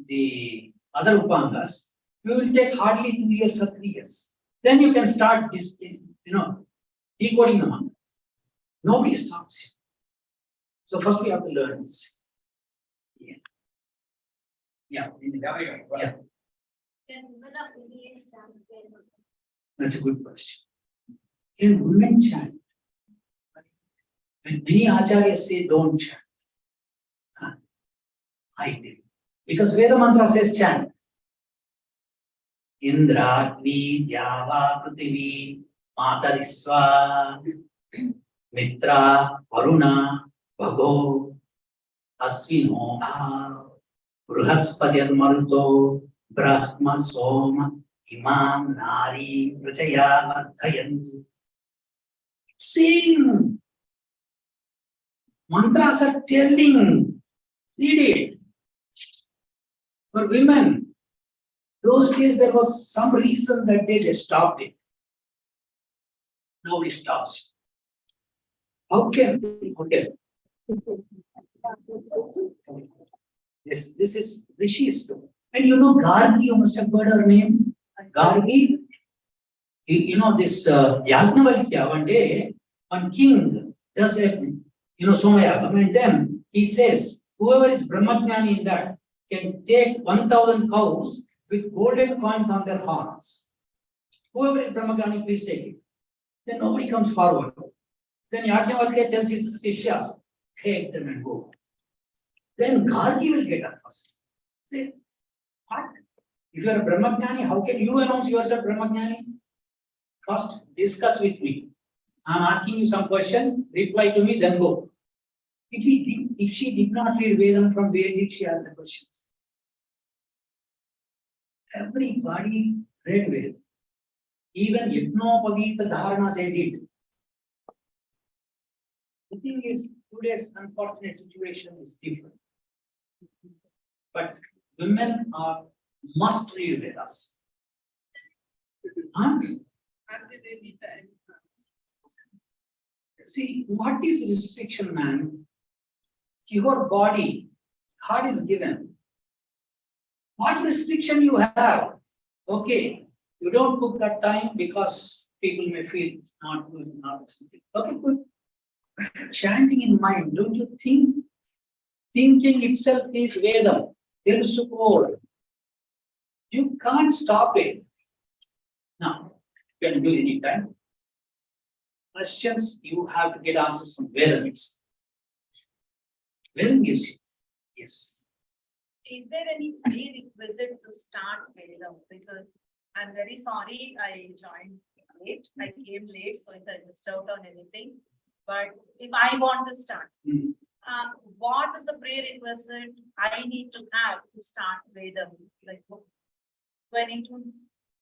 the other Upangas, you will take hardly 2 years or 3 years. Then you can start this, decoding the mantra. Nobody stops you. So first we have to learn this. Yeah. Yeah. Yeah. That's a good question. Can women chant? When many acharyas say don't chant, I did. Because Veda mantra says chant. Indra, Agni, Dyava, Prithvi, Matarisva, Mitra, Varuna, Bhago, Asvino, Bruhaspati, Maruto, Brahma, Soma, Imam, Nari, Prajaya, Vardhayantu. Sing. Mantras are telling. Read it. For women, Those days there was some reason that they stopped it. Nobody stops. How can? Yes, this is Rishi's too. And you know Gargi, you must have heard her name. Gargi. You know this Yagnavalkya, one day, one king does a, Somayagam, and then he says, whoever is Brahmajnani in that can take 1,000 cows with golden coins on their horns. Whoever is Brahmajnani, please take it. Then nobody comes forward. Then Yagnavalkya tells his Sishyas, take them and go. Then Gargi will get up first. Say, what? If you are a Brahmajnani, how can you announce yourself Brahmajnani? First, discuss with me. I am asking you some questions, reply to me, then go. If she did not read Vedam, from where did she ask the questions? Everybody read Vedam. Even Yajnopavita Dharana they did. The thing is, today's unfortunate situation is different. But women must read Vedas. Huh? See, what is restriction, man? Your body, God is given. What restriction you have? Okay, you don't cook that time because people may feel not good, not something. Okay, good. Chanting in mind, don't you think? Thinking itself is Vedam. There is support. You can't stop it. Now, you can do any time. Questions, you have to get answers from Vedam itself. Vedam gives you. Yes. Is there any prerequisite to start Vedam? Because I'm very sorry I joined late. I came late, so if I missed out on anything. But if I want to start, what is the prerequisite I need to have to start Vedam? Like, do I need to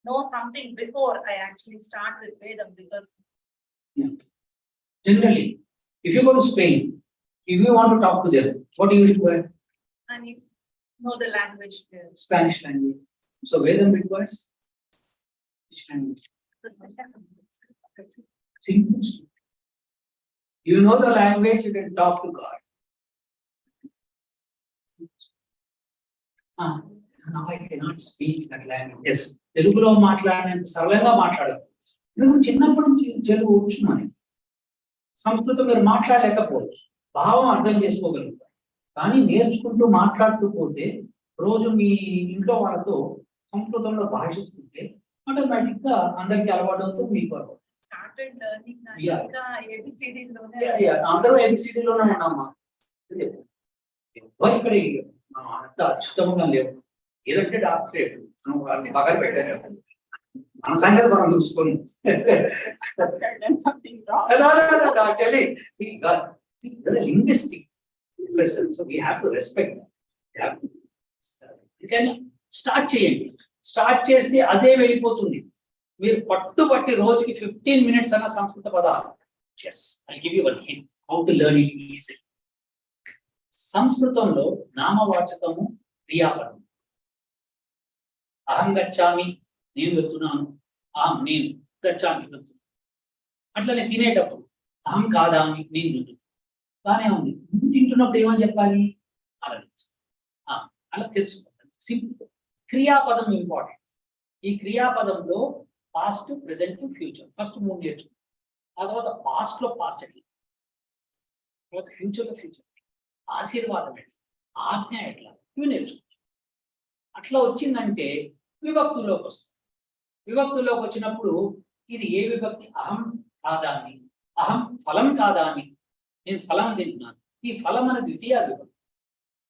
know something before I actually start with Vedam? Because Generally, if you go to Spain, if you want to talk to them, what do you require? I need to know the language there. Spanish language. So Vedam requires which language? Simple. You know the language, you can talk to God. Now I cannot speak that language. Yes. Telugulo మాట్లాడేంత సరళంగా మాట్లాడదు. నువ్వు చిన్నప్పటి నుంచి తెలుగు వచ్చు మనకి. సంస్కృతం మీరు మాట్లాడలేకపోవచ్చు. భావం అర్థం చేసుకోగలుగుతారు. కానీ నేర్చుకుంటూ మాట్లాడుతూ పోతే రోజు మీ ఇంట్లో వాళ్ళతో సంస్కృతంలో భాషిస్తుంటే ఆటోమేటిక్ గా అందరికి అలవాటు అవుతుంది మీకు అలవాటు. అందరూ ABCDలోనే ఉన్నామా? ఎవరు ఇక్కడ అంత అద్భుతంగా లేవు. ఏదంటే డాక్టరేట్ మనం వాళ్ళని పగలు పెట్టారు. మన సంగతి మనం చూసుకొని linguistic so we have to respect. కానీ స్టార్ట్ చేయండి. స్టార్ట్ చేస్తే అదే వెళ్ళిపోతుంది. మీరు పట్టుబట్టి రోజుకి 15 minutes అన్న సంస్కృత పదాలు. Yes, I give you one hint how to learn it easy. సంస్కృతంలో నామవాచకము క్రియాపదం. అహం గచ్చామి, నేను వెళ్తున్నాను. అహం, నేను గచ్చామి, వెళ్తున్నాను. అట్లనే తినేటప్పుడు అహం కాదామి, నేను తింటున్నాను. బానే ఉంది. నువ్వు తింటున్నప్పుడు ఏమని చెప్పాలి? అలా అలా తెలుసుకోవాలి. సింపుల్. క్రియాపదం ఇంపార్టెంట్. ఈ క్రియాపదంలో పాస్ట్, ప్రెసెంట్, ఫ్యూచర్ ఫస్ట్ 3 నేర్చుకో. ఆ తర్వాత పాస్ట్ లో పాస్ట్ ఎట్లా, తర్వాత ఫ్యూచర్ లో ఫ్యూచర్, ఆశీర్వాదం ఎట్లా, ఆజ్ఞ ఎట్లా, ఇవి నేర్చుకో. అట్లా వచ్చిందంటే విభక్తుల్లోకి వస్తుంది. విభక్తుల్లోకి వచ్చినప్పుడు ఇది ఏ విభక్తి? అహం కాదామి, అహం ఫలం కాదామి, నేను ఫలం తింటున్నాను. ఈ ఫలం అనే ద్వితీయ విభక్తి.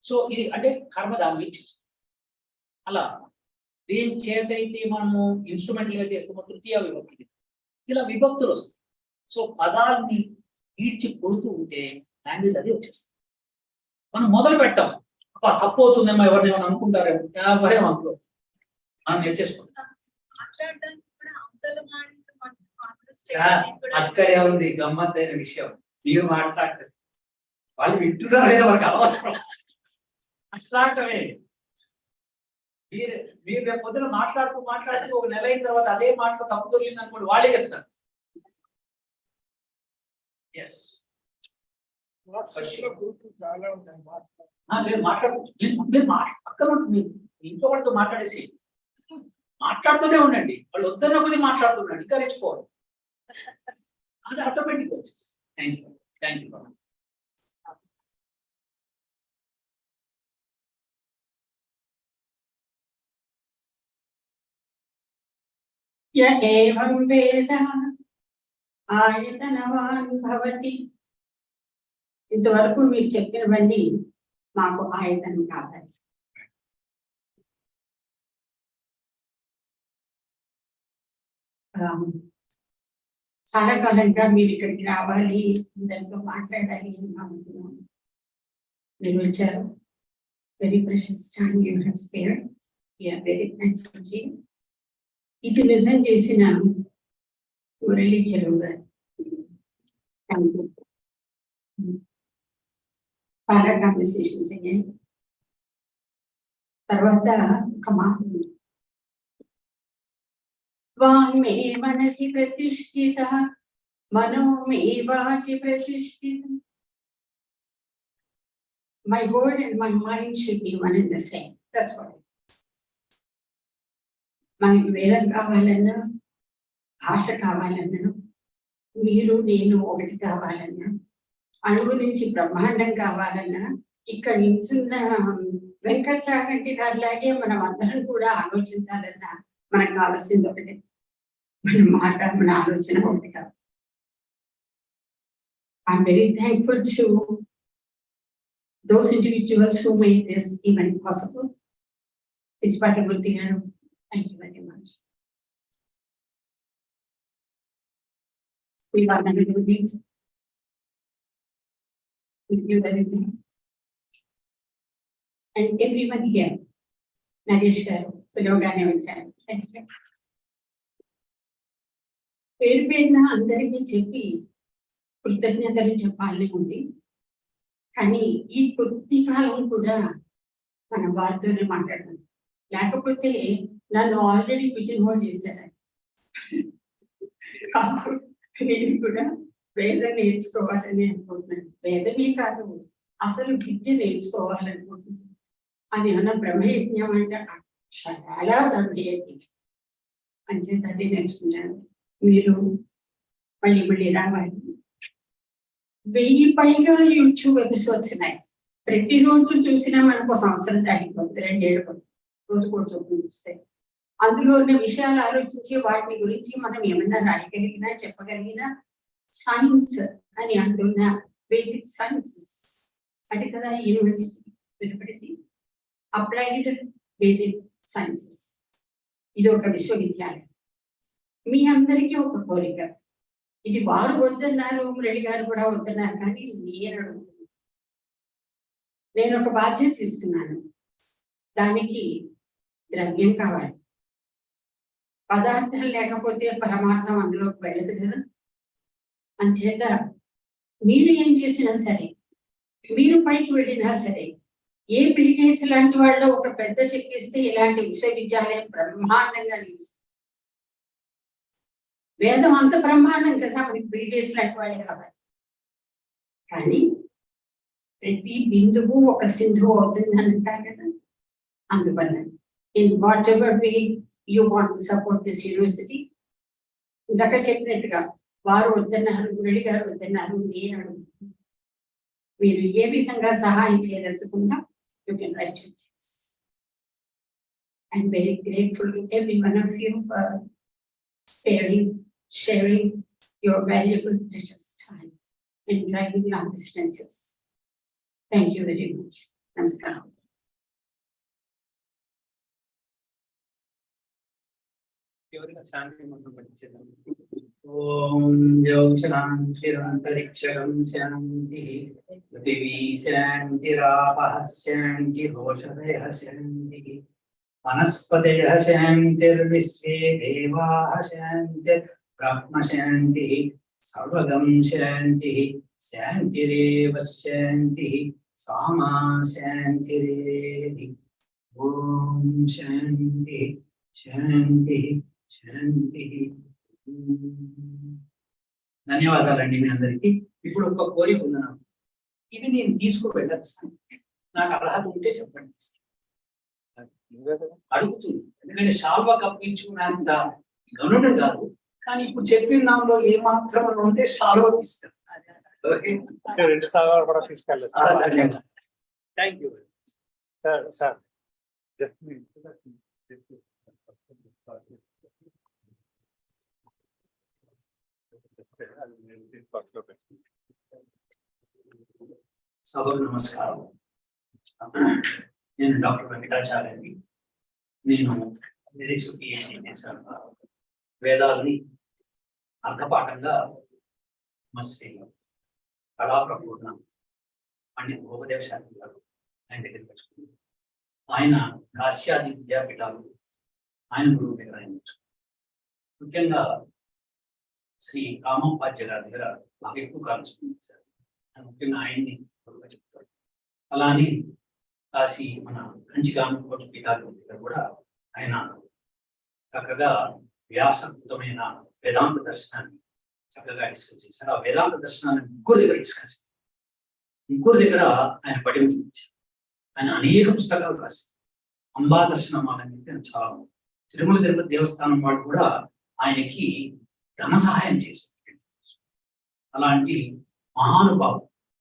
సో ఇది అంటే కర్మ దాని మీద చూస్తుంది. అలా దేని చేత అయితే మనము ఇన్స్ట్రుమెంటల్గా చేస్తామో తృతీయ విభక్తి. ఇలా విభక్తులు వస్తాయి. సో పదాలని ఈడ్చి కొడుతూ ఉంటే లాంగ్వేజ్ అదే వచ్చేస్తుంది. మనం మొదలు పెట్టాం, తప్పు అవుతుందేమో, ఎవరిని ఏమైనా అనుకుంటారేమో, భయం అనుకో, మనం నేర్చేసుకుంటాం. అక్కడే ఉంది గమ్మత్తైన విషయం. మీరు మాట్లాడతారు, వాళ్ళు వింటున్నారు లేదా వాళ్ళకి అవసరం. అట్లాంటివే మీరు రేపు పొద్దున మాట్లాడుతూ ఒక నెల అయిన తర్వాత అదే మాటలో తప్పు దొరికింది అనుకోండి, వాళ్ళే చెప్తారు. ఎస్ చాలా ఉన్నాయి. లేదు మాట్లాడుతూ పక్కన మీరు ఇంట్లో వాళ్ళతో మాట్లాడేసి మాట్లాడుతూనే ఉండండి. వాళ్ళు వద్దన్న కొద్ది మాట్లాడుతున్నాడు, ఇంకా రెచ్చిపోవాలి. అది ఆటోమేటిక్ వచ్చేసి. Thank you. య ఏవం వేద ఆయతనవాన్ భవతి. ఇంతవరకు మీరు చెప్పినవన్నీ మాకు ఆయతనం కావాలి. చాలా కాలంగా మీరు ఇక్కడికి రావాలి, అందరితో మాట్లాడాలి అని అనుకున్నాను. మీరు వచ్చారు. Very precious time you have spared. We are very thankful to you. ఇది నిజం చేసిన మురళీ చెరువు గారు, చాలా కాన్వర్సేషన్స్ అయ్యాయి. తర్వాత ఒక మాట, వాంగ్మే మనసి ప్రతిష్ఠిత మనోమే వాచి ప్రతిష్ఠిత. My word and my mind should be one and the same. That's what it is. మనకి వేదం కావాలన్నా, భాష కావాలన్నా, మీరు నేను ఒకటి కావాలన్నా, అణువు నుంచి బ్రహ్మాండం కావాలన్నా, ఇక్కడ నిల్చున్న వెంకటాచలంటి గారిలాగే మనం అందరం కూడా ఆలోచించాలన్నా మనకు కావాల్సింది ఒకటే, మన మాట, మన ఆలోచన ఒకటి కాదు. I'm very thankful to those individuals who made this event possible. Vispatavurti garu, thank you very much. Siva Namuduri, thank you very much. And everyone here, Nagesh garu, పిలవగానే వచ్చారు. Thank you. పేరు పేరున అందరికీ చెప్పి కృతజ్ఞతలు చెప్పాలని ఉంది. కానీ ఈ కొద్ది కాలం కూడా మన వారితోనే మాట్లాడతాను, లేకపోతే నన్ను ఆల్రెడీ పిజిన్ హోల్ చేశారు. నేను కూడా వేదం నేర్చుకోవాలని అనుకుంటున్నాను. వేదమే కాదు, అసలు విద్య నేర్చుకోవాలనుకుంటున్నాను. అది ఏమన్నా బ్రహ్మయజ్ఞం అంటే చాలా బ్రహ్మయజ్ఞం అని చెప్పి అదే నేర్చుకున్నాను. మీరు మళ్ళీ మళ్ళీ రావాలి. 1000 పైగా యూట్యూబ్ ఎపిసోడ్స్ ఉన్నాయి. ప్రతిరోజు చూసినా మనకు సంవత్సరం దాటిపోతుంది, 2 ఏళ్ళు రోజు కూడా చూపిస్తే అందులో ఉన్న విషయాలు ఆలోచించి వాటిని గురించి మనం ఏమన్నా రాయగలిగినా చెప్పగలిగినా సైన్స్ అని అంటున్న వేదిక్ సైన్సెస్, అది కదా యూనివర్సిటీ వెలుపడింది, అప్లైడ్ వేదిక్ సైన్సెస్. ఇది ఒక విశ్వవిద్యాలయం. మీ అందరికీ ఒక కోరిక, ఇది వారు వద్దన్నారు, మురళి గారు కూడా వద్దన్నారు, కానీ నేను ఒక బాధ్యత తీసుకున్నాను. దానికి ద్రవ్యం కావాలి. పదార్థం లేకపోతే పరమార్థం అందులోకి వెళ్ళదు కదా. అంచేత మీరు ఏం చేసినా సరే, మీరు పైకి వెళ్ళినా సరే, ఏ బిల్గేట్స్ లాంటి వాళ్ళు ఒక పెద్ద చెక్కిస్తే ఇలాంటి విశ్వవిద్యాలయం బ్రహ్మాండంగా నిలుస్తుంది. వేదం అంత బ్రహ్మాండం కదా, మనకి బిల్గేట్స్ లాంటి వాళ్ళే కావాలి. కానీ ప్రతి బిందువు ఒక సింధువు అవుతుంది అని అంటారు కదా. అందువల్ల in what ever way you want to support this university, ఇందాక చెప్పినట్టుగా వారు వద్దన్నారు, మురళి గారు వద్దన్నారు, నేను అడుగుతున్నాను, మీరు ఏ విధంగా సహాయం చేయదలుచుకున్నా you can write your cheques. I'm very grateful to every one of you for sharing your valuable precious time in driving long distances. Thank you very much. Namaskaram. ఓం శాంతిరంతరిక్షం శాంతి పృథివీ శాంతిరాపః శాంతిరోషధయః శాంతిః వనస్పతయః శాంతిర్విశ్వే దేవాః శాంతిర్బ్రహ్మ శాంతిః సర్వగం శాంతిః శాంతిరేవ శాంతిః సామా శాంతిరేధి. ఓం శాంతి శాంతి శాంతి. ధన్యవాదాలండి మీ అందరికీ. ఇప్పుడు ఒక కోరిక ఉంది నాకు. ఇది నేను తీసుకువెళ్ళచ్చు, నాకు అర్హత ఉంటే చెప్పండి. అడుగుతుంది, ఎందుకంటే షాల్వా కప్పించుకున్నంత గనుడు కాదు, కానీ ఇప్పుడు చెప్పిన దానిలో ఏమాత్రం ఉంటే షాల్వా తీస్తాను. ఓకే, 2 సార్లు కూడా తీసుకెళ్ళచ్చు. Thank you. సార్ సభకు నమస్కారం. నేను డాక్టర్ వెంకటాచార్యని. నేను ఫిజిక్స్ పిహెచ్డి చేశాను. వేదాలని అర్ధపాఠంగా మస్తి కళాప్రపూర్ణ పండిత గోపదేవ శాస్త్రి గారు ఆయన దగ్గరికి వచ్చుకున్నాను. ఆయన కాశ్యాది విద్యాపీఠాలు ఆయన గురువు దగ్గర ఆయన ముఖ్యంగా శ్రీ రామోపాధ్యాయ గారి దగ్గర బాగా ఎక్కువ కాలం చూపించారు. ముఖ్యంగా ఆయన్ని చెప్తారు. అలానే కాశీ మన కంచి కామకోటి పీఠాల దగ్గర కూడా ఆయన చక్కగా వ్యాసకృతమైన వేదాంత దర్శనాన్ని చక్కగా డిస్కస్ చేశారు. ఆ వేదాంత దర్శనాన్ని ముగ్గురు దగ్గర డిస్కస్ చేశారు. ముగ్గురు దగ్గర ఆయన పఠనం చూపించారు. ఆయన అనేక పుస్తకాలు రాశారు. అంబా దర్శనం అని చెప్పి చాలా తిరుమల తిరుపతి దేవస్థానం వాళ్ళు కూడా ఆయనకి ధన సహాయం చేశారు. అలాంటి మహానుభావు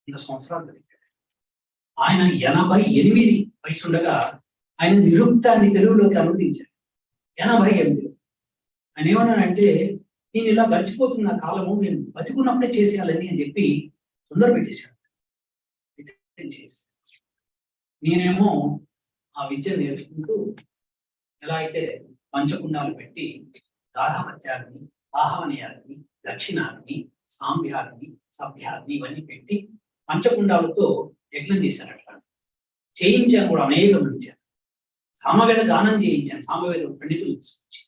100 సంవత్సరాలు బతికారు. ఆయన 88 వయసు ఉండగా ఆయన నిరుక్తాన్ని తెలుగులోకి అనువదించారు. 88. ఆయన ఏమన్నానంటే, నేను ఇలా గడిచిపోతున్న కాలము నేను బతికున్నప్పుడే చేసేయాలని అని చెప్పి తొందర పెట్టేశాను. నేనేమో ఆ విద్య నేర్చుకుంటూ ఎలా అయితే పంచకుండాలు పెట్టి గాఢాపత్యాన్ని, ఆహ్వానయాన్ని, దక్షిణాన్ని, సాంభ్యాన్ని, సభ్యాన్ని ఇవన్నీ పెట్టి పంచకుండాలతో యజ్ఞం చేశాను. అట్లా చేయించాను కూడా, అనేక మంది సామవేద గానం చేయించాను. సామవేద పండితులు తీసుకొచ్చి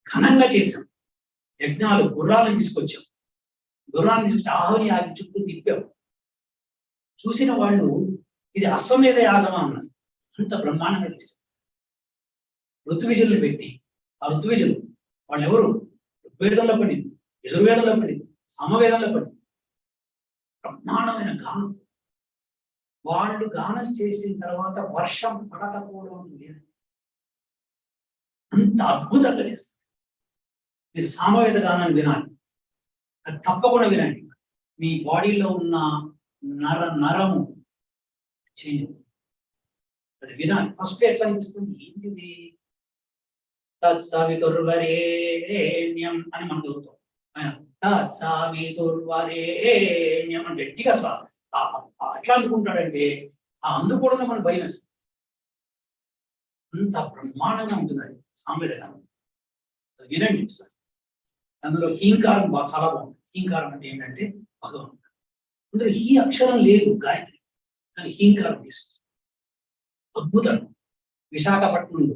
ఘనంగా చేశాం. యజ్ఞాలు గుర్రాలను తీసుకొచ్చాం. గుర్రాలను తీసుకొచ్చి ఆహ్వాని యాగి చుట్టూ తిప్పాం. చూసిన వాళ్ళు ఇది అశ్వమేధ యాగమా అన్నారు. అంత బ్రహ్మాండంగా చేశాం. ఋతువిజులను పెట్టి, ఆ ఋతువిజులు వాళ్ళు ఎవరు? ఋగ్వేదంలో పండితులు, యజుర్వేదంలో పండితులు, సామవేదంలో పండితులు. బ్రహ్మాండమైన గానం. వాళ్ళు గానం చేసిన తర్వాత వర్షం పడకపోవడం లేదు. అంత అద్భుతంగా చేస్తారు. మీరు సామవేద గానాన్ని వినాలి, అది తప్పకుండా వినండి. మీ బాడీలో ఉన్న నరము చేంజ్, అది వినాలి. ఫస్ట్ ఎట్లా అనిపిస్తుంది, ఏంటిది తత్సవితుర్వరేణ్యం అని మనం చదువుతాం. ఆయన తత్సవితుర్వరేణ్యం అని గట్టిగా అట్లా అనుకుంటాడంటే ఆ అందుకోవడం మనకు భయం వేస్తుంది. అంత బ్రహ్మాండంగా ఉంటుంది అది సామవేద గానం. అది వినండి సార్. అందులో హీంకారం చాలా బాగుంది. హీంకారం అంటే ఏంటంటే భగవంతుడు. అందులో ఈ అక్షరం లేదు గాయత్రి, కానీ హీంకారం తీసుకొస్తుంది. అద్భుతం. విశాఖపట్నంలో,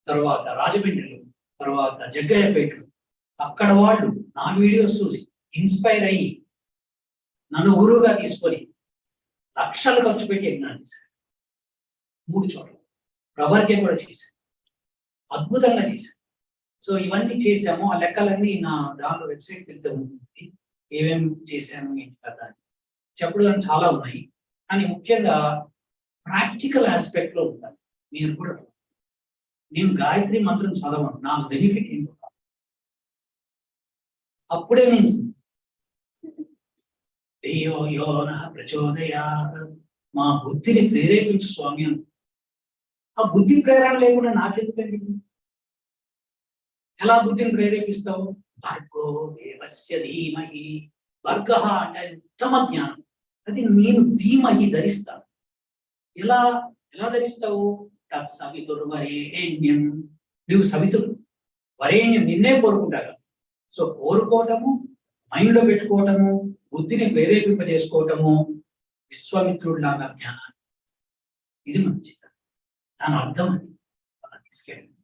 తర్వాత రాజమండ్రిలో, తర్వాత జగ్గయ్యపేటలో అక్కడ వాళ్ళు నా వీడియోస్ చూసి ఇన్స్పైర్ అయ్యి నన్ను గురువుగా తీసుకొని లక్షలు ఖర్చు పెట్టి యజ్ఞాలు చేశారు. 3 చోట్ల ప్రవర్గ్యం కూడా చేశారు. అద్భుతంగా చేశారు. సో ఇవన్నీ చేశాము. ఆ లెక్కలన్నీ నా దాంట్లో వెబ్సైట్కి వెళ్తే ఉంటుంది. ఏమేమి చేశాము ఏంటి కదా చెప్పడం చాలా ఉన్నాయి. కానీ ముఖ్యంగా ప్రాక్టికల్ ఆస్పెక్ట్ లో ఉంటాను. మీరు కూడా, నేను గాయత్రి మంత్రం చదవను, నా బెనిఫిట్ ఏంటో అప్పుడే నేను ధియో యో నః ప్రచోదయాత్, మా బుద్ధిని ప్రేరేపించు స్వామి అని. ఆ బుద్ధి ప్రేరణ లేకుండా నాకెందుకండి? ఎలా బుద్ధిని ప్రేరేపిస్తావు? భర్గో దేవస్య ధీమహి. భర్గ అంటే ఉత్తమ జ్ఞానం, అది నేను ధీమహి ధరిస్తాను. ఎలా ధరిస్తావు? తత్ సవితుర్వరేణ్యం. నువ్వు సవితుడు, వరేణ్యం నిన్నే కోరుకుంటాగా. సో కోరుకోవటము, మైండ్ లో పెట్టుకోవటము, బుద్ధిని ప్రేరేపింపజేసుకోవటము, విశ్వామిత్రుడిలాగా జ్ఞానాన్ని. ఇది మంచిది. దాని అర్థం అది తీసుకెళ్ళండి.